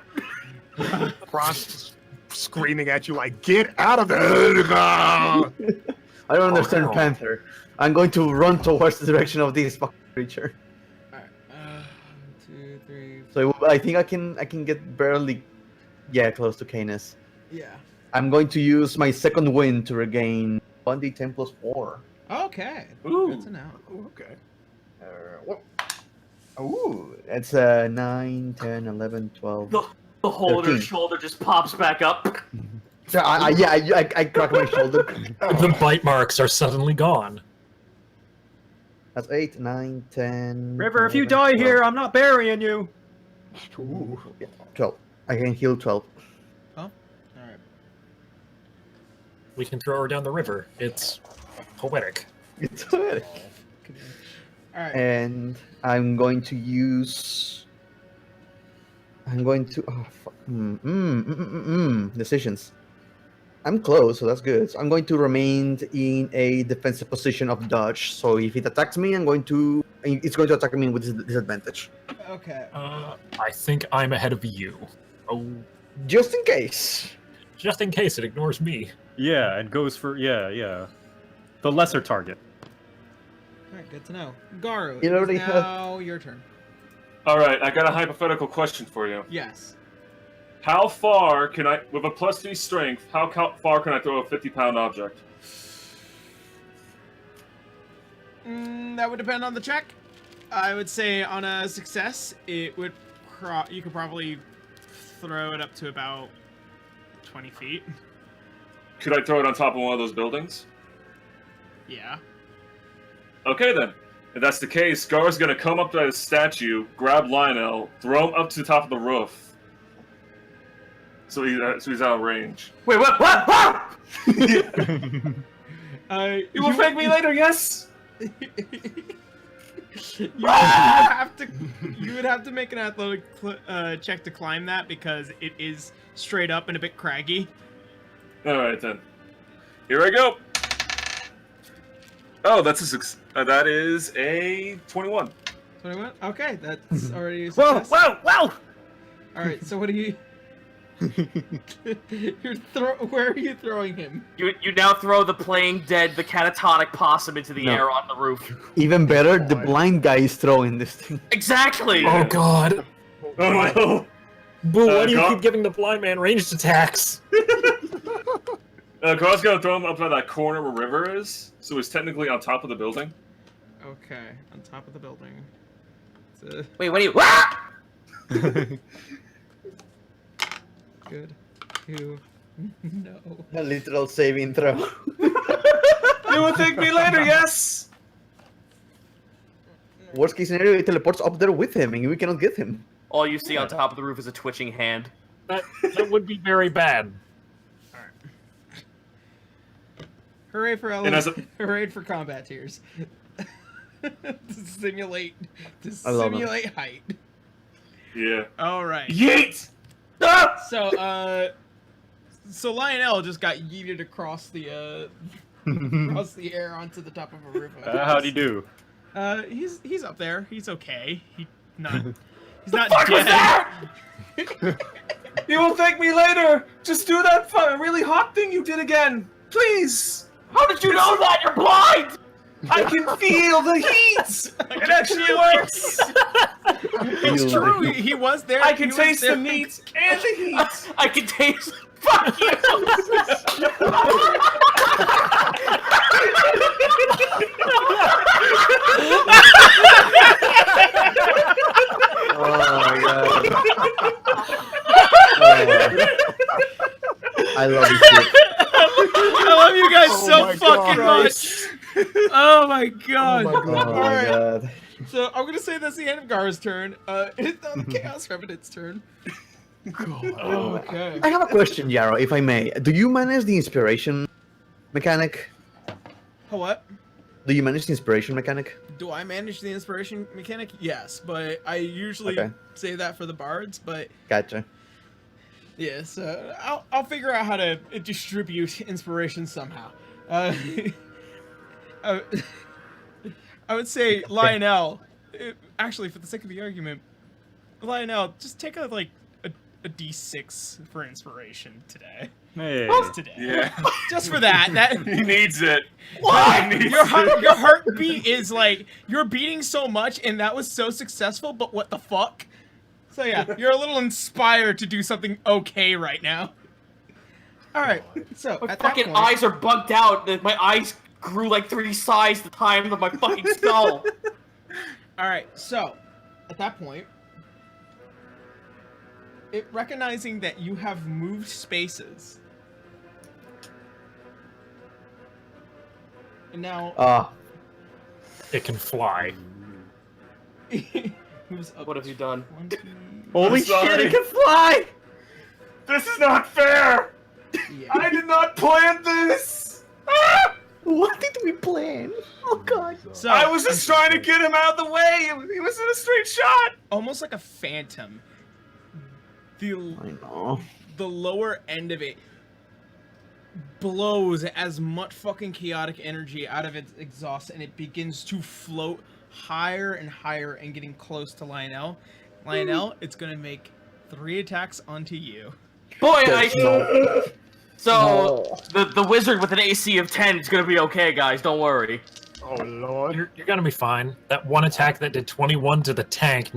screaming at you like, "Get out of there!" I don't understand, no. Panther. I'm going to run towards the direction of this fucking creature. Alright. 2, 3. So I think I can get barely, close to Canis. Yeah. I'm going to use my second wind to regain 1d10 plus 4. Okay. Ooh. Good to know. Okay. Ooh, that's 9, 10, 11, 12. The hole in her 13. shoulder just pops back up. So I crack my shoulder. The bite marks are suddenly gone. That's 8, 9, 10. River, if you 11, die 12. here, I'm not burying you. Ooh. 12. I can heal 12. Alright. We can throw her down the river. It's poetic. It's alright. Alright. And I'm going to use. Decisions. I'm close, so that's good. So I'm going to remain in a defensive position of dodge. So if it attacks me, it's going to attack me with disadvantage. Okay. I think I'm ahead of you. Oh, Just in case. just in case it ignores me. Yeah, it goes for the lesser target. Alright, good to know. Garu, You it is already have- now your turn. All right, I got a hypothetical question for you. Yes. How far can I, with a +3 strength, how far can I throw a 50-pound object? That would depend on the check. I would say on a success, it would you could probably throw it up to about 20 feet. Could I throw it on top of one of those buildings? Yeah. Okay then. If that's the case, Gar's gonna come up to the statue, grab Lionel, throw him up to the top of the roof. So he's out of range. Wait, what? What? You will thank me later, yes? You would have to make an athletic check to climb that because it is straight up and a bit craggy. Alright then. Here I go. Oh, that is a 21. 21? Okay, that's already a Whoa, success. whoa, whoa! Alright, so what do you... Where are you throwing him? You now throw the playing dead, the catatonic possum into the No. air on the roof. Even better, the blind guy is throwing this thing. Exactly! Oh god! Oh no! Boo, why do you Gar- keep giving the blind man ranged attacks? Gar's gonna throw him up at that corner where River is, so he's technically on top of the building. Okay, on top of the building. Wait, what are you? Ah! Good. You... No. A literal saving throw. You will thank me later, yes? Worst case scenario, he teleports up there with him and we cannot get him. All you see on top of the roof is a twitching hand. That would be very bad. Hooray for And as a- Hooray for combat tiers. to simulate I love it. height. Yeah. All right. Yeet! Ah! So Lionel just got yeeted across the air onto the top of a roof. How'd he do? He's up there. He's okay. He's not Fuck was dead. that? You will thank me later. Just do that really hot thing you did again, please. How did you know that? You're blind! I can feel the heat. It actually works. It's true. He was there. I can He was taste there. the meat and the heat. I can taste. Fuck you! Oh my god. I love this shit. I love you guys Oh so my fucking God. much. Oh my god. Oh my God. Oh All my right. god. So I'm gonna say that's the end of Gar's turn. It's now the Chaos Revenant's turn. Okay. I have a question, Yarrow, if I may. Do you manage the inspiration mechanic? What? Do you manage the inspiration mechanic? Do I manage the inspiration mechanic? Yes, but I usually Okay. say that for the bards. But Gotcha. yes, I'll figure out how to distribute inspiration somehow. I would say Lionel. Actually, for the sake of the argument, Lionel, just take a a D6 for inspiration today. Hey. Just today. Yeah. Just for that. He needs it. What? He needs Your it. your heartbeat is like you're beating so much, and that was so successful. But what the fuck? So yeah, you're a little inspired to do something okay right now. All right. So My at that fucking point, eyes are bugged out. My eyes grew like 3 sizes the time of my fucking skull. all right. So at that point, it recognizing that you have moved spaces. And now It can fly. moves up. What have you done? 1, 2, Holy I'm sorry. shit, it can fly! This is not fair. yeah. I did not plan this. What did we plan? Oh god. So I was just trying to get him out of the way. He was in a straight shot. almost like a phantom. I know. The lower end of it blows as much fucking chaotic energy out of its exhaust, and it begins to float higher and higher and getting close to Lionel. Lionel, it's gonna make 3 attacks onto you. Boy, No. So the wizard with an AC of 10 is gonna be okay, guys. Don't worry. Oh lord. You're gonna be fine. That one attack that did 21 to the tank,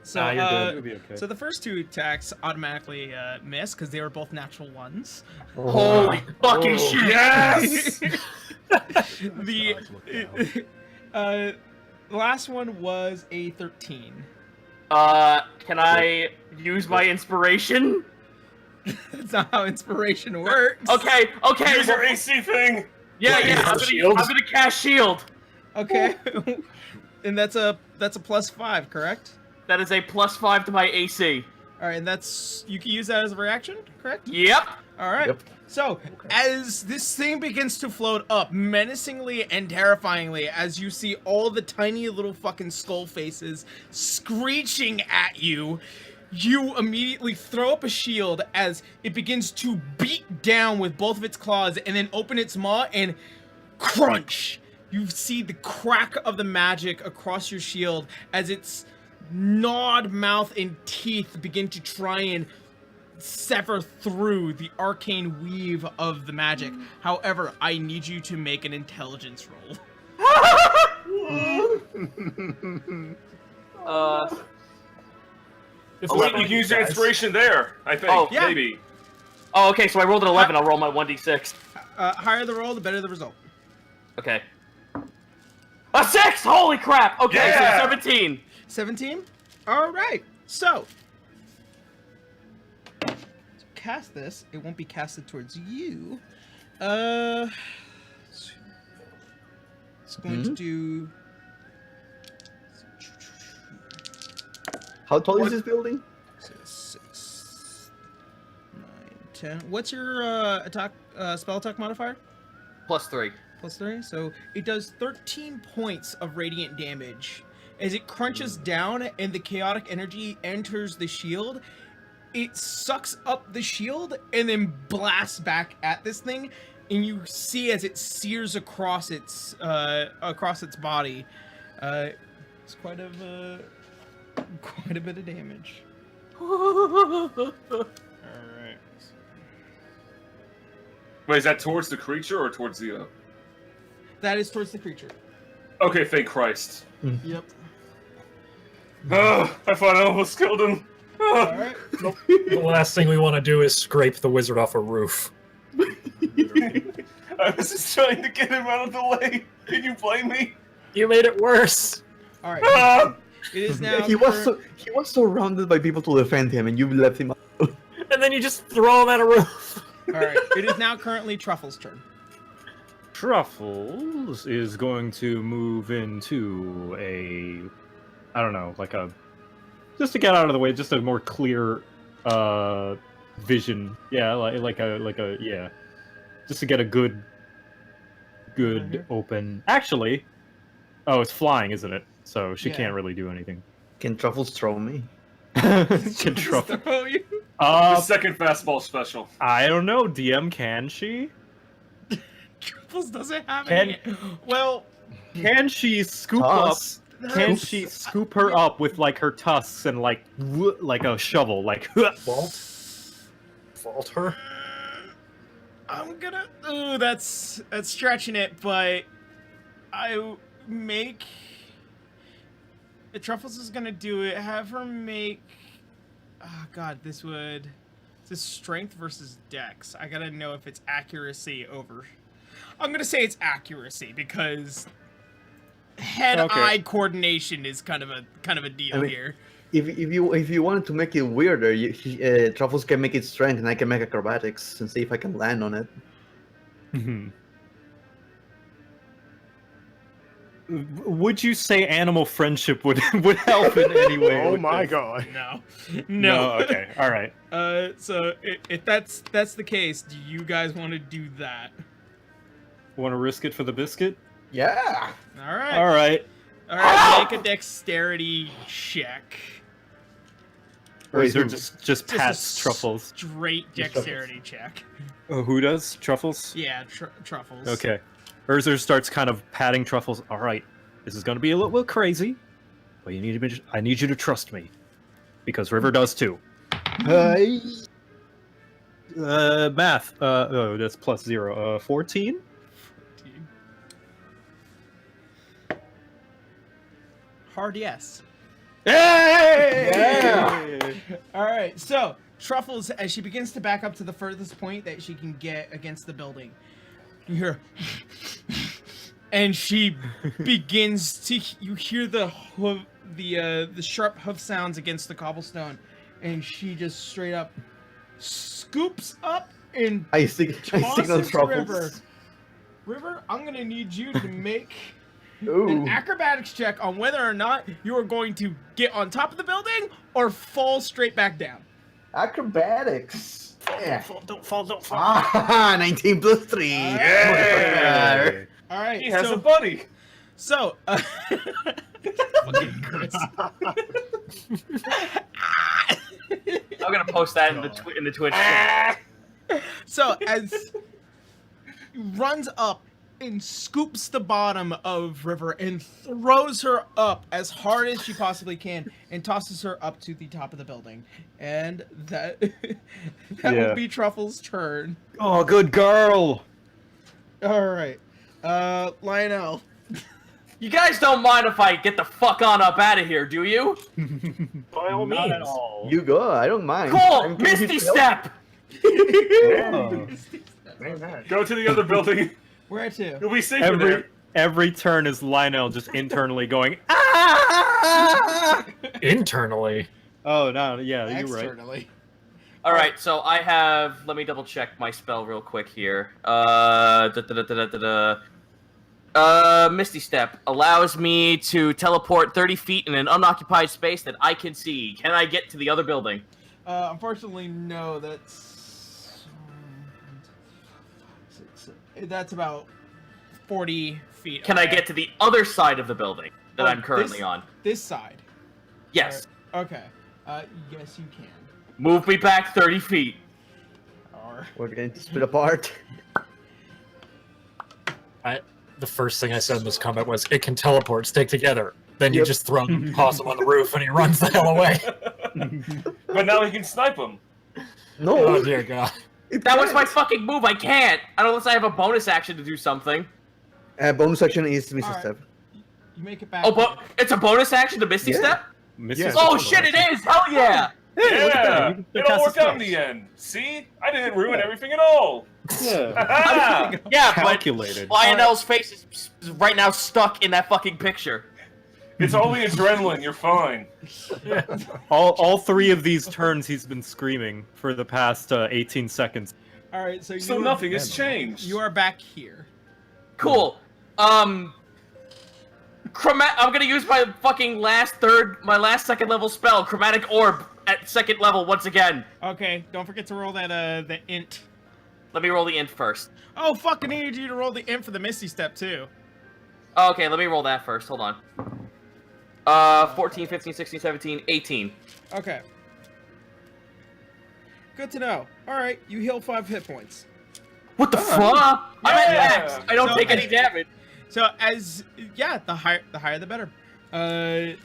So, Nah, you're good. It'll be okay. so the first 2 attacks automatically miss because they were both natural 1s. Holy fucking shit! Yes. The last one was a 13. Can I use my inspiration? That's not how inspiration works. Okay. Use your AC thing. Yeah, Wait, yeah. shield? I'm gonna cast shield. Okay. And that's a +5, correct? That is a +5 to my AC. All right, and that's you can use that as a reaction, correct? Yep. All right. Yep. So as this thing begins to float up, menacingly and terrifyingly, as you see all the tiny little fucking skull faces screeching at you, you immediately throw up a shield as it begins to beat down with both of its claws, and then open its maw and crunch. You see the crack of the magic across your shield as its gnawed mouth and teeth begin to try and sever through the arcane weave of the magic. However, I need you to make an intelligence roll. It's Wait, you can use your inspiration there. I think. Oh, yeah. Maybe. Oh, okay. So I rolled an 11. I'll roll my 1d6. Higher the roll, the better the result. Okay. A 6! Holy crap! Okay, Yeah. so 17. 17? All right. So, to cast this, it won't be casted towards you. It's going to do... How tall is this building? 6, 9, 10. What's your attack spell attack modifier? +3. +3. So it does 13 points of radiant damage. As it crunches down and the chaotic energy enters the shield, it sucks up the shield and then blasts back at this thing. And you see as it sears across its body. It's quite a bit of damage. All right. Wait, is that towards the creature or towards the? That is towards the creature. Okay, thank Christ. Yep. I thought I almost killed him. All right. The last thing we want to do is scrape the wizard off a roof. I was just trying to get him out of the way. Can you blame me? You made it worse. All right. Ah! It is now. He was surrounded by people to defend him, and you left him. And then you just throw him at a roof. All right. It is now currently Truffle's turn. Truffles is going to move into I don't know, like just to get out of the way, just a more clear vision. Yeah, yeah, just to get a good open. Actually, oh, it's flying, isn't it? So she can't really do anything. Can Truffles throw me? Can Truffle? Throw you. The second fastball special. I don't know. DM, can she? Truffles doesn't have any. Well, Can she scoop Toss. Can she scoop her up with like her tusks and like a shovel, like? Vault her? I'm gonna. Ooh, that's stretching it, but I make. Truffles is gonna do it. Have her make. Oh God, this is strength versus dex. I gotta know if it's accuracy over. I'm gonna say it's accuracy because head-eye coordination is kind of a deal here. If you wanted to make it weirder, Truffles can make it strength, and I can make acrobatics and see if I can land on it. Would you say animal friendship would help in any way? Oh my god. No. Okay. All right. So if that's the case, do you guys want to do that? Want to risk it for the biscuit? Yeah. All right. All right. All right. Make a dexterity check. Or is there who? just past Truffles? Straight dexterity check. Oh, who does? Truffles? Yeah, Truffles. Okay. Urzer starts kind of patting Truffles. All right, this is going to be a little crazy, but I need you to trust me, because River does too. Math. Oh, that's plus 0. 14. Hard yes. Hey! Yeah! All right. So Truffles, as she begins to back up to the furthest point that she can get against the building, you hear, and she begins to. You hear the sharp hoof sounds against the cobblestone, and she just straight up scoops up and I signal tosses Truffles. River, I'm gonna need you to make Ooh. an acrobatics check on whether or not you are going to get on top of the building or fall straight back down. Acrobatics. Yeah. Don't fall. Ah, 19 plus 3. Yeah. All right. He has so, a buddy. So, fucking Chris. I'm gonna post that in the Twitch chat. So as runs up and scoops the bottom of River and throws her up as hard as she possibly can and tosses her up to the top of the building. And that will be Truffle's turn. Oh, good girl. All right. Lionel. You guys don't mind if I get the fuck on up out of here, do you? By all Not means. at all. You go. I don't mind. Cool! I'm Misty Step! Oh. Go to the other building. Where to? You'll be safer there. Every turn is Lionel just internally going, ah! Internally. Oh, no, yeah, you're right. Externally. Alright, so I have... Let me double check my spell real quick here. Misty Step allows me to teleport 30 feet in an unoccupied space that I can see. Can I get to the other building? Unfortunately, no. That's about 40 feet. Can I get to the other side of the building that I'm currently this, on? This side. Yes. Okay. Yes, you can. Move me back 30 feet. Or We're going to split apart. The first thing I said in this comment was, it can teleport, stick together. Then you Yep. just throw toss him on the roof and he runs the hell away. But now he can snipe him. No. Oh dear God. That was my fucking move. I can't. Unless I have a bonus action to do something. Bonus action is Misty Alright. Step. you make it back. Oh, but it's a bonus action to Misty Yeah. Step? Yes. Oh shit, it is! Hell yeah! Yeah, You it cast all a worked out in spell. the end. See, I didn't ruin everything at all. Yeah. Ah! Yeah, Calculated. but Lionel's face is right now stuck in that fucking picture. It's only adrenaline. You're fine. All three of these turns he's been screaming for the past 18 seconds. All right. So So nothing has changed. You are back here. Cool. I'm gonna use my fucking my last second level spell, Chromatic Orb, at second level once again. Okay. Don't forget to roll that the int. Let me roll the int first. Oh fuck! I needed you to roll the int for the Misty Step too. Okay, let me roll that first. Hold on. 14, 15, 16, 17, 18. Okay. Good to know. All right. You heal 5 hit points. What the fuck? I'm at Yeah. max. I don't So- take any damage. So the higher the better. Non-combat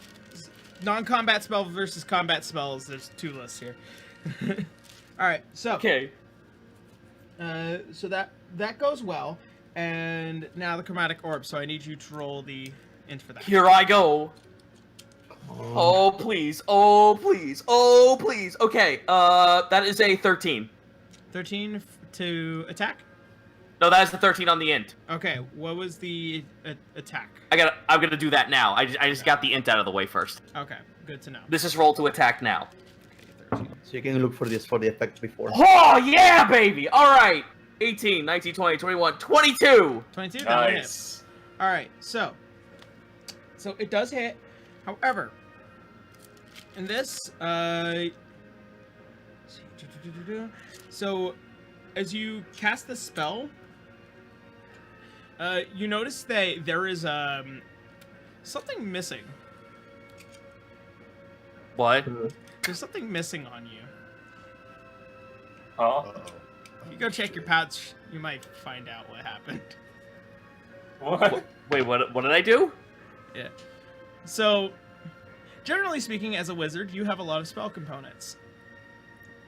spell versus combat spells. There's 2 lists here. All right, so Okay. So that goes well, and now the chromatic orb. So I need you to roll the int for that. Here I go. Oh please! Oh please! Oh please! Okay. That is a 13. 13 to attack. No, that is the 13 on the int. Okay, what was the attack? I'm gonna do that now. I just got the int out of the way first. Okay, good to know. This is roll to attack now. Okay, 13. So you can look for this for the effect before. Oh yeah, baby! All right. 18, 19, 20, 21, 22. 22. That one hits. Nice. All right, so it does hit. However, in this, so as you cast the spell, you notice that there is something missing. What? There's something missing on you. Huh? Uh-oh. If you go check your pouch, you might find out what happened. What? Wait, what did I do? Yeah. So, generally speaking, as a wizard, you have a lot of spell components.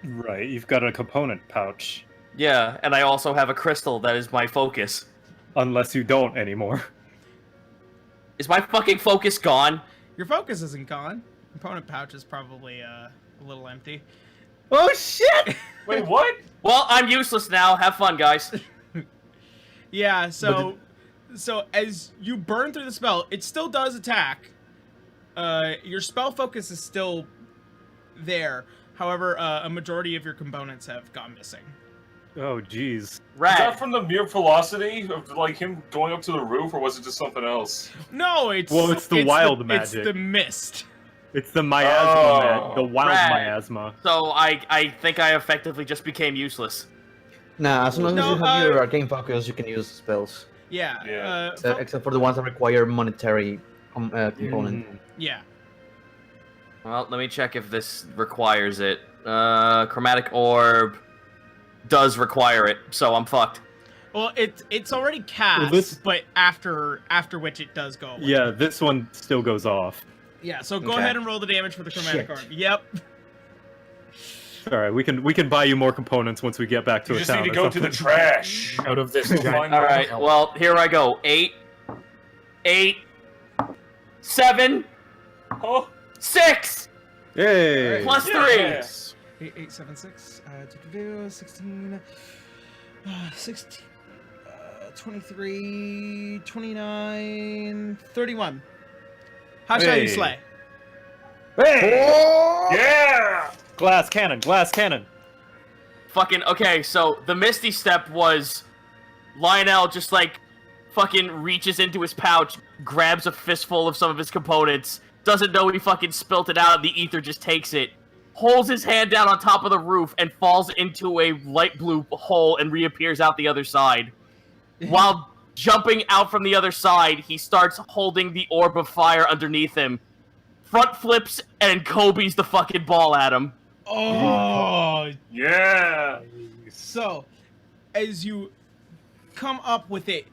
Right, you've got a component pouch. Yeah, and I also have a crystal that is my focus. Unless you don't anymore. Is my fucking focus gone? Your focus isn't gone. Component pouch is probably a little empty. Oh shit! Wait, what? Well, I'm useless now. Have fun, guys. Yeah, so as you burn through the spell, it still does attack. Your spell focus is still there. However, a majority of your components have gone missing. Oh, jeez. Is Rad. that from the mere velocity of like him going up to the roof, or was it just something else? No, it's the wild It's magic. the mist. It's the miasma, Oh. the wild Rad. miasma. So I think I effectively just became useless. Nah, as long as No, you have your arcane focus, you can use spells. Yeah. Yeah. Except for the ones that require monetary component. Yeah. Well, let me check if this requires it. Chromatic orb does require it, so I'm fucked. Well, it's already cast, Well, but after which it does go away. Yeah, this one still goes off. Yeah. So go Okay. ahead and roll the damage for the chromatic Shit. orb. Yep. All right, we can buy you more components once we get back to You a just town. need to or go to the something. trash. Out of this Find giant. All right, well, here I go. 8, 7, Oh, 6, Hey! Alright. plus 3. yes. 8, 8, 7, 6, 16, 16, 23, 29, 31. How shall you Hey. slay? Hey! Yeah. Glass cannon, glass cannon. Fucking, okay, so the Misty Step was Lionel just like fucking reaches into his pouch, grabs a fistful of some of his components, doesn't know he fucking spilt it out, and the ether just takes it, holds his hand down on top of the roof, and falls into a light blue hole and reappears out the other side. While jumping out from the other side, he starts holding the orb of fire underneath him, front flips, and Kobe's the fucking ball at him. Oh, Yeah. so as you come up with it,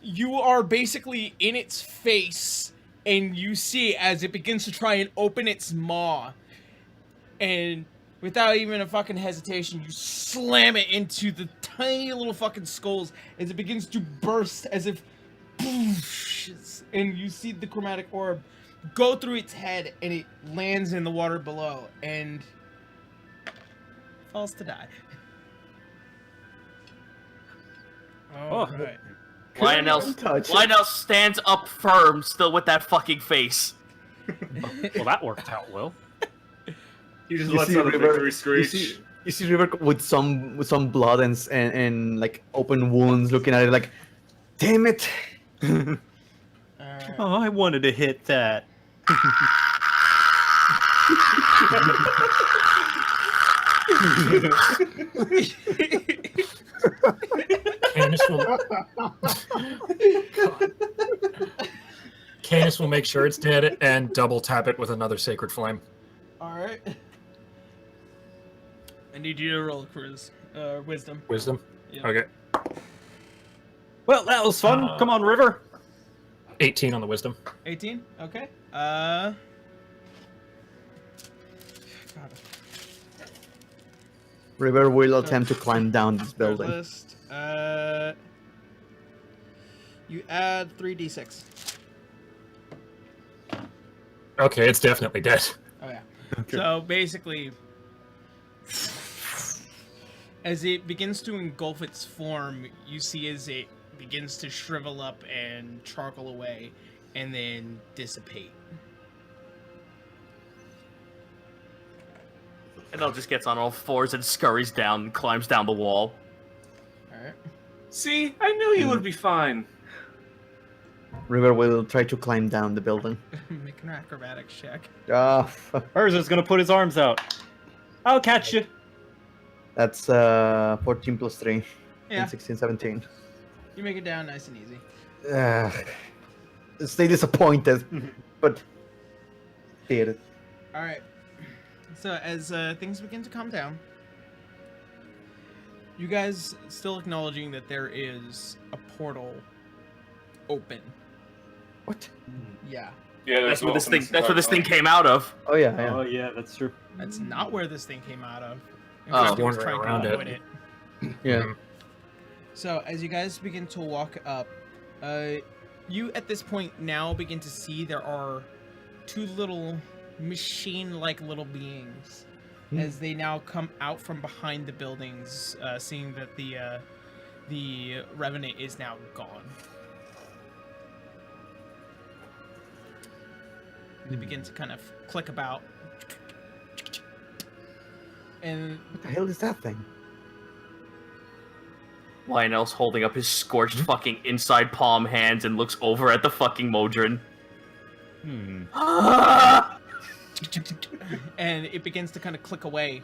you are basically in its face, and you see as it begins to try and open its maw, and without even a fucking hesitation, you slam it into the tiny little fucking skulls as it begins to burst as if, and you see the chromatic orb go through its head, and it lands in the water below, and falls to die. Oh. Right. Lionel stands up firm, still with that fucking face. Well, that worked out well. He just You lets see out a River- victory screech. You see River with some blood and like open wounds, looking at it like, damn it. Alright. Oh, I wanted to hit that. Canis will... Canis will make sure it's dead and double tap it with another sacred flame. Alright. I need you to roll quiz. Wisdom. Wisdom. Yeah. Okay. Well, that was fun. Come on, River. 18 on the wisdom. 18? Okay. God. River will attempt to climb down this Third building. list. You add 3d6. Okay, it's definitely dead. Oh yeah. So basically, as it begins to engulf its form, you see as it begins to shrivel up and charcoal away, and then dissipate. And I'll just gets on all fours and scurries down and climbs down the wall. All right. See, I knew you would be fine. River will try to climb down the building. Make an acrobatics check. Ah, Urza's gonna put his arms out. I'll catch you. that's 14 plus 3. Yeah. And 16, 17. You make it down nice and easy. Stay disappointed, but did it. All right. So as things begin to calm down, you guys still acknowledging that there is a portal open. What? Yeah. Yeah, That's where this thing. That's where this thing came out of. Oh yeah, yeah. Oh yeah, that's true. That's not where this thing came out of. In Oh. fact, it was Wandering trying to around avoid it. Yeah. So as you guys begin to walk up, you at this point now begin to see there are two little machine-like little beings as they now come out from behind the buildings, seeing that the Revenant is now gone. They begin to kind of click about, and What the hell is that thing? Lionel's holding up his scorched fucking inside palm hands and looks over at the fucking Modron. and it begins to kind of click away.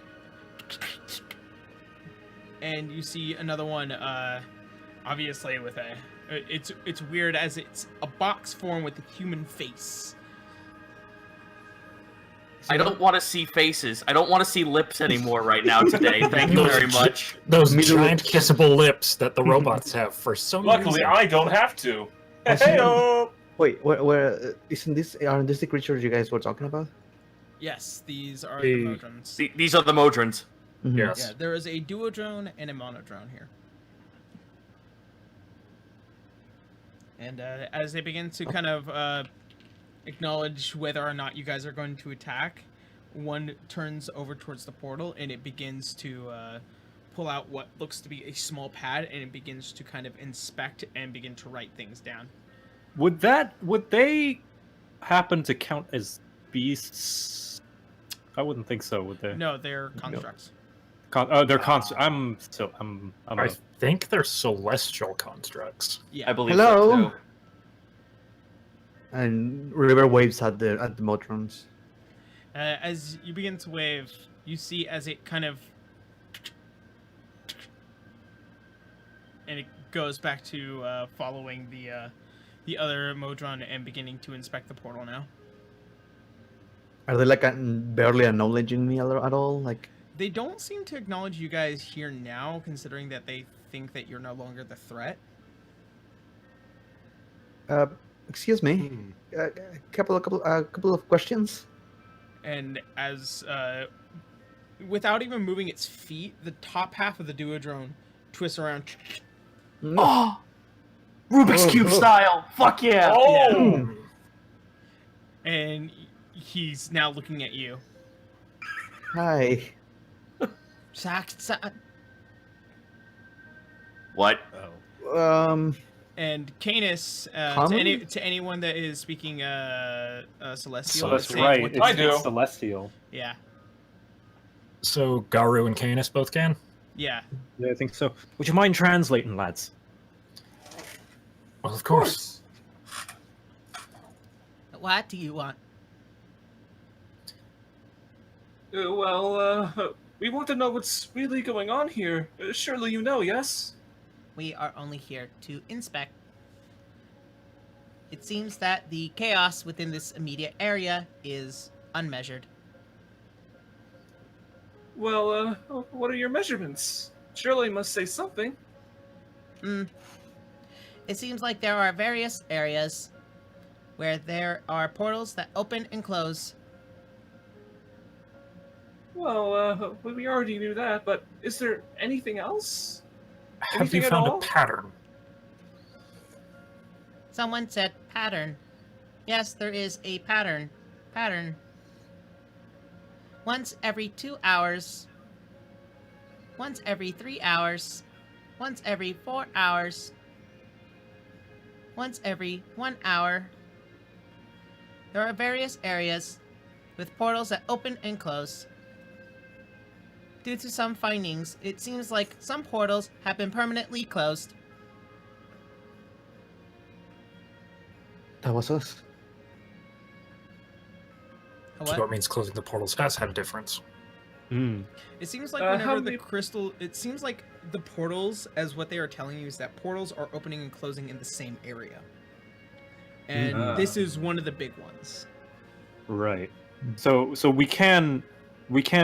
And you see another one, obviously with a, it's weird as it's a box form with a human face. I don't want to see faces. I don't want to see lips anymore right now today. Thank you very much. Those giant kissable lips that the robots have for some Luckily, reason. I don't have to. Hey-o! Wait, where isn't this? Aren't this the creatures you guys were talking about? Yes, these are Hey. the Modrons. These are the Modrons. Mhm. Yes. Yeah, there is a duodrone and a monodrone here. And as they begin to kind of acknowledge whether or not you guys are going to attack, one turns over towards the portal and it begins to pull out what looks to be a small pad, and it begins to kind of inspect and begin to write things down. Would they happen to count as beasts? I wouldn't think so, would they? No, they're constructs. They're I'm I think they're celestial constructs. Yeah. I believe Hello? so too. And River waves at the Motrons. As you begin to wave, you see as it kind of, and it goes back to following the other Modron and beginning to inspect the portal now. Are they like barely acknowledging me at all? Like, They don't seem to acknowledge you guys here now, considering that they think that you're no longer the threat. excuse me, a couple of questions. And as without even moving its feet, the top half of the duodrone twists around. Oh, Rubik's Cube style. Fuck yeah. Oh! And he's now looking at you. Hi. What? And Canis, Common? to anyone that is speaking Celestial, That's say right. what- It's, I do. it's celestial. Yeah, So Garu and Canis both can? yeah. Yeah, I think so. Would you mind translating, lads? Well, of course. What do you want? We want to know what's really going on here. Surely you know, yes? We are only here to inspect. It seems that the chaos within this immediate area is unmeasured. Well, what are your measurements? Surely you must say something. It seems like there are various areas where there are portals that open and close. Well, we already knew that, but is there anything else? Have Anything you at found all? a pattern? Someone said pattern. Yes, there is a pattern. Pattern. Once every 2 hours. Once every 3 hours. Once every 4 hours. Once every 1 hour. There are various areas with portals that open and close. Due to some findings, it seems like some portals have been permanently closed. That was us. A So what? that means closing the portals has had a difference. Mm. It seems like How whenever the many- crystal, it seems like the portals, as what they are telling you, is that portals are opening and closing in the same area, and Mhm. this is one of the big ones. Right. So we can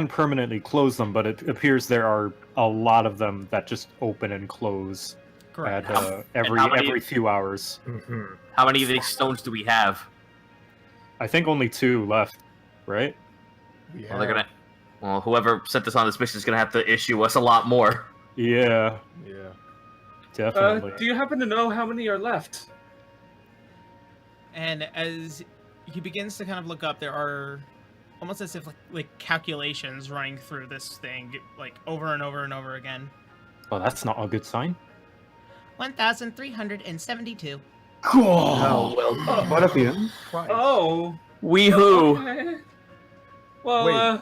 permanently close them, but it appears there are a lot of them that just open and close Correct. at how many- every few hours. Mm-hmm. How many of these stones do we have? I think only 2 left, right? We Well, they're gonna. Well, whoever sent this on this mission is gonna have to issue us a lot more. Yeah, Yeah. definitely. Do you happen to know how many are left? And as he begins to kind of look up, there are almost as if like calculations running through this thing, like over and over and over again. Oh, that's not a good sign. 1,372. Oh, well, what of you? Oh. Weehoo! Okay. Well, Wait.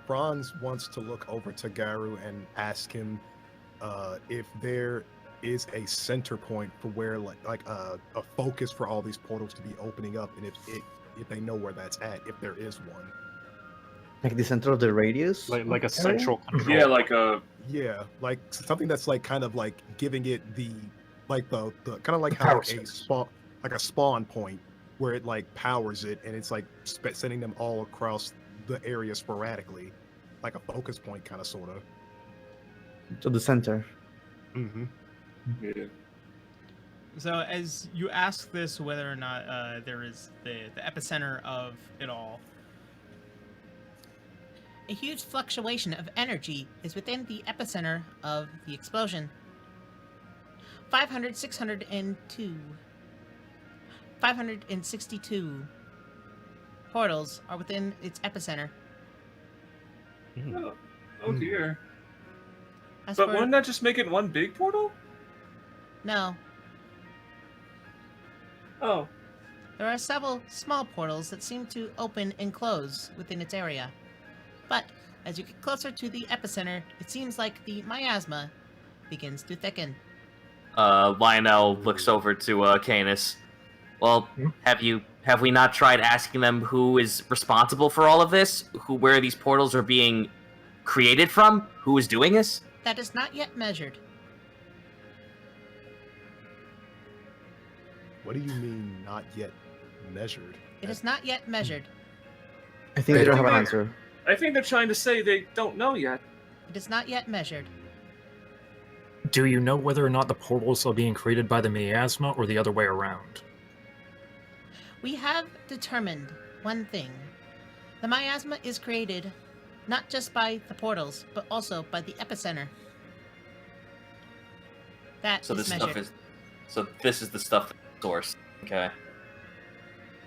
Bronze wants to look over to Garu and ask him if there is a center point for where like a focus for all these portals to be opening up, and if they know where that's at, if there is one. Like the center of the radius? Like a central control. Yeah, like a Yeah, like something that's like kind of like giving it the kind of like The how power a source. spawn point where it like powers it, and it's like sending them all across the area sporadically, like a focus point kind of sort of. To the center. Mm-hmm. yeah. So as you ask this, whether or not there is the epicenter of it all, A huge fluctuation of energy is within the epicenter of the explosion. 562 portals are within its epicenter. oh dear. As But for- wouldn't that just make it one big portal? No, Oh. there are several small portals that seem to open and close within its area. But as you get closer to the epicenter, it seems like the miasma begins to thicken. Lionel looks over to Canis. Well, Hmm? have we not tried asking them who is responsible for all of this? Where these portals are being created from? Who is doing this? That is not yet measured. What do you mean not yet measured? It is not yet measured. I think they don't have an Hey. answer. I think they're trying to say they don't know yet. It is not yet measured. Do you know whether or not the portals are being created by the miasma or the other way around? We have determined one thing. The miasma is created not just by the portals, but also by the epicenter. That So is this measured. stuff is. So this is the stuff source. Okay.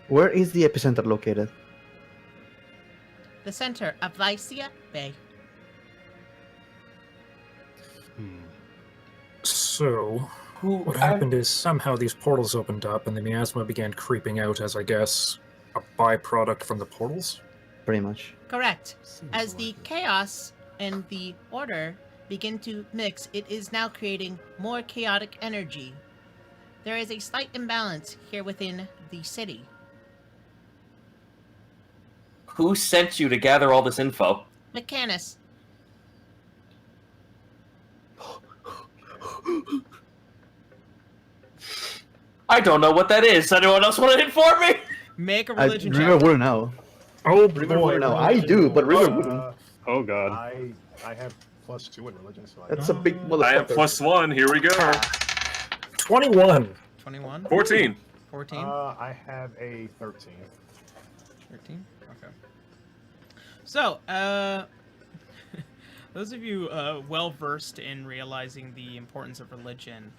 Where is the epicenter located? The center of Lycia Bay. So, what happened is somehow these portals opened up and the miasma began creeping out as, I guess, a byproduct from the portals? Pretty much. Correct. Seems As the like it. chaos and the order begin to mix, it is now creating more chaotic energy. There is a slight imbalance here within the city. Who sent you to gather all this info? Mechanus, I don't know what that is. Anyone else want to inform me? make a religion River check. wouldn't know. Oh River boy! wouldn't know. I do, but River wouldn't. Oh god. I have +2 in religion, so That's a big I have motherfucker. +1. Here we go. 21! 21. 14. 14? I have a 13. 13? Okay. So, those of you well versed in realizing the importance of religion,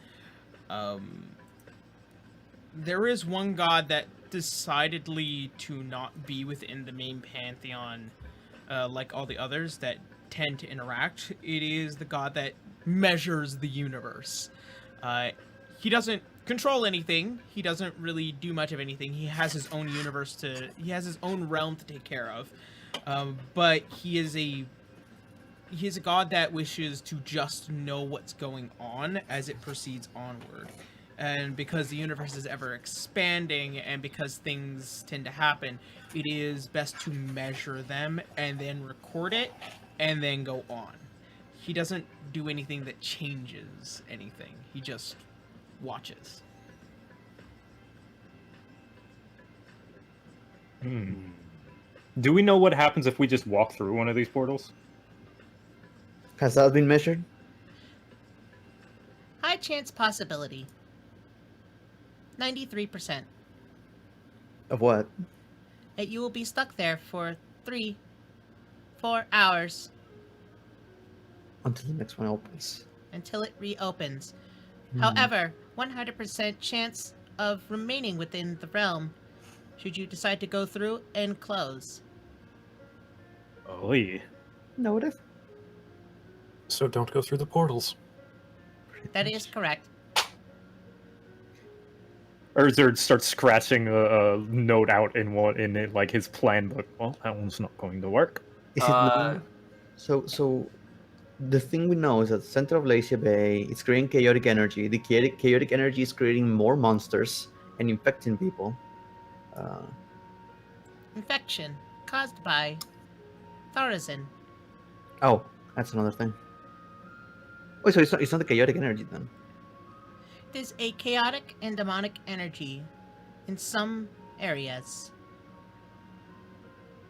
there is one god that decidedly to not be within the main pantheon like all the others that tend to interact. It is the god that measures the universe. He doesn't control anything. He doesn't really do much of anything. He has his own universe he has his own realm to take care of. But he is a god that wishes to just know what's going on as it proceeds onward. And because the universe is ever expanding and because things tend to happen, it is best to measure them and then record it and then go on. He doesn't do anything that changes anything. He just watches. Do we know what happens if we just walk through one of these portals? Has that been measured? High chance possibility. 93%. Of what? That you will be stuck there for 3-4 hours Until the next one opens. until it reopens. However, 100% chance of remaining within the realm should you decide to go through and close. Oy. Noted. So don't go through the portals. That is correct. Urzard starts scratching a note out in it, like his plan book. Well, that one's not going to work. Is it known? So the thing we know is that the center of Lacia Bay is creating chaotic energy. The chaotic energy is creating more monsters and infecting people. Infection caused by Tharizdun. Oh, that's another thing. Oh, so it's not the chaotic energy then. It is a chaotic and demonic energy in some areas.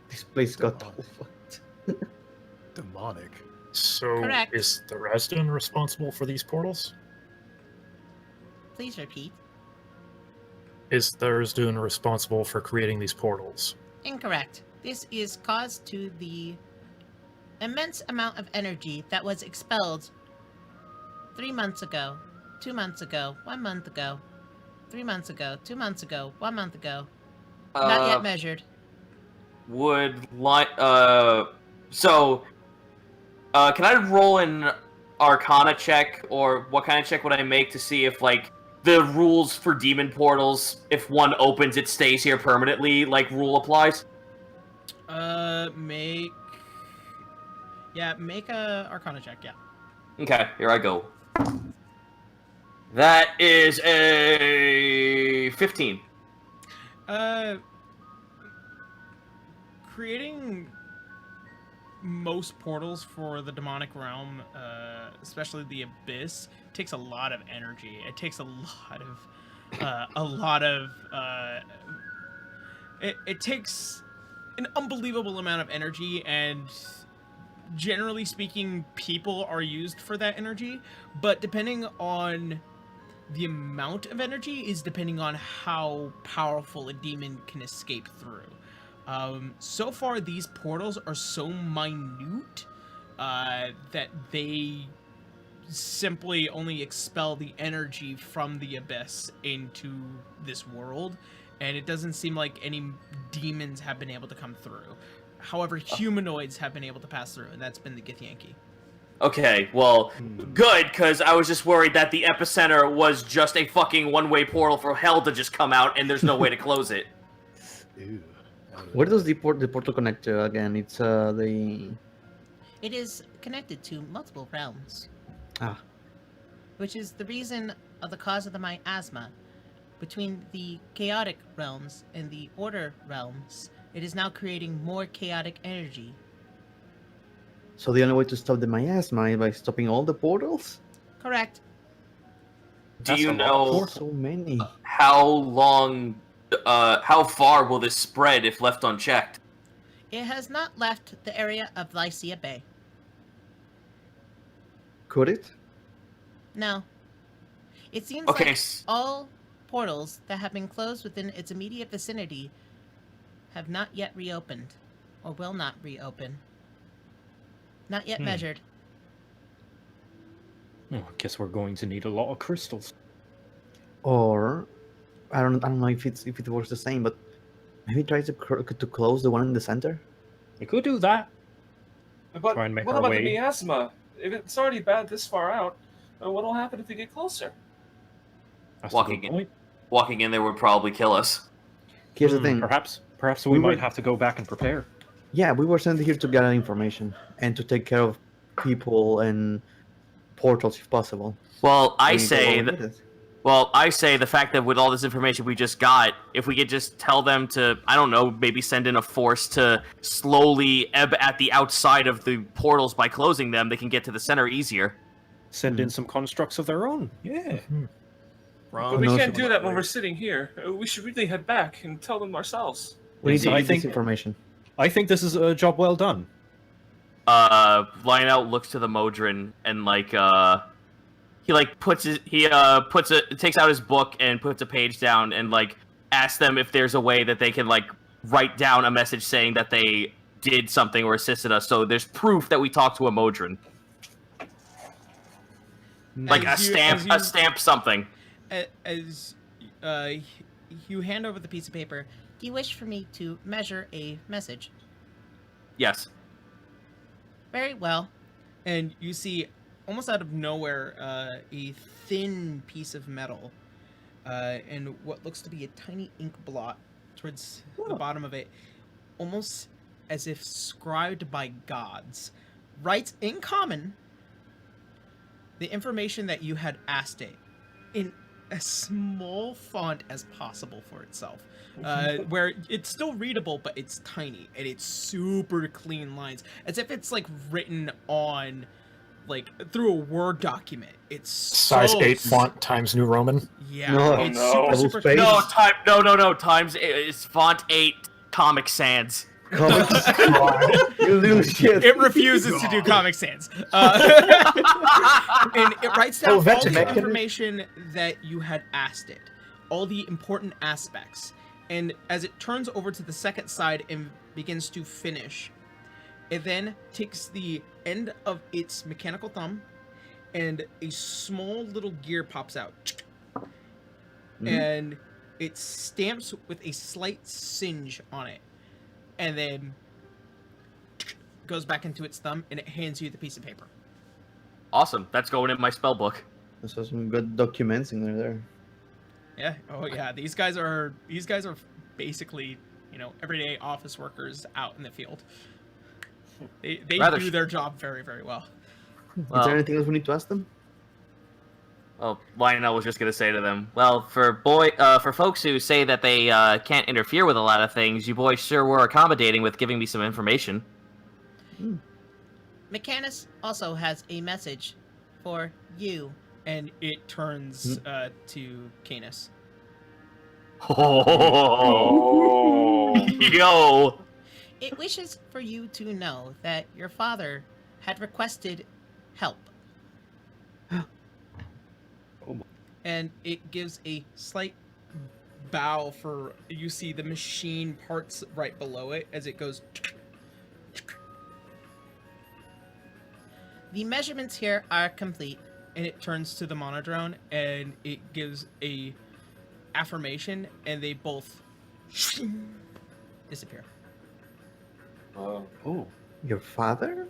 This place got all fucked. Demonic. So Correct. is Tharizdun responsible for these portals? Please repeat. Is Tharizdun responsible for creating these portals? Incorrect. This is caused to the immense amount of energy that was expelled 3 months ago, 2 months ago, 1 month ago, 3 months ago, 2 months ago, 1 month ago. Not yet measured. Can I roll an Arcana check, or what kind of check would I make to see if, like, the rules for demon portals, if one opens, it stays here permanently, like, rule applies? Make a Arcana check, yeah. Okay, here I go. That is a 15. Creating most portals for the demonic realm, especially the abyss, takes a lot of energy. It takes it takes an unbelievable amount of energy, and generally speaking, people are used for that energy, but depending on the amount of energy is depending on how powerful a demon can escape through. So far, these portals are so minute that they simply only expel the energy from the abyss into this world, and it doesn't seem like any demons have been able to come through. However, humanoids have been able to pass through, and that's been the Githyanki. Okay, well, good, because I was just worried that the epicenter was just a fucking one-way portal for hell to just come out, and there's no way to close it. Ew. Where does the portal connect to again? It's the. It is connected to multiple realms. Ah. Which is the reason of the cause of the miasma. Between the chaotic realms and the order realms, it is now creating more chaotic energy. So the only way to stop the miasma is by stopping all the portals? Correct. Do you know So many. how long, how far will this spread if left unchecked? It has not left the area of Lycia Bay. Could it? No. It seems Okay. like all portals that have been closed within its immediate vicinity have not yet reopened, or will not reopen. Not yet measured. Oh, I guess we're going to need a lot of crystals. Or I don't know if it works the same, but maybe try to close the one in the center. We could do that. But Try and make what our about way. the miasma? If it's already bad this far out, what'll happen if we get closer? That's Walking a good in. point. Walking in there would probably kill us. Here's the thing. Perhaps we We might were- have to go back and prepare. Yeah, we were sent here to gather information and to take care of people and portals if possible. Well, I We need to say go that. with it. Well, I say the fact that with all this information we just got, if we could just tell them to, I don't know, maybe send in a force to slowly ebb at the outside of the portals by closing them, they can get to the center easier. Send in some constructs of their own. Yeah. But we no, can't so- do that when we're sitting here. We should really head back and tell them ourselves. We need to I get think- this information. I think this is a job well done. Lionel looks to the Modron and he takes out his book and puts a page down and asks them if there's a way that they can write down a message saying that they did something or assisted us, so there's proof that we talked to a Modron. Like As you- a stamp something. As you hand over the piece of paper, Do you wish for me to measure a message? Yes. Very well. and you see almost out of nowhere a thin piece of metal and what looks to be a tiny ink blot towards the bottom of it, almost as if scribed by gods, writes in common the information that you had asked it in as small font as possible for itself, where it's still readable, but it's tiny and it's super clean lines, as if it's written on through a Word document. It's Size so 8 font times New Roman. Yeah, No. it's No. super Double clean. space. No. Times it's font 8 Comic Sans. You little shit. It refuses to do Comic Sans. And it writes down all that's the mechanism. information that you had asked it, all the important aspects. And as it turns over to the second side and begins to finish, it then takes the end of its mechanical thumb and a small little gear pops out. And it stamps with a slight singe on it. And then goes back into its thumb and it hands you the piece of paper. Awesome. That's going in my spell book. There's some good documents in there. Yeah. Oh yeah. These guys are basically, everyday office workers out in the field. They Rather do their job very, very well. Is Well, there anything else we need to ask them? well, Lionel was just gonna say to them, well, for folks who say that they can't interfere with a lot of things, you boys sure were accommodating with giving me some information. Mechanus also has a message for you. And it turns to Canis. Oh, yo! It wishes for you to know that your father had requested help. And it gives a slight bow for, you see the machine parts right below it as it goes. The measurements here are complete. And it turns to the monodrone and it gives a affirmation and they both disappear. Oh. Your father?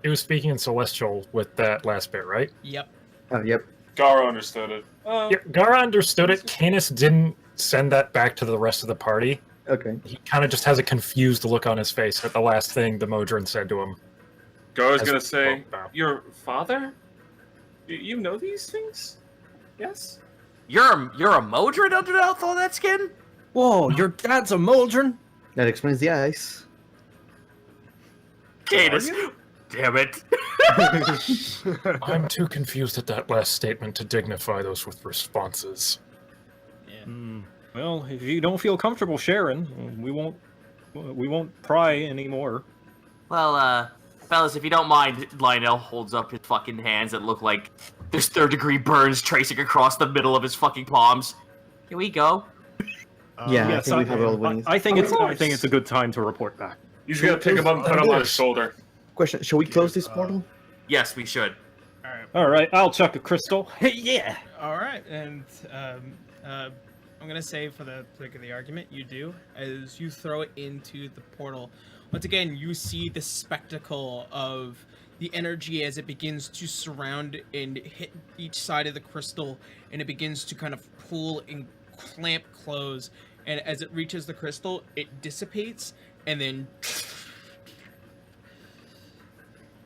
He was speaking in Celestial with that last bit, right? Yep. Oh, yep. Gara understood it. Yeah, Gara understood it. Canis didn't send that back to the rest of the party. Okay. He kind of just has a confused look on his face at the last thing the Modron said to him. Gara's As gonna we say, spoke about. Your father? You know these things? Yes? You're a Modron underneath all that skin? Whoa, your dad's a Moldrin? That explains the eyes. Cadus. Damn it. I'm too confused at that last statement to dignify those with responses. Well, if you don't feel comfortable sharing, we won't pry anymore. Well, fellas, if you don't mind, Lionel holds up his fucking hands that look like There's third-degree burns tracing across the middle of his fucking palms. Here we go. Yeah, I Yes, think we have all winnings. I think it's a good time to report back. You just gotta pick him up and put him on his shoulder. Question: shall we close this portal? Yes, we should. All right. All right, I'll chuck a crystal. Hey, yeah. All right, and I'm gonna say for the sake of the argument, you do as you throw it into the portal. Once again, you see the spectacle of the energy as it begins to surround and hit each side of the crystal, and it begins to kind of pull and clamp close. And as it reaches the crystal, it dissipates, and then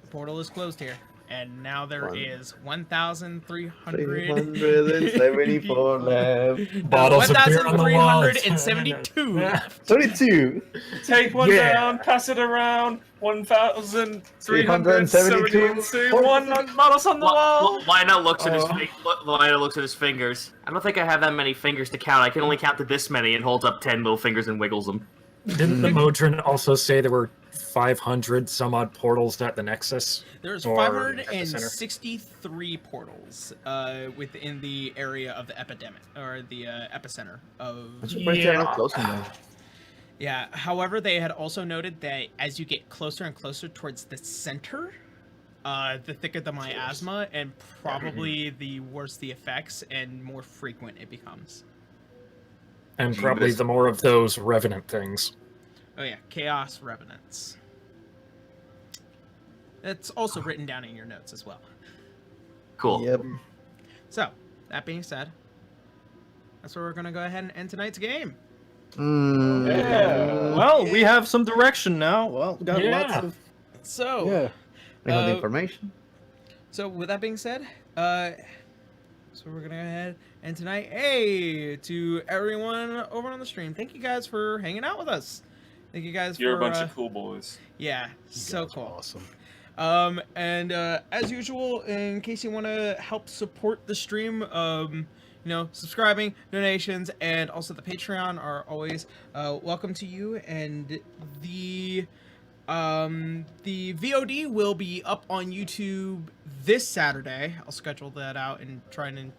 the portal is closed here. And now there is 1,374 left. Bottles of beer on the wall. 1,372 left. 32. Take one down, pass it around. 1,372. One bottles on the wall. Lionel looks at his Lionel looks at his fingers. I don't think I have that many fingers to count. I can only count to this many, and holds up 10 little fingers and wiggles them. Didn't the Modron also say there were 500 some odd portals at the Nexus? There's Or 563 portals within the area of the epidemic, or the epicenter of... I'm surprised they're not closing them. Yeah, however, they had also noted that as you get closer and closer towards the center, the thicker the miasma, and probably the worse the effects, and more frequent it becomes. And probably the more of those revenant things. Oh yeah, Chaos Revenants. It's also written down in your notes as well. Cool. Yep. So, that being said, that's where we're going to go ahead and end tonight's game. Yeah. Well, we have some direction now. Well, we got lots of... So, We have the information. So, with that being said, so we're going to go ahead and tonight, hey, to everyone over on the stream, thank you guys for hanging out with us. Thank you guys You're for... a bunch of cool boys. Yeah, so cool. Awesome. And as usual, in case you want to help support the stream, you know, subscribing, donations, and also the Patreon are always welcome to you. And the VOD will be up on YouTube this Saturday. I'll schedule that out and try and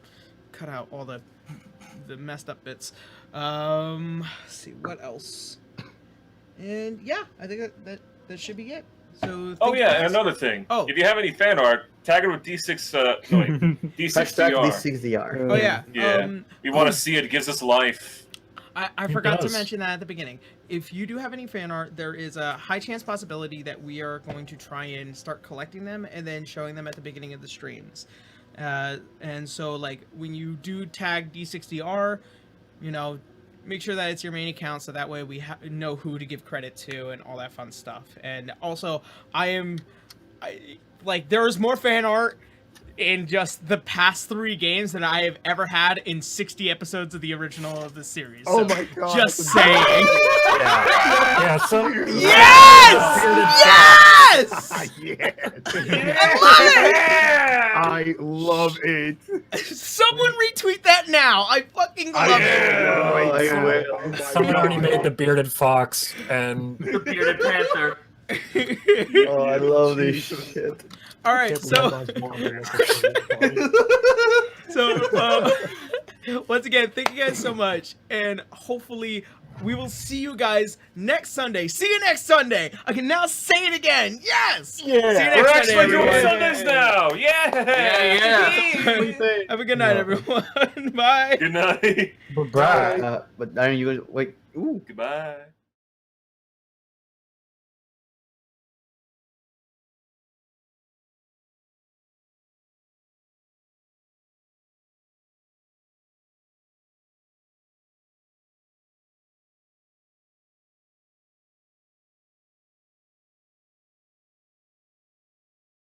cut out all the messed up bits. Let's see what else. And yeah, I think that should be it. So Oh yeah, and another thing. Oh. If you have any fan art, tag it with D6. Hashtag D6DR. D6DR. Oh yeah. Yeah. We want to see it. It gives us life. I forgot to mention that at the beginning. If you do have any fan art, there is a high chance possibility that we are going to try and start collecting them and then showing them at the beginning of the streams. And so, like, when you do tag D6DR, you know, make sure that it's your main account so that way we know who to give credit to and all that fun stuff. And also, there is more fan art in just the past 3 games than I have ever had in 60 episodes of the original of the series. Oh So, my god. just saying. Yeah, so... Yes! Yes! I love it. Someone retweet that now. I fucking love it. Someone already made the bearded fox and The bearded panther. Oh, I love this shit. All right, so once again, thank you guys so much, and hopefully we will see you guys next Sunday. See you next Sunday. I can now say it again. Yes. Yeah. See you We're next actually Sunday, doing everyone. Sundays now. Yeah. Have a good night, everyone. Bye. Good night. Bye. But Darren, you guys wait. Ooh. Goodbye.